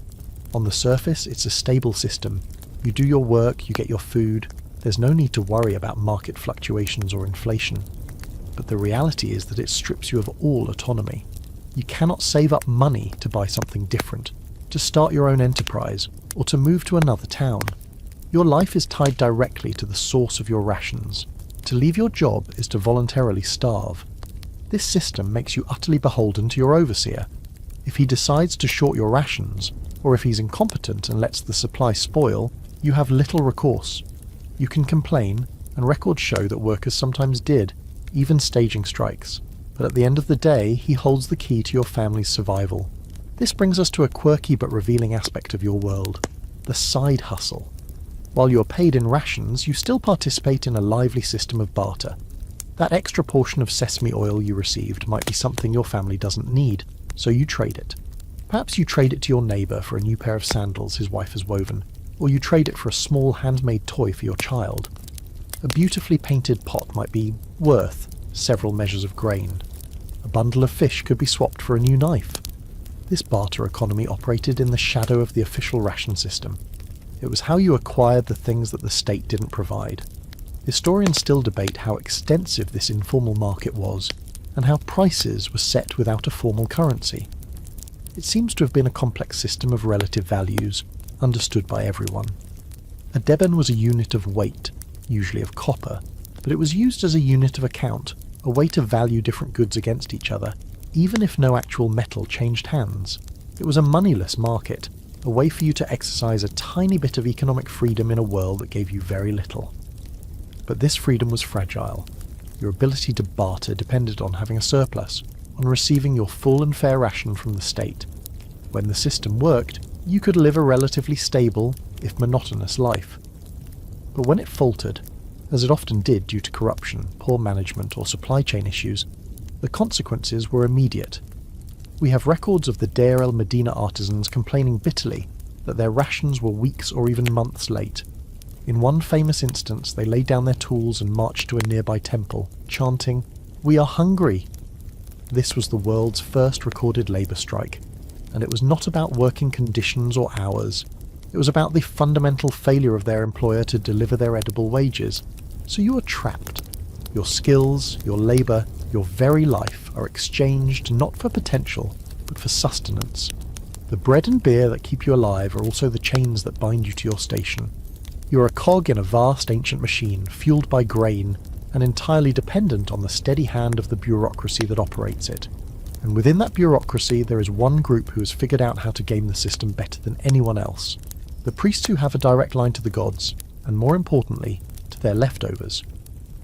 On the surface, it's a stable system. You do your work, you get your food. There's no need to worry about market fluctuations or inflation. But the reality is that it strips you of all autonomy. You cannot save up money to buy something different, to start your own enterprise, or to move to another town. Your life is tied directly to the source of your rations. To leave your job is to voluntarily starve. This system makes you utterly beholden to your overseer. If he decides to short your rations, or if he's incompetent and lets the supply spoil, you have little recourse. You can complain, and records show that workers sometimes did, even staging strikes. But at the end of the day, he holds the key to your family's survival. This brings us to a quirky but revealing aspect of your world, the side hustle. While you're paid in rations, you still participate in a lively system of barter. That extra portion of sesame oil you received might be something your family doesn't need, so you trade it. Perhaps you trade it to your neighbour for a new pair of sandals his wife has woven, or you trade it for a small handmade toy for your child. A beautifully painted pot might be worth several measures of grain. A bundle of fish could be swapped for a new knife. This barter economy operated in the shadow of the official ration system. It was how you acquired the things that the state didn't provide. Historians still debate how extensive this informal market was, and how prices were set without a formal currency. It seems to have been a complex system of relative values, understood by everyone. A deben was a unit of weight, usually of copper, but it was used as a unit of account, a way to value different goods against each other, even if no actual metal changed hands. It was a moneyless market, a way for you to exercise a tiny bit of economic freedom in a world that gave you very little. But this freedom was fragile. Your ability to barter depended on having a surplus, on receiving your full and fair ration from the state. When the system worked, you could live a relatively stable, if monotonous, life. But when it faltered, as it often did due to corruption, poor management, or supply chain issues, the consequences were immediate. We have records of the Deir el-Medina artisans complaining bitterly that their rations were weeks or even months late. In one famous instance, they laid down their tools and marched to a nearby temple, chanting, "We are hungry!" This was the world's first recorded labour strike, and it was not about working conditions or hours. It was about the fundamental failure of their employer to deliver their edible wages. So you are trapped. Your skills, your labour, your very life are exchanged not for potential, but for sustenance. The bread and beer that keep you alive are also the chains that bind you to your station. You are a cog in a vast ancient machine, fueled by grain, and entirely dependent on the steady hand of the bureaucracy that operates it. And within that bureaucracy there is one group who has figured out how to game the system better than anyone else. The priests who have a direct line to the gods, and more importantly, to their leftovers.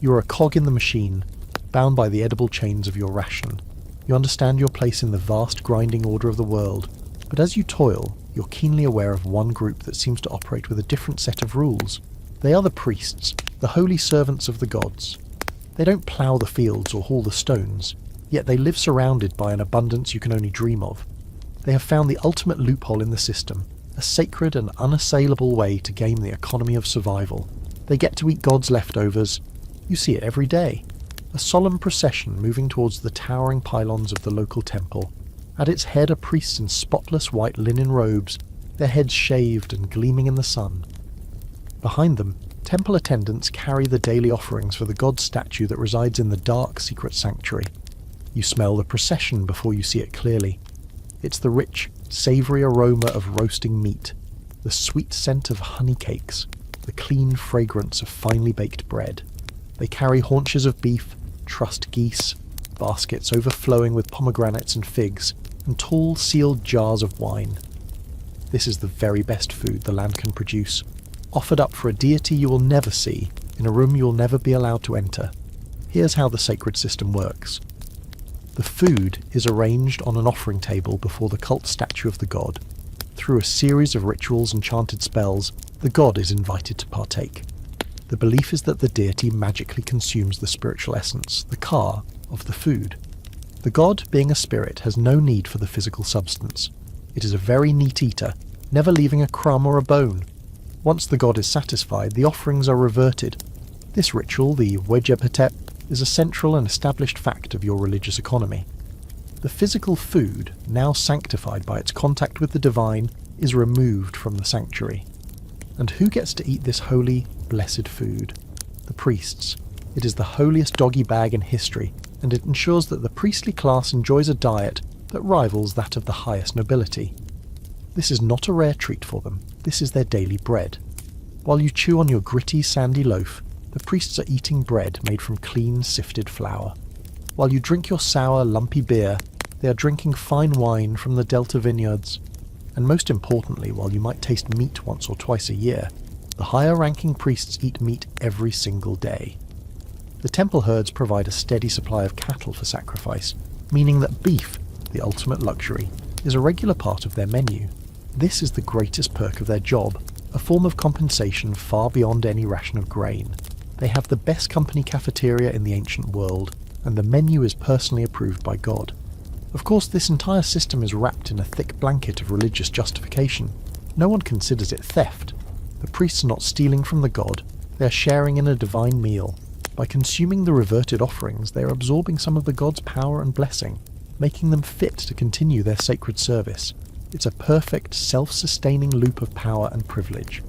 You are a cog in the machine, bound by the edible chains of your ration. You understand your place in the vast grinding order of the world, but as you toil, you're keenly aware of one group that seems to operate with a different set of rules. They are the priests, the holy servants of the gods. They don't plough the fields or haul the stones, yet they live surrounded by an abundance you can only dream of. They have found the ultimate loophole in the system, a sacred and unassailable way to game the economy of survival. They get to eat God's leftovers. You see it every day. A solemn procession moving towards the towering pylons of the local temple. At its head are priests in spotless white linen robes, their heads shaved and gleaming in the sun. Behind them, temple attendants carry the daily offerings for the god statue that resides in the dark secret sanctuary. You smell the procession before you see it clearly. It's the rich, savoury aroma of roasting meat, the sweet scent of honey cakes, the clean fragrance of finely baked bread. They carry haunches of beef, trussed geese, baskets overflowing with pomegranates and figs, and tall sealed jars of wine. This is the very best food the land can produce, offered up for a deity you will never see, in a room you will never be allowed to enter. Here's how the sacred system works. The food is arranged on an offering table before the cult statue of the god. Through a series of rituals and chanted spells, the god is invited to partake. The belief is that the deity magically consumes the spiritual essence, the ka, of the food. The god, being a spirit, has no need for the physical substance. It is a very neat eater, never leaving a crumb or a bone. Once the god is satisfied, the offerings are reverted. This ritual, the wejepetep, is a central and established fact of your religious economy. The physical food, now sanctified by its contact with the divine, is removed from the sanctuary. And who gets to eat this holy, blessed food? The priests. It is the holiest doggy bag in history, and it ensures that the priestly class enjoys a diet that rivals that of the highest nobility. This is not a rare treat for them. This is their daily bread. While you chew on your gritty, sandy loaf, the priests are eating bread made from clean, sifted flour. While you drink your sour, lumpy beer, they are drinking fine wine from the Delta vineyards. And most importantly, while you might taste meat once or twice a year, the higher-ranking priests eat meat every single day. The temple herds provide a steady supply of cattle for sacrifice, meaning that beef, the ultimate luxury, is a regular part of their menu. This is the greatest perk of their job, a form of compensation far beyond any ration of grain. They have the best company cafeteria in the ancient world, and the menu is personally approved by God. Of course, this entire system is wrapped in a thick blanket of religious justification. No one considers it theft. The priests are not stealing from the god, they are sharing in a divine meal. By consuming the reverted offerings, they are absorbing some of the god's power and blessing, making them fit to continue their sacred service. It's a perfect, self-sustaining loop of power and privilege.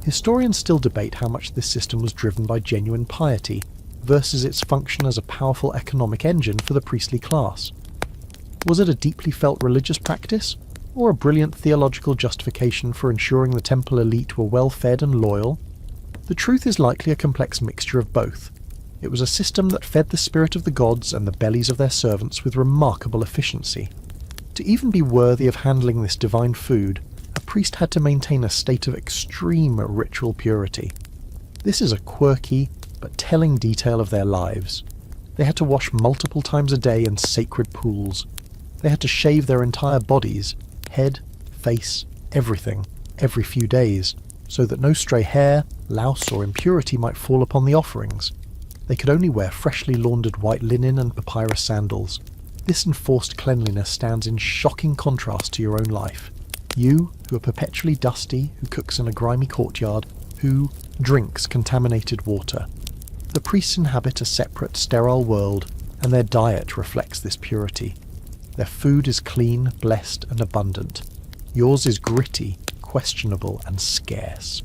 Historians still debate how much this system was driven by genuine piety versus its function as a powerful economic engine for the priestly class. Was it a deeply felt religious practice, or a brilliant theological justification for ensuring the temple elite were well-fed and loyal? The truth is likely a complex mixture of both. It was a system that fed the spirit of the gods and the bellies of their servants with remarkable efficiency. To even be worthy of handling this divine food, a priest had to maintain a state of extreme ritual purity. This is a quirky but telling detail of their lives. They had to wash multiple times a day in sacred pools. They had to shave their entire bodies, head, face, everything, every few days, so that no stray hair, louse or impurity might fall upon the offerings. They could only wear freshly laundered white linen and papyrus sandals. This enforced cleanliness stands in shocking contrast to your own life. You, who are perpetually dusty, who cooks in a grimy courtyard, who drinks contaminated water. The priests inhabit a separate, sterile world, and their diet reflects this purity. Their food is clean, blessed, and abundant. Yours is gritty, questionable, and scarce.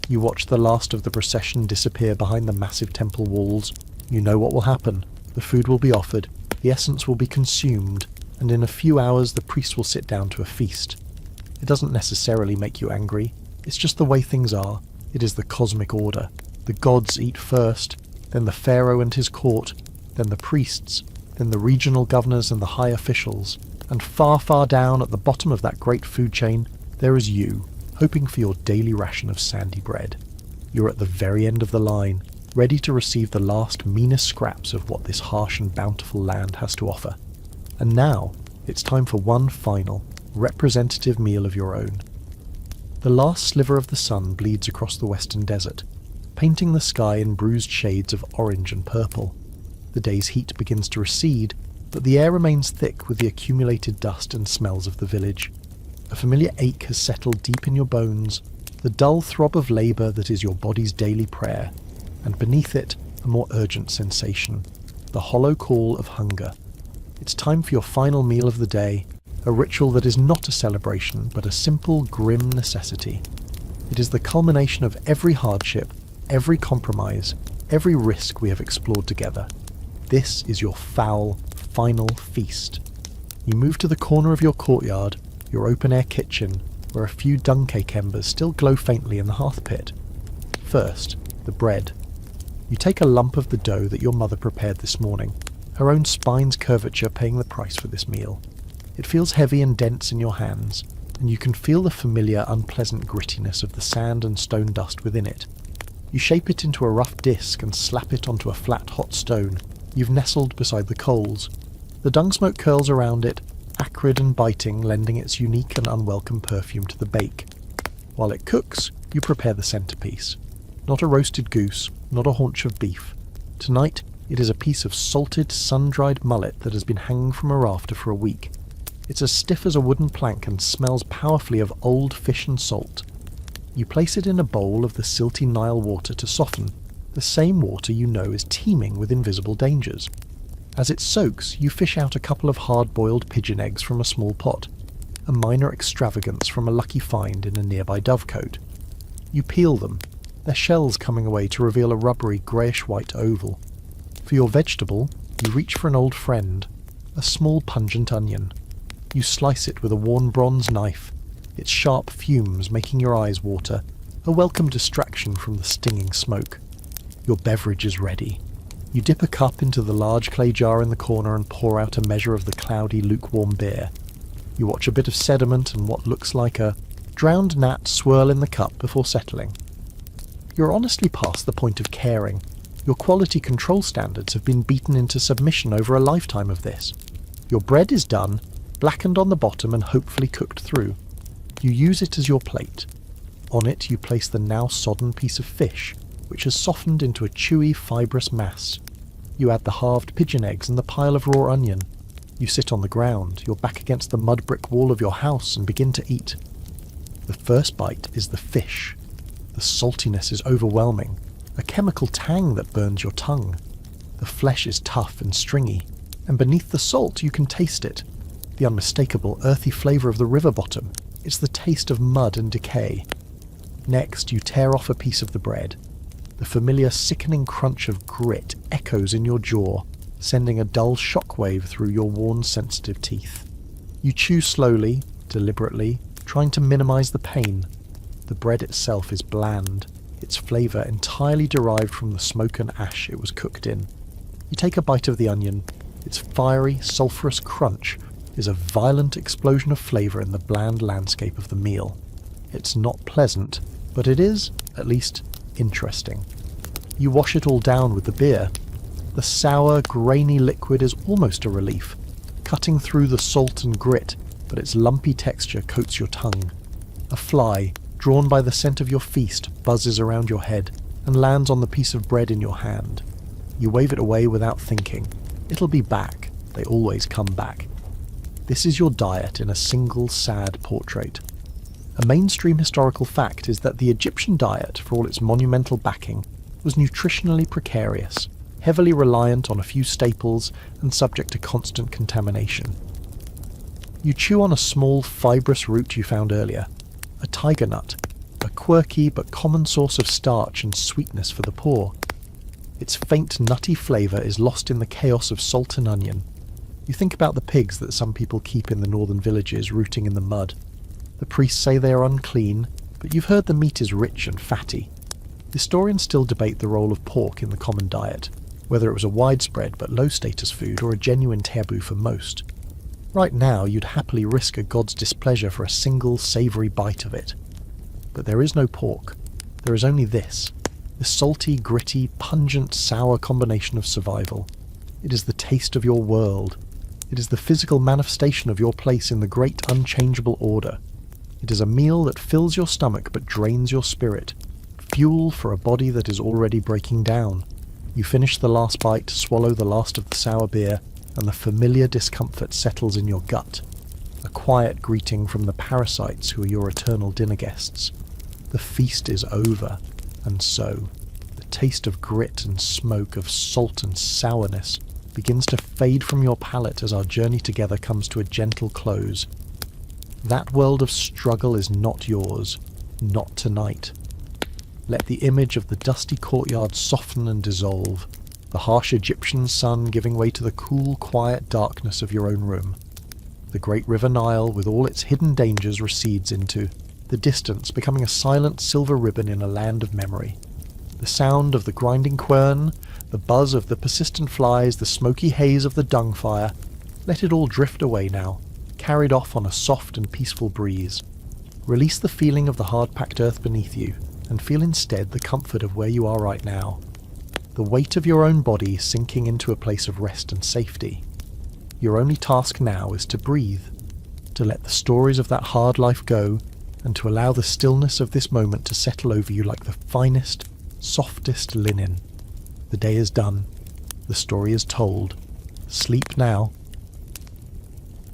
You watch the last of the procession disappear behind the massive temple walls. You know what will happen. The food will be offered, the essence will be consumed, and in a few hours the priest will sit down to a feast. It doesn't necessarily make you angry. It's just the way things are. It is the cosmic order. The gods eat first, then the pharaoh and his court, then the priests, then the regional governors and the high officials, and far, far down at the bottom of that great food chain, there is you, hoping for your daily ration of sandy bread. You're at the very end of the line, ready to receive the last meanest scraps of what this harsh and bountiful land has to offer. And now, it's time for one final, representative meal of your own. The last sliver of the sun bleeds across the western desert, painting the sky in bruised shades of orange and purple. The day's heat begins to recede, but the air remains thick with the accumulated dust and smells of the village. A familiar ache has settled deep in your bones, the dull throb of labour that is your body's daily prayer, and beneath it, a more urgent sensation, the hollow call of hunger. It's time for your final meal of the day, a ritual that is not a celebration, but a simple, grim necessity. It is the culmination of every hardship, every compromise, every risk we have explored together. This is your foul, final feast. You move to the corner of your courtyard, your open-air kitchen, where a few dung cake embers still glow faintly in the hearth pit. First, the bread. You take a lump of the dough that your mother prepared this morning, her own spine's curvature paying the price for this meal. It feels heavy and dense in your hands, and you can feel the familiar, unpleasant grittiness of the sand and stone dust within it. You shape it into a rough disc and slap it onto a flat, hot stone. You've nestled beside the coals. The dung smoke curls around it, acrid and biting, lending its unique and unwelcome perfume to the bake. While it cooks, you prepare the centerpiece. Not a roasted goose, not a haunch of beef. Tonight, it is a piece of salted, sun-dried mullet that has been hanging from a rafter for a week. It's as stiff as a wooden plank and smells powerfully of old fish and salt. You place it in a bowl of the silty Nile water to soften, the same water you know is teeming with invisible dangers. As it soaks, you fish out a couple of hard-boiled pigeon eggs from a small pot, a minor extravagance from a lucky find in a nearby dovecote. You peel them, their shells coming away to reveal a rubbery greyish-white oval. For your vegetable, you reach for an old friend, a small pungent onion. You slice it with a worn bronze knife, its sharp fumes making your eyes water, a welcome distraction from the stinging smoke. Your beverage is ready. You dip a cup into the large clay jar in the corner and pour out a measure of the cloudy, lukewarm beer. You watch a bit of sediment and what looks like a drowned gnat swirl in the cup before settling. You're honestly past the point of caring. Your quality control standards have been beaten into submission over a lifetime of this. Your bread is done, blackened on the bottom and hopefully cooked through. You use it as your plate. On it you place the now sodden piece of fish, which has softened into a chewy, fibrous mass. You add the halved pigeon eggs and the pile of raw onion. You sit on the ground, your back against the mud brick wall of your house, and begin to eat. The first bite is the fish. The saltiness is overwhelming, a chemical tang that burns your tongue. The flesh is tough and stringy, and beneath the salt you can taste it. The unmistakable earthy flavour of the river bottom. It's the taste of mud and decay. Next, you tear off a piece of the bread. The familiar sickening crunch of grit echoes in your jaw, sending a dull shockwave through your worn sensitive teeth. You chew slowly, deliberately, trying to minimise the pain. The bread itself is bland, its flavour entirely derived from the smoke and ash it was cooked in. You take a bite of the onion. Its fiery, sulphurous crunch is a violent explosion of flavour in the bland landscape of the meal. It's not pleasant, but it is, at least, interesting. You wash it all down with the beer. The sour, grainy liquid is almost a relief, cutting through the salt and grit, but its lumpy texture coats your tongue. A fly, drawn by the scent of your feast, buzzes around your head and lands on the piece of bread in your hand. You wave it away without thinking. It'll be back. They always come back. This is your diet in a single sad portrait. A mainstream historical fact is that the Egyptian diet, for all its monumental backing, was nutritionally precarious, heavily reliant on a few staples and subject to constant contamination. You chew on a small, fibrous root you found earlier, a tiger nut, a quirky but common source of starch and sweetness for the poor. Its faint, nutty flavour is lost in the chaos of salt and onion. You think about the pigs that some people keep in the northern villages rooting in the mud. The priests say they are unclean, but you've heard the meat is rich and fatty. Historians still debate the role of pork in the common diet, whether it was a widespread but low-status food or a genuine taboo for most. Right now, you'd happily risk a god's displeasure for a single savoury bite of it. But there is no pork. There is only this salty, gritty, pungent, sour combination of survival. It is the taste of your world. It is the physical manifestation of your place in the great unchangeable order. It is a meal that fills your stomach but drains your spirit. Fuel for a body that is already breaking down. You finish the last bite, swallow the last of the sour beer, and the familiar discomfort settles in your gut. A quiet greeting from the parasites who are your eternal dinner guests. The feast is over, and so, the taste of grit and smoke, of salt and sourness, begins to fade from your palate as our journey together comes to a gentle close. That world of struggle is not yours, not tonight. Let the image of the dusty courtyard soften and dissolve, the harsh Egyptian sun giving way to the cool, quiet darkness of your own room. The great river Nile, with all its hidden dangers, recedes into the distance, becoming a silent silver ribbon in a land of memory. The sound of the grinding quern, the buzz of the persistent flies, the smoky haze of the dung fire, let it all drift away now, carried off on a soft and peaceful breeze. Release the feeling of the hard-packed earth beneath you, and feel instead the comfort of where you are right now. The weight of your own body sinking into a place of rest and safety. Your only task now is to breathe, to let the stories of that hard life go, and to allow the stillness of this moment to settle over you like the finest, softest linen. The day is done. The story is told. Sleep now,